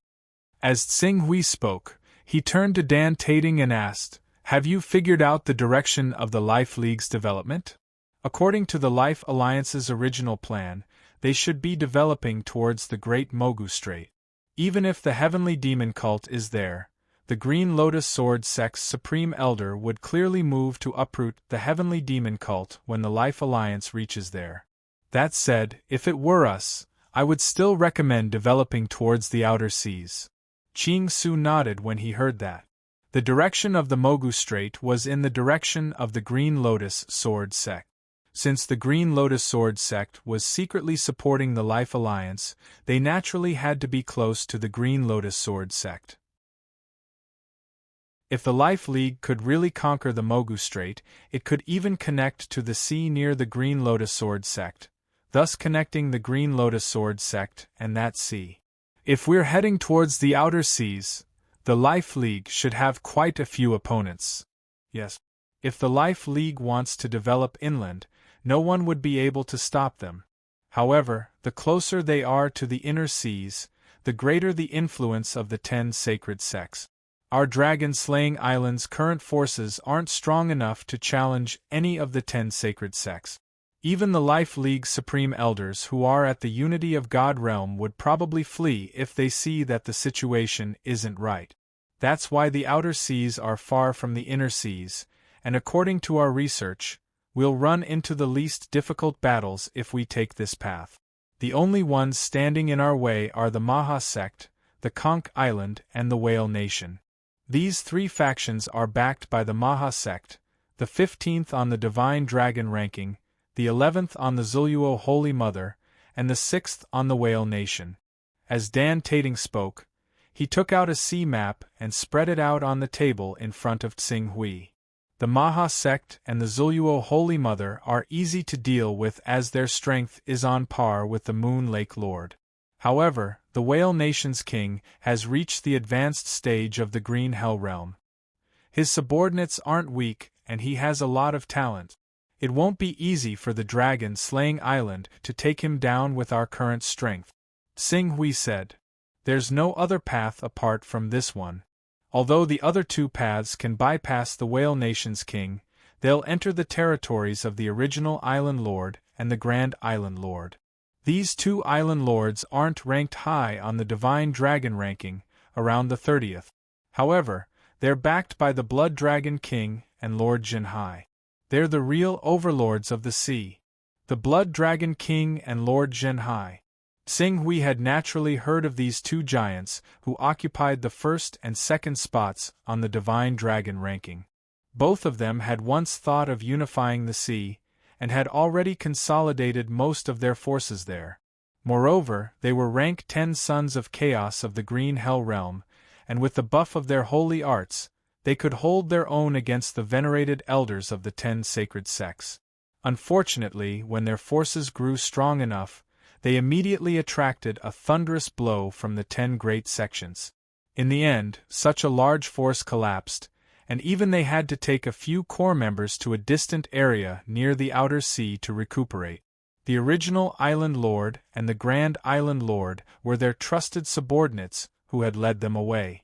As Xing Hui spoke, he turned to Dan Tating and asked, Have you figured out the direction of the Life League's development? According to the Life Alliance's original plan, they should be developing towards the Great Mogu Strait. Even if the Heavenly Demon Cult is there, the Green Lotus Sword sect's Supreme Elder would clearly move to uproot the Heavenly Demon Cult when the Life Alliance reaches there. That said, if it were us, I would still recommend developing towards the outer seas. Qing Su nodded when he heard that. The direction of the Mogu Strait was in the direction of the Green Lotus Sword sect. Since the Green Lotus Sword sect was secretly supporting the Life Alliance, they naturally had to be close to the Green Lotus Sword sect. If the Life League could really conquer the Mogu Strait, it could even connect to the sea near the Green Lotus Sword sect, thus connecting the Green Lotus Sword sect and that sea. If we're heading towards the outer seas, the Life League should have quite a few opponents. Yes. If the Life League wants to develop inland, no one would be able to stop them. However, the closer they are to the inner seas, the greater the influence of the 10 sacred sects. Our dragon-slaying island's current forces aren't strong enough to challenge any of the 10 sacred sects. Even the Life League's supreme elders who are at the Unity of God realm would probably flee if they see that the situation isn't right. That's why the outer seas are far from the inner seas, and according to our research, we'll run into the least difficult battles if we take this path. The only ones standing in our way are the Maha sect, the Konk Island, and the Whale Nation. These 3 factions are backed by the Maha sect, the 15th on the Divine Dragon ranking, the 11th on the Zuluo Holy Mother, and the 6th on the Whale Nation. As Dan Tating spoke, he took out a sea map and spread it out on the table in front of Xing Hui. The Maha sect and the Zuluo Holy Mother are easy to deal with as their strength is on par with the Moon Lake Lord. However, the Whale Nation's king has reached the advanced stage of the Green Hell realm. His subordinates aren't weak, and he has a lot of talent. It won't be easy for the dragon-slaying island to take him down with our current strength. Xing Hui said. There's no other path apart from this one. Although the other 2 paths can bypass the Whale Nation's king, they'll enter the territories of the original Island Lord and the Grand Island Lord. These 2 Island Lords aren't ranked high on the Divine Dragon ranking, around the 30th. However, they're backed by the Blood Dragon King and Lord Jinhai. They're the real overlords of the sea. The Blood Dragon King and Lord Jinhai. Xing Hui had naturally heard of these 2 giants who occupied the 1st and 2nd spots on the Divine Dragon ranking. Both of them had once thought of unifying the sea, and had already consolidated most of their forces there. Moreover, they were rank 10 sons of chaos of the Green Hell realm, and with the buff of their holy arts, they could hold their own against the venerated elders of the 10 sacred sects. Unfortunately, when their forces grew strong enough, they immediately attracted a thunderous blow from the 10 great sections. In the end, such a large force collapsed, and even they had to take a few core members to a distant area near the outer sea to recuperate. The original Island Lord and the Grand Island Lord were their trusted subordinates who had led them away.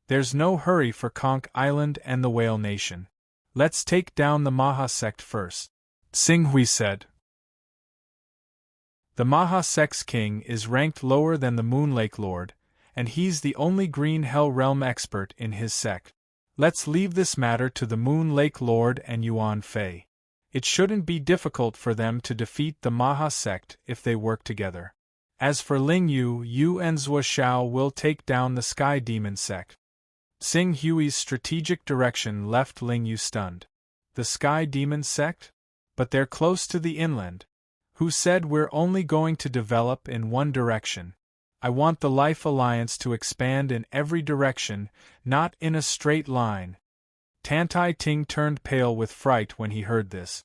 There's no hurry for Conch Island and the Whale Nation. Let's take down the Maha sect first, Tsing Hui said. The Maha sect's king is ranked lower than the Moon Lake Lord, and he's the only Green Hell Realm expert in his sect. Let's leave this matter to the Moon Lake Lord and Yuan Fei. It shouldn't be difficult for them to defeat the Maha sect if they work together. As for Ling Yu, you and Zhua Xiao will take down the Sky Demon sect. Tsing Hui's strategic direction left Ling Yu stunned. The Sky Demon sect? But they're close to the inland. Who said we're only going to develop in one direction? I want the Life Alliance to expand in every direction, not in a straight line. Tantai Ting turned pale with fright when he heard this.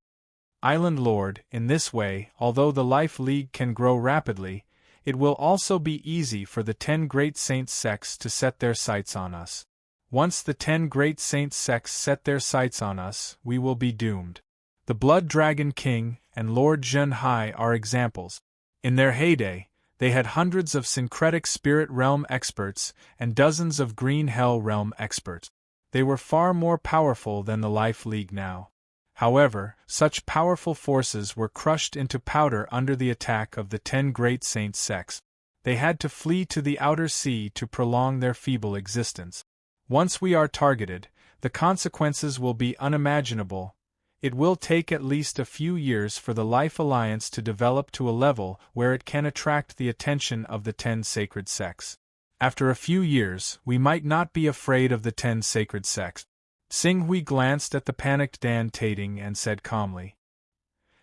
Island Lord, in this way, although the Life League can grow rapidly, it will also be easy for the 10 Great Saints sects to set their sights on us. Once the 10 Great Saints sects set their sights on us, we will be doomed. The Blood Dragon King and Lord Zhen Hai are examples. In their heyday, they had hundreds of syncretic spirit realm experts and dozens of green hell realm experts. They were far more powerful than the Life League now. However, such powerful forces were crushed into powder under the attack of the 10 Great Saint sects. They had to flee to the outer sea to prolong their feeble existence. Once we are targeted, the consequences will be unimaginable. It will take at least a few years for the Life Alliance to develop to a level where it can attract the attention of the 10 sacred sects. After a few years, we might not be afraid of the 10 sacred sects. Tsing Hui glanced at the panicked Dan Tating and said calmly.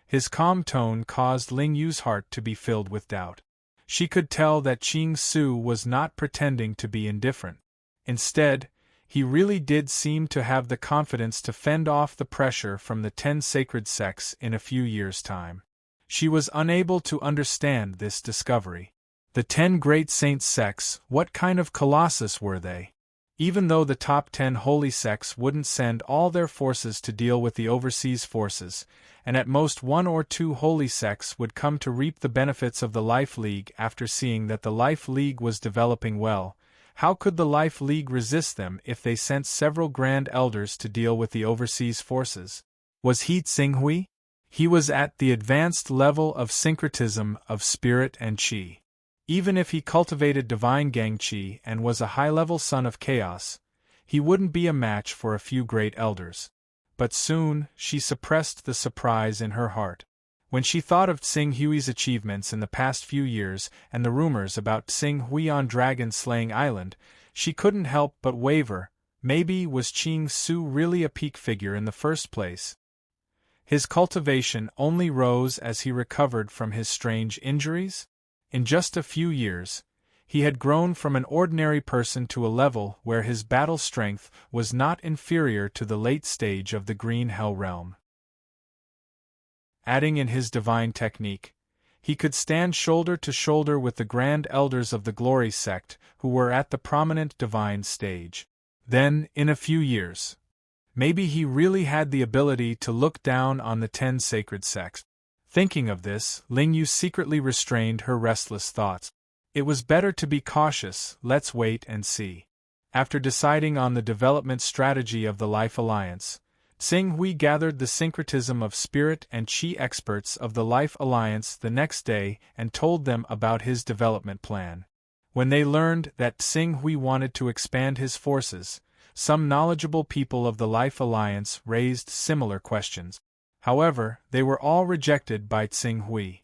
His calm tone caused Ling Yu's heart to be filled with doubt. She could tell that Qing Su was not pretending to be indifferent. Instead, he really did seem to have the confidence to fend off the pressure from the 10 sacred sects in a few years' time. She was unable to understand this discovery. The 10 Great Saint sects, what kind of colossus were they? Even though the top 10 holy sects wouldn't send all their forces to deal with the overseas forces, and at most 1 or 2 holy sects would come to reap the benefits of the Life League after seeing that the Life League was developing well, how could the Life League resist them if they sent several Grand Elders to deal with the overseas forces? Was he Tsing Hui? He was at the advanced level of syncretism of spirit and qi. Even if he cultivated divine gang qi and was a high-level son of chaos, he wouldn't be a match for a few great elders. But soon, she suppressed the surprise in her heart. When she thought of Tsing Hui's achievements in the past few years and the rumors about Tsing Hui on Dragon-Slaying Island, she couldn't help but waver. Maybe was Qing Su really a peak figure in the first place? His cultivation only rose as he recovered from his strange injuries? In just a few years, he had grown from an ordinary person to a level where his battle strength was not inferior to the late stage of the Green Hell Realm. Adding in his divine technique, he could stand shoulder to shoulder with the Grand Elders of the Glory sect who were at the prominent divine stage. Then, in a few years, maybe he really had the ability to look down on the 10 sacred sects. Thinking of this, Ling Yu secretly restrained her restless thoughts. It was better to be cautious, let's wait and see. After deciding on the development strategy of the Life Alliance, Tsing Hui gathered the syncretism of spirit and qi experts of the Life Alliance the next day and told them about his development plan. When they learned that Tsing Hui wanted to expand his forces, some knowledgeable people of the Life Alliance raised similar questions. However, they were all rejected by Tsing Hui.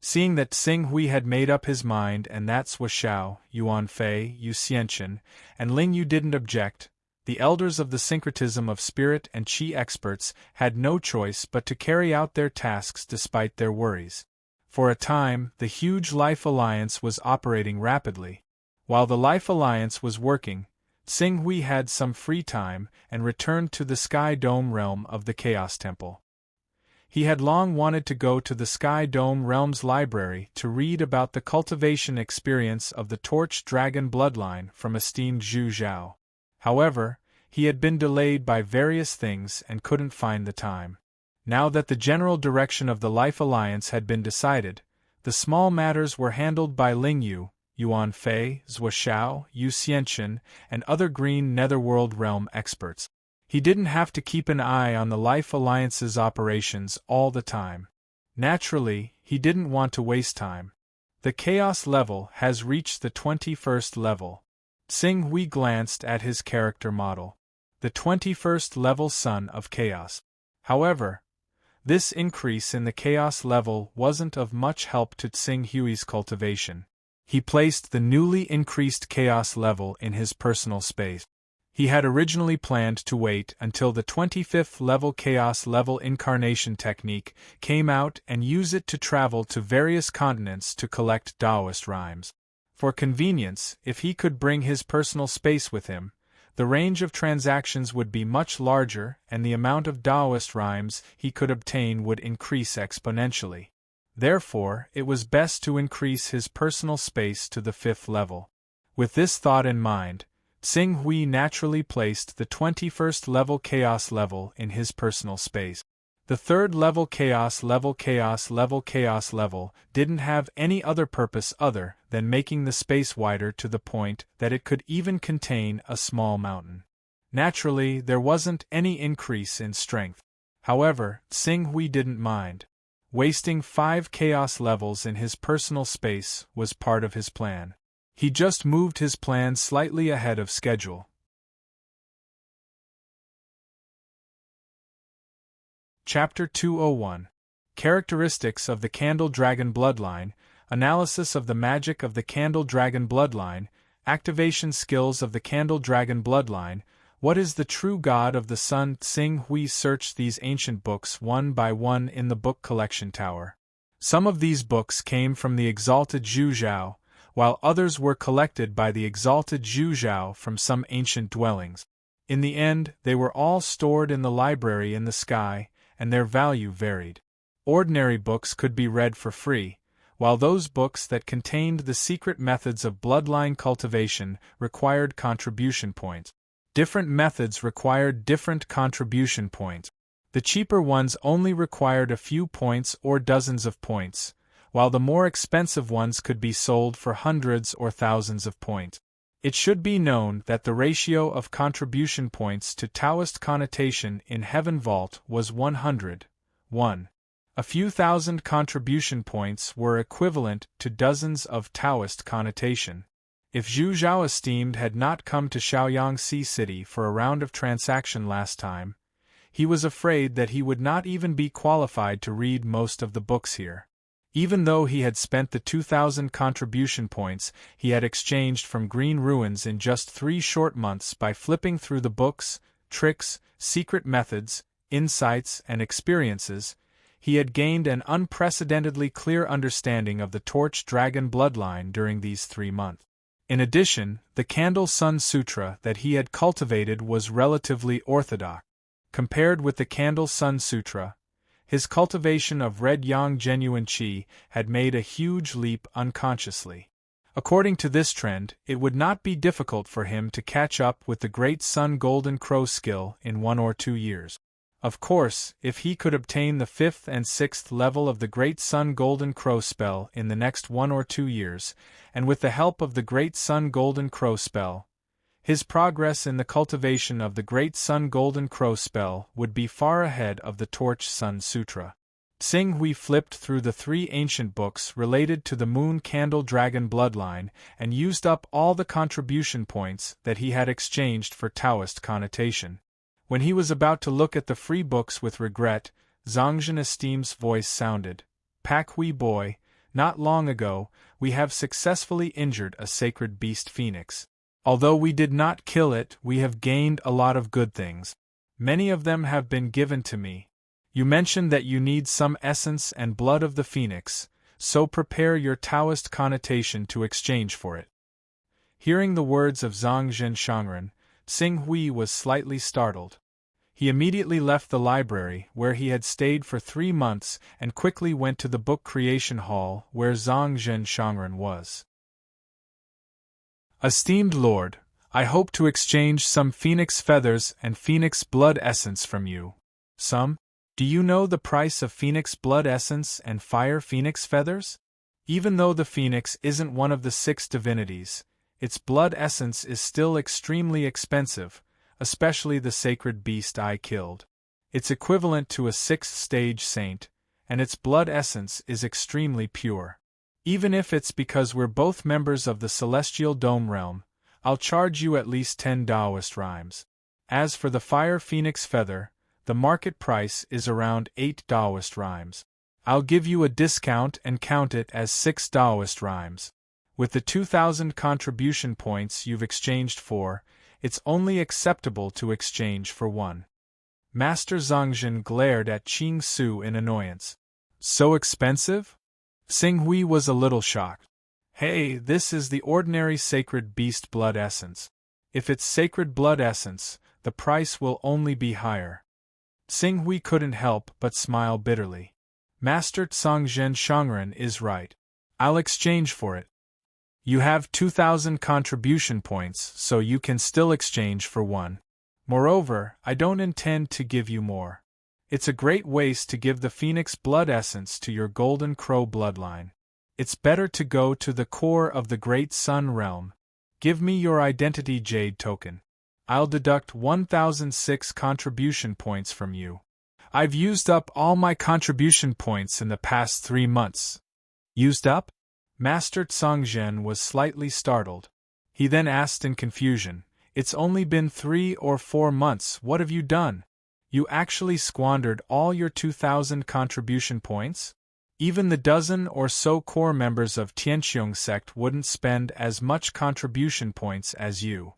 Seeing that Tsing Hui had made up his mind and that Zhua Xiao, Yuan Fei, Yu Xianchen, and Ling Yu didn't object, the elders of the syncretism of spirit and qi experts had no choice but to carry out their tasks despite their worries. For a time, the huge Life Alliance was operating rapidly. While the Life Alliance was working, Tsing Hui had some free time and returned to the Sky Dome realm of the Chaos Temple. He had long wanted to go to the Sky Dome realm's library to read about the cultivation experience of the Torch Dragon bloodline from esteemed Zhu Zhao. However, he had been delayed by various things and couldn't find the time. Now that the general direction of the Life Alliance had been decided, the small matters were handled by Ling Yu, Yuan Fei, Zhou Xiao, Yu Xianchen, and other Green Netherworld realm experts. He didn't have to keep an eye on the Life Alliance's operations all the time. Naturally, he didn't want to waste time. The Chaos level has reached the 21st level. Tsing Hui glanced at his character model. The 21st level Son of Chaos. However, this increase in the Chaos level wasn't of much help to Tsing Hui's cultivation. He placed the newly increased Chaos level in his personal space. He had originally planned to wait until the 25th level Chaos level incarnation technique came out and use it to travel to various continents to collect Taoist rhymes. For convenience, if he could bring his personal space with him, the range of transactions would be much larger and the amount of Taoist rhymes he could obtain would increase exponentially. Therefore, it was best to increase his personal space to the 5th level. With this thought in mind, Tsing Hui naturally placed the 21st level Chaos level in his personal space. The 3rd level Chaos level didn't have any other purpose other than making the space wider to the point that it could even contain a small mountain. Naturally, there wasn't any increase in strength. However, Tsing Hui didn't mind. Wasting 5 Chaos levels in his personal space was part of his plan. He just moved his plan slightly ahead of schedule. Chapter 201. Characteristics of the Candle Dragon Bloodline, Analysis of the Magic of the Candle Dragon Bloodline, Activation Skills of the Candle Dragon Bloodline, What is the True God of the Sun? Tsing Hui searched these ancient books one by one in the book collection tower. Some of these books came from the exalted Zhu Zhao, while others were collected by the exalted Zhu Zhao from some ancient dwellings. In the end, they were all stored in the library in the sky, and their value varied. Ordinary books could be read for free, while those books that contained the secret methods of bloodline cultivation required contribution points. Different methods required different contribution points. The cheaper ones only required a few points or dozens of points, while the more expensive ones could be sold for hundreds or thousands of points. It should be known that the ratio of contribution points to Taoist connotation in Heaven Vault was 100:1. A few thousand contribution points were equivalent to dozens of Taoist connotation. If Zhu Zhao esteemed had not come to Shaoyangxi City for a round of transaction last time, he was afraid that he would not even be qualified to read most of the books here. Even though he had spent the 2,000 contribution points he had exchanged from Green Ruins in just 3 short months by flipping through the books, tricks, secret methods, insights, and experiences, he had gained an unprecedentedly clear understanding of the Torch Dragon bloodline during these 3 months. In addition, the Candle Sun Sutra that he had cultivated was relatively orthodox. Compared with the Candle Sun Sutra, his cultivation of Red Yang Genuine Qi had made a huge leap unconsciously. According to this trend, it would not be difficult for him to catch up with the Great Sun Golden Crow skill in 1 or 2 years. Of course, if he could obtain the 5th and 6th level of the Great Sun Golden Crow spell in the next 1 or 2 years, and with the help of the Great Sun Golden Crow spell, his progress in the cultivation of the Great Sun Golden Crow spell would be far ahead of the Torch Sun Sutra. Tsing Hui flipped through the 3 ancient books related to the Moon Candle Dragon bloodline and used up all the contribution points that he had exchanged for Taoist connotation. When he was about to look at the free books with regret, Zhangzhen Esteem's voice sounded, "Pak Hui boy, not long ago, we have successfully injured a sacred beast phoenix. Although we did not kill it, we have gained a lot of good things. Many of them have been given to me. You mentioned that you need some essence and blood of the phoenix, so prepare your Taoist connotation to exchange for it." Hearing the words of Zhang Zhenshangren, Xing Hui was slightly startled. He immediately left the library, where he had stayed for 3 months, and quickly went to the book creation hall, where Zhang Shangren was. Esteemed Lord, I hope to exchange some phoenix feathers and phoenix blood essence from you. Some? Do you know the price of phoenix blood essence and fire phoenix feathers? Even though the phoenix isn't one of the 6 divinities, its blood essence is still extremely expensive, especially the sacred beast I killed. It's equivalent to a 6th-stage saint, and its blood essence is extremely pure. Even if it's because we're both members of the Celestial Dome realm, I'll charge you at least 10 Taoist rhymes. As for the fire phoenix feather, the market price is around 8 Taoist rhymes. I'll give you a discount and count it as 6 Taoist rhymes. With the 2,000 contribution points you've exchanged for, it's only acceptable to exchange for 1. Master Zhangzhen glared at Qing Su in annoyance. So expensive? Xing Hui was a little shocked. Hey, this is the ordinary sacred beast blood essence. If it's sacred blood essence, the price will only be higher. Xing Hui couldn't help but smile bitterly. Master Zhangzhen Shangren is right. I'll exchange for it. You have 2,000 contribution points, so you can still exchange for 1. Moreover, I don't intend to give you more. It's a great waste to give the Phoenix blood essence to your Golden Crow bloodline. It's better to go to the core of the Great Sun realm. Give me your identity jade token. I'll deduct 1,006 contribution points from you. I've used up all my contribution points in the past 3 months. Used up? Master Zhangzhen was slightly startled. He then asked in confusion, It's only been 3 or 4 months, what have you done? You actually squandered all your 2,000 contribution points? Even the dozen or so core members of Tianqiong sect wouldn't spend as much contribution points as you.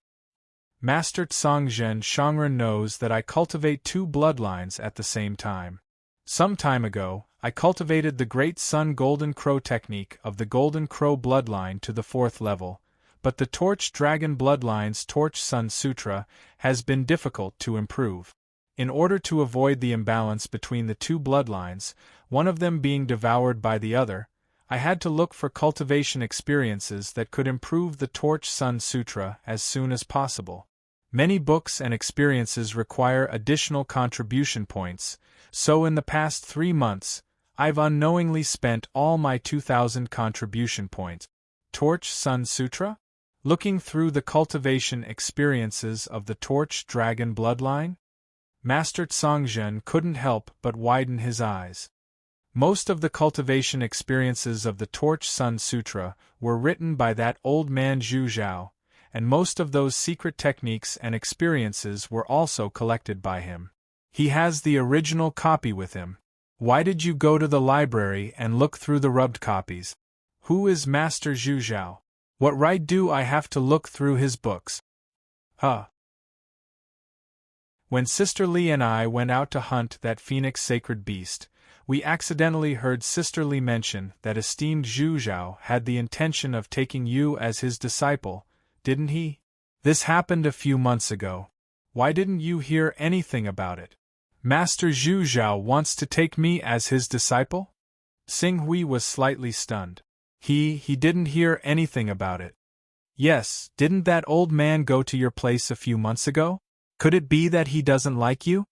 Master Zhangzhen Shangren knows that I cultivate 2 bloodlines at the same time. Some time ago, I cultivated the Great Sun Golden Crow technique of the Golden Crow bloodline to the 4th level, but the Torch Dragon bloodline's Torch Sun Sutra has been difficult to improve. In order to avoid the imbalance between the 2 bloodlines, one of them being devoured by the other, I had to look for cultivation experiences that could improve the Torch Sun Sutra as soon as possible. Many books and experiences require additional contribution points, so in the past 3 months, I've unknowingly spent all my 2,000 contribution points. Torch Sun Sutra? Looking through the cultivation experiences of the Torch Dragon bloodline? Master Zhangzhen couldn't help but widen his eyes. Most of the cultivation experiences of the Torch Sun Sutra were written by that old man Zhu Zhao, and most of those secret techniques and experiences were also collected by him. He has the original copy with him. Why did you go to the library and look through the rubbed copies? Who is Master Zhu Zhao? What right do I have to look through his books? When Sister Li and I went out to hunt that phoenix sacred beast, we accidentally heard Sister Li mention that esteemed Zhu Zhao had the intention of taking you as his disciple, didn't he? This happened a few months ago. Why didn't you hear anything about it? Master Zhu Zhao wants to take me as his disciple? Xing Hui was slightly stunned. He didn't hear anything about it. Yes, didn't that old man go to your place a few months ago? Could it be that he doesn't like you?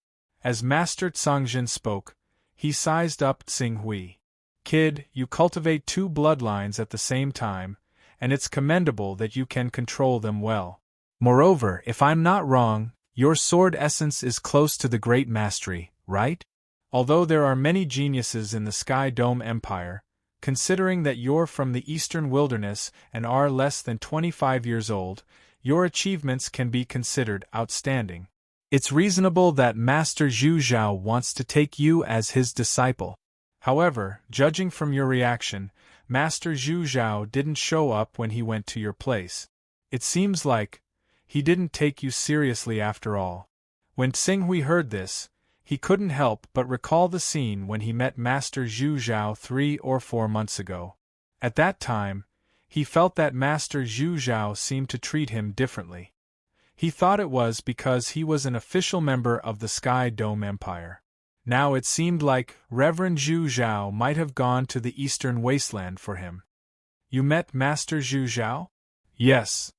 As Master Zhangzhen spoke, he sized up Xing Hui. Kid, you cultivate 2 bloodlines at the same time, and it's commendable that you can control them well. Moreover, if I'm not wrong, your sword essence is close to the great mastery, right? Although there are many geniuses in the Sky Dome Empire, considering that you're from the Eastern Wilderness and are less than 25 years old, your achievements can be considered outstanding. It's reasonable that Master Zhu Zhao wants to take you as his disciple. However, judging from your reaction, Master Zhu Zhao didn't show up when he went to your place. It seems like he didn't take you seriously after all. When Xing Hui heard this, he couldn't help but recall the scene when he met Master Zhu Zhao 3 or 4 months ago. At that time, he felt that Master Zhu Zhao seemed to treat him differently. He thought it was because he was an official member of the Sky Dome Empire. Now it seemed like Reverend Zhu Zhao might have gone to the Eastern Wasteland for him. You met Master Zhu Zhao? Yes.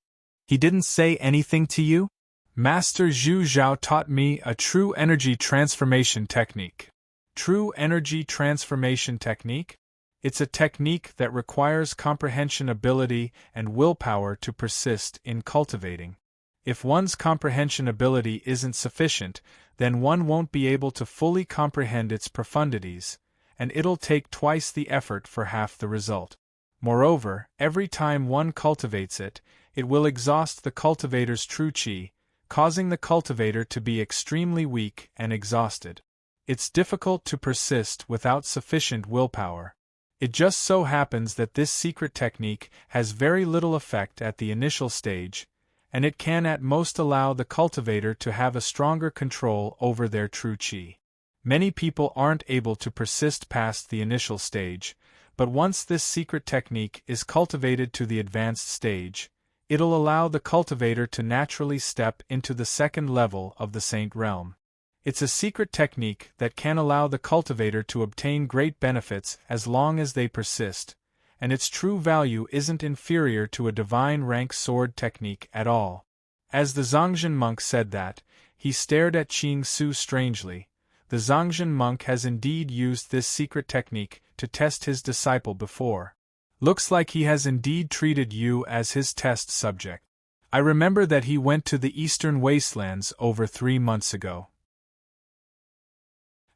He didn't say anything to you? Master Zhu Zhao taught me a true energy transformation technique. True energy transformation technique? It's a technique that requires comprehension ability and willpower to persist in cultivating. If one's comprehension ability isn't sufficient, then one won't be able to fully comprehend its profundities, and it'll take twice the effort for half the result. Moreover, every time one cultivates it, it will exhaust the cultivator's true qi, causing the cultivator to be extremely weak and exhausted. It's difficult to persist without sufficient willpower. It just so happens that this secret technique has very little effect at the initial stage, and it can at most allow the cultivator to have a stronger control over their true qi. Many people aren't able to persist past the initial stage, but once this secret technique is cultivated to the advanced stage, it'll allow the cultivator to naturally step into the second level of the Saint Realm. It's a secret technique that can allow the cultivator to obtain great benefits as long as they persist, and its true value isn't inferior to a divine rank sword technique at all. As the Zhongzhen monk said that, he stared at Qing Su strangely. The Zhongzhen monk has indeed used this secret technique to test his disciple before. Looks like he has indeed treated you as his test subject. I remember that he went to the Eastern Wastelands over 3 months ago.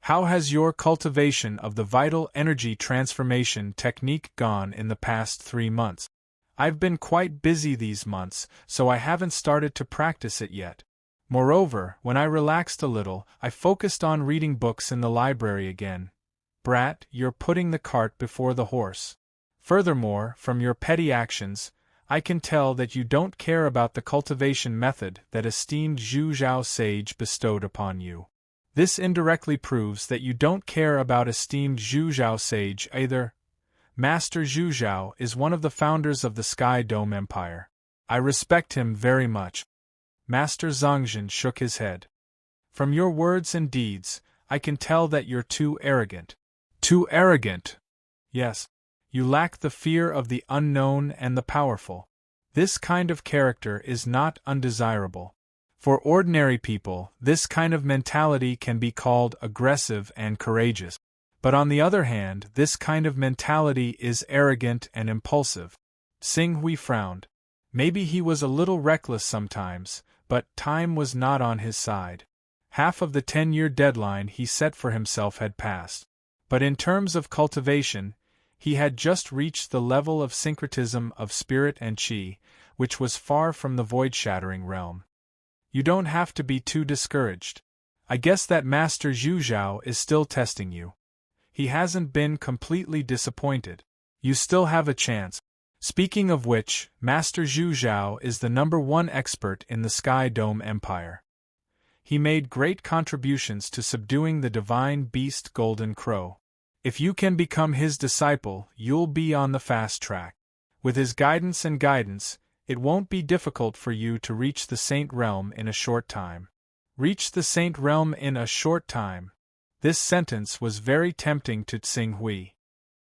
How has your cultivation of the vital energy transformation technique gone in the past 3 months? I've been quite busy these months, so I haven't started to practice it yet. Moreover, when I relaxed a little, I focused on reading books in the library again. Brat, you're putting the cart before the horse. Furthermore, from your petty actions, I can tell that you don't care about the cultivation method that esteemed Zhu Zhao sage bestowed upon you. This indirectly proves that you don't care about esteemed Zhu Zhao sage either. Master Zhu Zhao is one of the founders of the Sky Dome Empire. I respect him very much. Master Zhongzhen shook his head. From your words and deeds, I can tell that you're too arrogant. Too arrogant? Yes. You lack the fear of the unknown and the powerful. This kind of character is not undesirable. For ordinary people, this kind of mentality can be called aggressive and courageous. But on the other hand, this kind of mentality is arrogant and impulsive. Xing Hui frowned. Maybe he was a little reckless sometimes, but time was not on his side. Half of the 10-year deadline he set for himself had passed. But in terms of cultivation, he had just reached the level of syncretism of spirit and qi, which was far from the void-shattering realm. You don't have to be too discouraged. I guess that Master Zhu Zhao is still testing you. He hasn't been completely disappointed. You still have a chance. Speaking of which, Master Zhu Zhao is the #1 expert in the Sky Dome Empire. He made great contributions to subduing the divine beast Golden Crow. If you can become his disciple, you'll be on the fast track. With his guidance, it won't be difficult for you to reach the Saint Realm in a short time. Reach the Saint Realm in a short time. This sentence was very tempting to Xing Hui.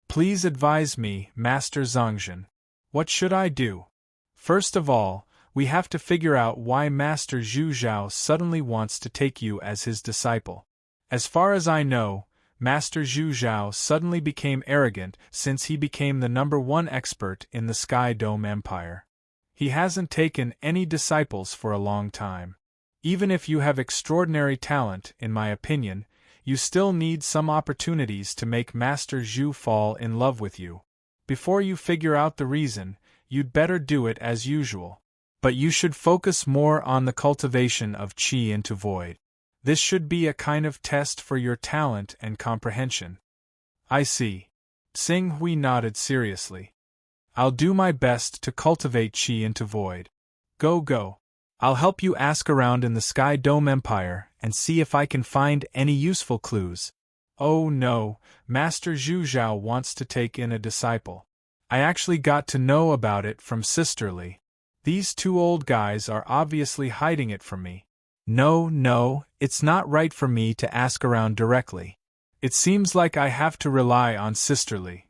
Please advise me, Master Zhongzhen. What should I do? First of all, we have to figure out why Master Zhu Zhao suddenly wants to take you as his disciple. As far as I know, Master Zhu Zhao suddenly became arrogant since he became the #1 expert in the Sky Dome Empire. He hasn't taken any disciples for a long time. Even if you have extraordinary talent, in my opinion, you still need some opportunities to make Master Zhu fall in love with you. Before you figure out the reason, you'd better do it as usual. But you should focus more on the cultivation of qi into void. This should be a kind of test for your talent and comprehension. I see. Xing Hui nodded seriously. I'll do my best to cultivate qi into void. Go. I'll help you ask around in the Sky Dome Empire and see if I can find any useful clues. Oh no, Master Zhu Zhao wants to take in a disciple. I actually got to know about it from Sisterly. These two old guys are obviously hiding it from me. No, it's not right for me to ask around directly. It seems like I have to rely on sisterly.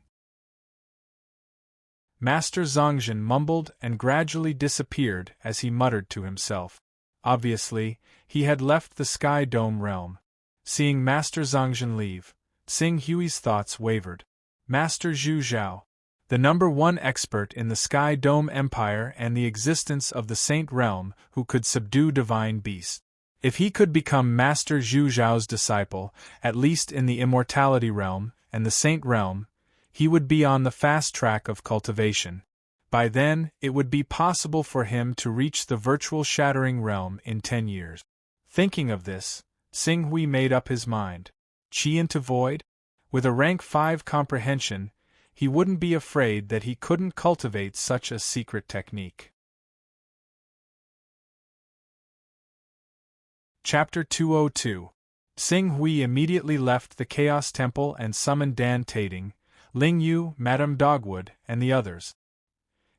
Master Zhongjin mumbled and gradually disappeared as he muttered to himself. Obviously, he had left the Sky Dome realm. Seeing Master Zhongjin leave, Xing Hui's thoughts wavered. Master Zhu Zhao, the #1 expert in the Sky Dome Empire and the existence of the Saint Realm who could subdue divine beasts. If he could become Master Zhu Zhao's disciple, at least in the Immortality Realm and the Saint Realm, he would be on the fast track of cultivation. By then, it would be possible for him to reach the virtual shattering realm in 10 years. Thinking of this, Xing Hui made up his mind. Qi into void? With a rank 5 comprehension, he wouldn't be afraid that he couldn't cultivate such a secret technique. Chapter 202. Xing Hui immediately left the Chaos Temple and summoned Dan Tating, Ling Yu, Madame Dogwood, and the others.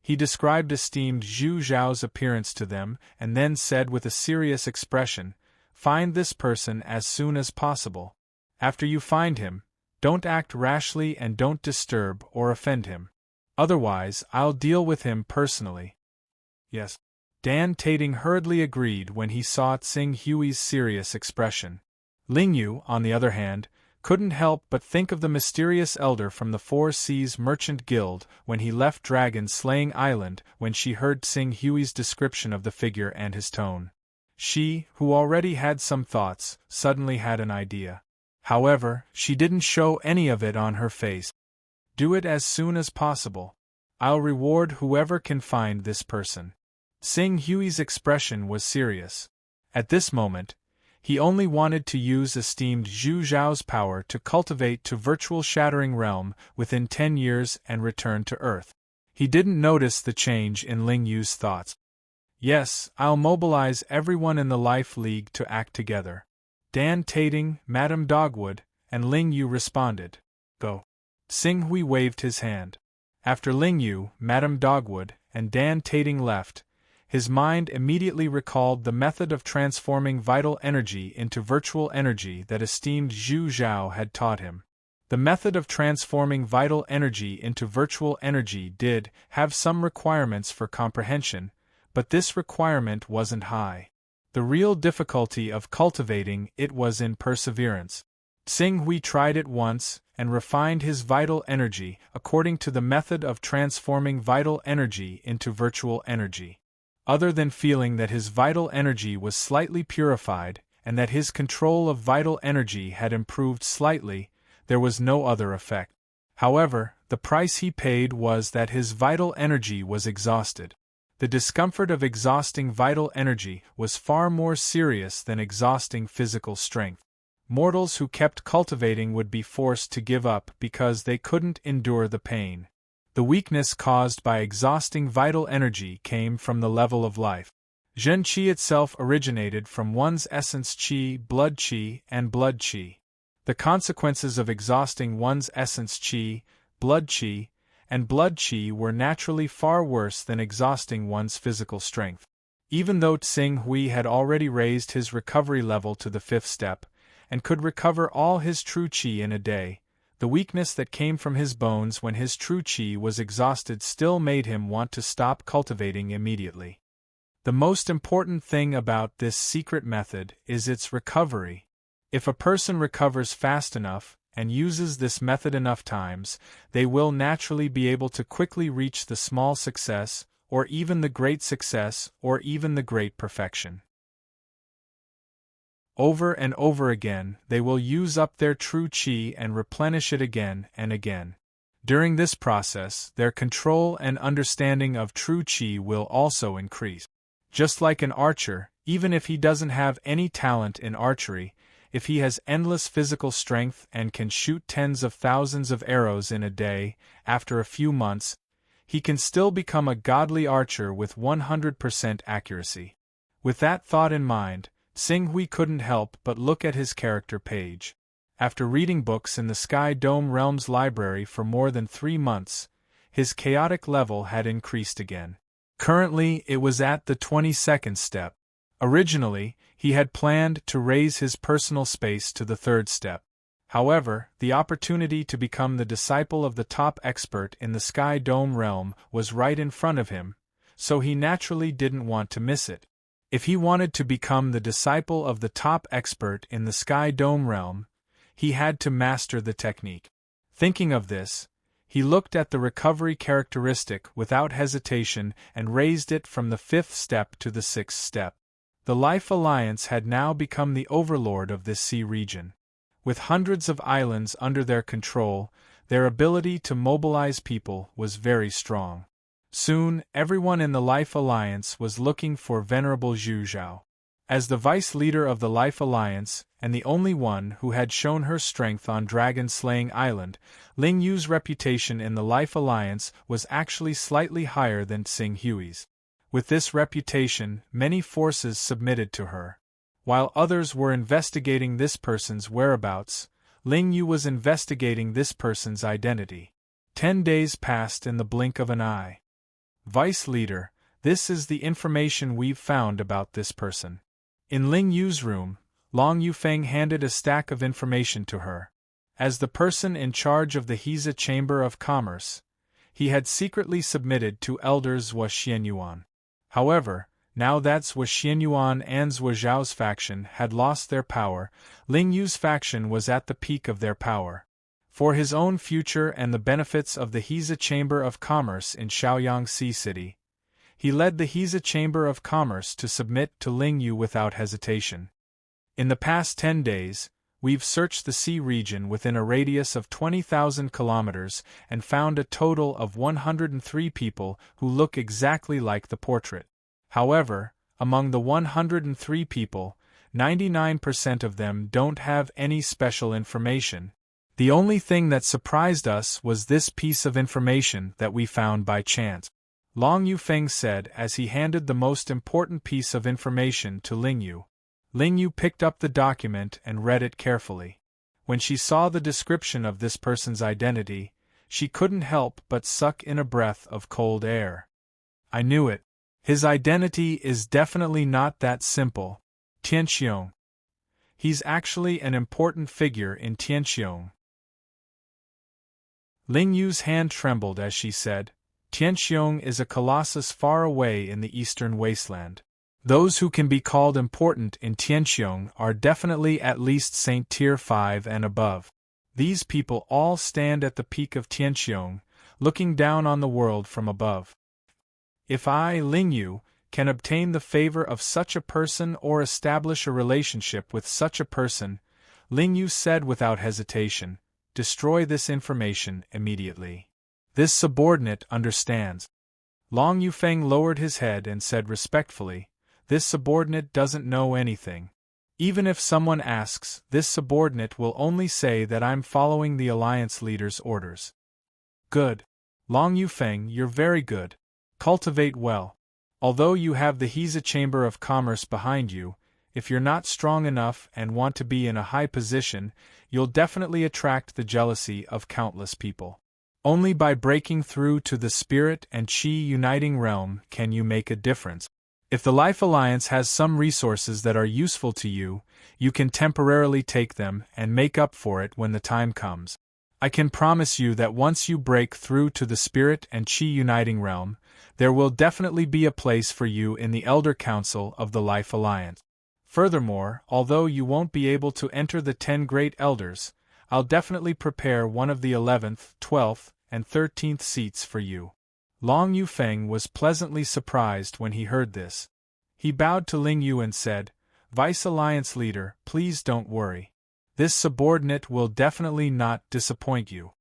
He described esteemed Zhu Zhao's appearance to them and then said with a serious expression, "Find this person as soon as possible. After you find him, don't act rashly and don't disturb or offend him. Otherwise, I'll deal with him personally." Yes. Dan Tating hurriedly agreed when he saw Xing Hui's serious expression. Ling Yu, on the other hand, couldn't help but think of the mysterious elder from the Four Seas Merchant Guild when he left Dragon Slaying Island when she heard Xing Hui's description of the figure and his tone. She, who already had some thoughts, suddenly had an idea. However, she didn't show any of it on her face. "Do it as soon as possible. I'll reward whoever can find this person." Xing Hui's expression was serious. At this moment, he only wanted to use esteemed Zhu Zhao's power to cultivate to virtual shattering realm within 10 years and return to Earth. He didn't notice the change in Ling Yu's thoughts. "Yes, I'll mobilize everyone in the Life League to act together." Dan Tating, Madame Dogwood, and Ling Yu responded. "Go." Xing Hui waved his hand. After Ling Yu, Madame Dogwood, and Dan Tating left, his mind immediately recalled the method of transforming vital energy into virtual energy that esteemed Zhu Zhao had taught him. The method of transforming vital energy into virtual energy did have some requirements for comprehension, but this requirement wasn't high. The real difficulty of cultivating it was in perseverance. Xing Hui tried it once and refined his vital energy according to the method of transforming vital energy into virtual energy. Other than feeling that his vital energy was slightly purified and that his control of vital energy had improved slightly, there was no other effect. However, the price he paid was that his vital energy was exhausted. The discomfort of exhausting vital energy was far more serious than exhausting physical strength. Mortals who kept cultivating would be forced to give up because they couldn't endure the pain. The weakness caused by exhausting vital energy came from the level of life. Zhen Qi itself originated from one's essence Qi, and blood Qi. The consequences of exhausting one's essence Qi, and blood Qi were naturally far worse than exhausting one's physical strength. Even though Xing Hui had already raised his recovery level to the 5th step, and could recover all his true Qi in a day, the weakness that came from his bones when his true Qi was exhausted still made him want to stop cultivating immediately. The most important thing about this secret method is its recovery. If a person recovers fast enough, and uses this method enough times, they will naturally be able to quickly reach the small success, or even the great success, or even the great perfection. Over and over again, they will use up their true Qi and replenish it again and again. During this process, their control and understanding of true Qi will also increase. Just like an archer, even if he doesn't have any talent in archery, if he has endless physical strength and can shoot tens of thousands of arrows in a day, after a few months, he can still become a godly archer with 100% accuracy. With that thought in mind, Xing Hui couldn't help but look at his character page. After reading books in the Sky Dome Realms library for more than 3 months, his chaotic level had increased again. Currently, it was at the 22nd step. Originally, he had planned to raise his personal space to the 3rd step. However, the opportunity to become the disciple of the top expert in the Sky Dome realm was right in front of him, so he naturally didn't want to miss it. If he wanted to become the disciple of the top expert in the Sky Dome realm, he had to master the technique. Thinking of this, he looked at the recovery characteristic without hesitation and raised it from the 5th step to the 6th step. The Life Alliance had now become the overlord of this sea region. With hundreds of islands under their control, their ability to mobilize people was very strong. Soon, everyone in the Life Alliance was looking for Venerable Zhu Zhao. As the vice leader of the Life Alliance, and the only one who had shown her strength on Dragon-Slaying Island, Ling Yu's reputation in the Life Alliance was actually slightly higher than Tsing Hui's. With this reputation, many forces submitted to her. While others were investigating this person's whereabouts, Ling Yu was investigating this person's identity. 10 days passed in the blink of an eye. Vice Leader, this is the information we've found about this person. In Ling Yu's room, Long Yufeng handed a stack of information to her. As the person in charge of the Heiza Chamber of Commerce, he had secretly submitted to elders Zhua Xianyuan. However, now that Zhua Xianyuan and Zhua Zhao's faction had lost their power, Ling Yu's faction was at the peak of their power. For his own future and the benefits of the Heiza Chamber of Commerce in Shaoyang Sea City, he led the Heiza Chamber of Commerce to submit to Ling Yu without hesitation. In the past 10 days, we've searched the sea region within a radius of 20,000 kilometers and found a total of 103 people who look exactly like the portrait. However, among the 103 people, 99% of them don't have any special information. The only thing that surprised us was this piece of information that we found by chance. Long Yufeng said as he handed the most important piece of information to Ling Yu. Ling Yu picked up the document and read it carefully. When she saw the description of this person's identity, she couldn't help but suck in a breath of cold air. I knew it. His identity is definitely not that simple. Tianxiong. He's actually an important figure in Tianxiong. Ling Yu's hand trembled as she said, Tianxiong is a colossus far away in the eastern wasteland. Those who can be called important in Tianxiong are definitely at least Saint Tier 5 and above. These people all stand at the peak of Tianxiong, looking down on the world from above. If I, Ling Yu, can obtain the favor of such a person or establish a relationship with such a person, Ling Yu said without hesitation, destroy this information immediately. This subordinate understands. Long Yufeng lowered his head and said respectfully, this subordinate doesn't know anything. Even if someone asks, this subordinate will only say that I'm following the Alliance leader's orders. Good. Long Yufeng, you're very good. Cultivate well. Although you have the Heiza Chamber of Commerce behind you, if you're not strong enough and want to be in a high position, you'll definitely attract the jealousy of countless people. Only by breaking through to the spirit and qi uniting realm can you make a difference. If the Life Alliance has some resources that are useful to you, you can temporarily take them and make up for it when the time comes. I can promise you that once you break through to the spirit and qi uniting realm, there will definitely be a place for you in the Elder Council of the Life Alliance. Furthermore, although you won't be able to enter the 10 Great Elders, I'll definitely prepare one of the 11th, 12th, and 13th seats for you. Long Yufeng was pleasantly surprised when he heard this. He bowed to Ling Yu and said, Vice Alliance Leader, please don't worry. This subordinate will definitely not disappoint you.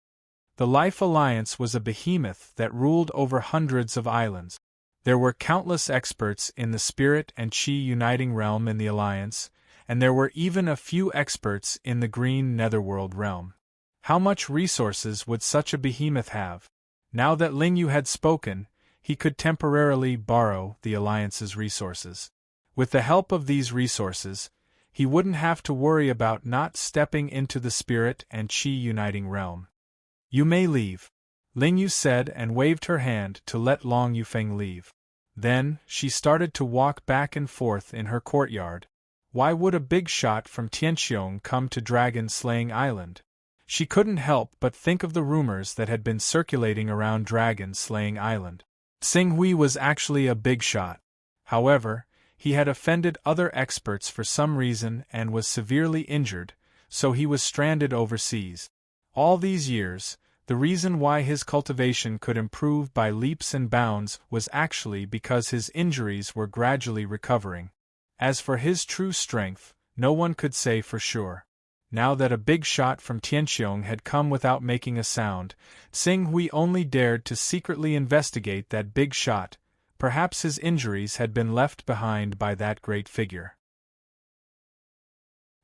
The Life Alliance was a behemoth that ruled over hundreds of islands. There were countless experts in the spirit and qi uniting realm in the Alliance, and there were even a few experts in the green netherworld realm. How much resources would such a behemoth have? Now that Ling Yu had spoken, he could temporarily borrow the Alliance's resources. With the help of these resources, he wouldn't have to worry about not stepping into the spirit and qi uniting realm. You may leave, Ling Yu said and waved her hand to let Long Yufeng leave. Then, she started to walk back and forth in her courtyard. Why would a big shot from Tianqiong come to Dragon-Slaying Island? She couldn't help but think of the rumors that had been circulating around Dragon-Slaying Island. Xing Hui was actually a big shot. However, he had offended other experts for some reason and was severely injured, so he was stranded overseas. All these years, the reason why his cultivation could improve by leaps and bounds was actually because his injuries were gradually recovering. As for his true strength, no one could say for sure. Now that a big shot from Tianqiong had come without making a sound, Xing Hui only dared to secretly investigate that big shot. Perhaps his injuries had been left behind by that great figure.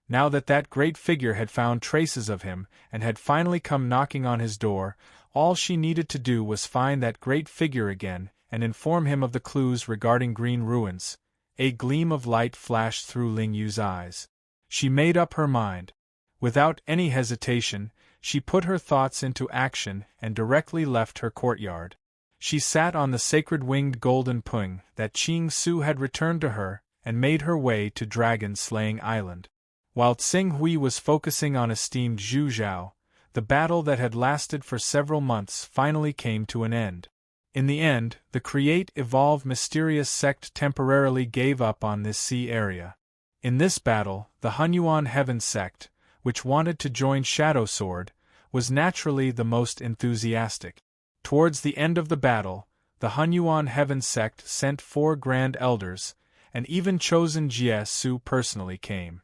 Now that that great figure had found traces of him and had finally come knocking on his door, all she needed to do was find that great figure again and inform him of the clues regarding Green Ruins. A gleam of light flashed through Ling Yu's eyes. She made up her mind. Without any hesitation, she put her thoughts into action and directly left her courtyard. She sat on the sacred winged golden pung that Qing Su had returned to her and made her way to Dragon-Slaying Island. While Xing Hui was focusing on esteemed Zhu Zhao, the battle that had lasted for several months finally came to an end. In the end, the Create Evolve Mysterious sect temporarily gave up on this sea area. In this battle, the Hunyuan Heaven sect, which wanted to join Shadow Sword, was naturally the most enthusiastic. Towards the end of the battle, the Hunyuan Heaven sect sent 4 Grand Elders, and even chosen Jie Su personally came.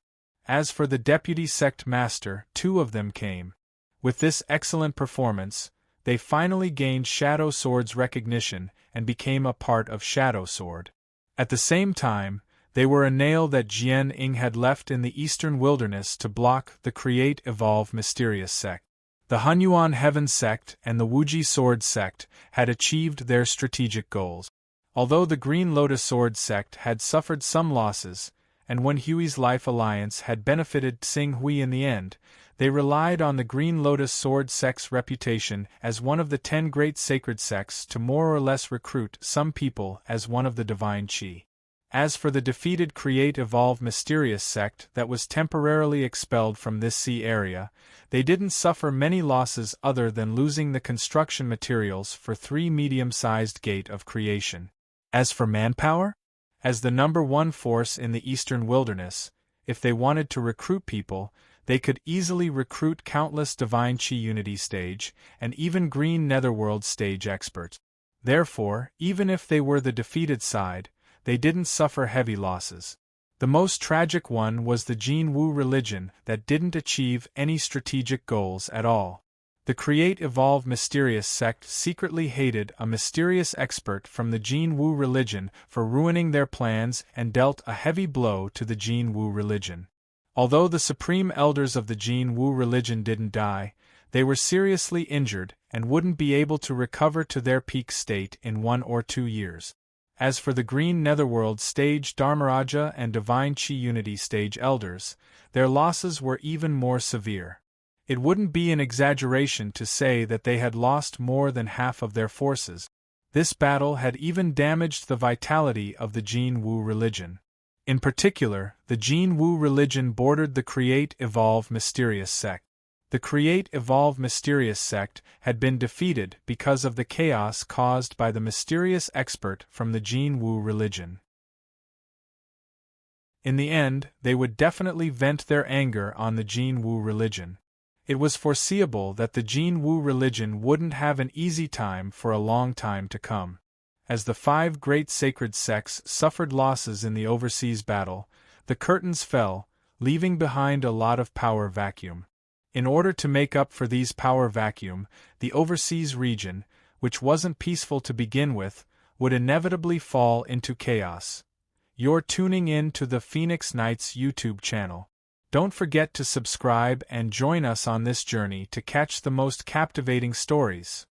As for the Deputy Sect Master, 2 of them came. With this excellent performance, they finally gained Shadow Sword's recognition and became a part of Shadow Sword. At the same time, they were a nail that Jian Ying had left in the eastern wilderness to block the Create Evolve Mysterious sect. The Hunyuan Heaven sect and the Wuji Sword sect had achieved their strategic goals. Although the Green Lotus Sword sect had suffered some losses, and when Hui's Life Alliance had benefited Xing Hui in the end, they relied on the Green Lotus Sword sect's reputation as one of the 10 great sacred sects to more or less recruit some people as one of the divine Qi. As for the defeated Create Evolve Mysterious sect that was temporarily expelled from this sea area, they didn't suffer many losses other than losing the construction materials for 3 medium-sized Gate of Creation. As for manpower? As the number 1 force in the eastern wilderness, if they wanted to recruit people, they could easily recruit countless Divine Qi Unity stage and even Green Netherworld stage experts. Therefore, even if they were the defeated side, they didn't suffer heavy losses. The most tragic one was the Jin Wu religion that didn't achieve any strategic goals at all. The Create Evolve Mysterious sect secretly hated a mysterious expert from the Jin Wu religion for ruining their plans and dealt a heavy blow to the Jin Wu religion. Although the supreme elders of the Jin Wu religion didn't die, they were seriously injured and wouldn't be able to recover to their peak state in 1 or 2 years. As for the Green Netherworld stage Dharmaraja and Divine Qi Unity stage elders, their losses were even more severe. It wouldn't be an exaggeration to say that they had lost more than half of their forces. This battle had even damaged the vitality of the Jin Wu religion. In particular, the Jin Wu religion bordered the Create Evolve Mysterious sect. The Create Evolve Mysterious sect had been defeated because of the chaos caused by the mysterious expert from the Jin Wu religion. In the end, they would definitely vent their anger on the Jin Wu religion. It was foreseeable that the Jin Wu religion wouldn't have an easy time for a long time to come. As the 5 great sacred sects suffered losses in the overseas battle, the curtains fell, leaving behind a lot of power vacuum. In order to make up for these power vacuum, the overseas region, which wasn't peaceful to begin with, would inevitably fall into chaos. You're tuning in to the Phoenix Knights YouTube channel. Don't forget to subscribe and join us on this journey to catch the most captivating stories.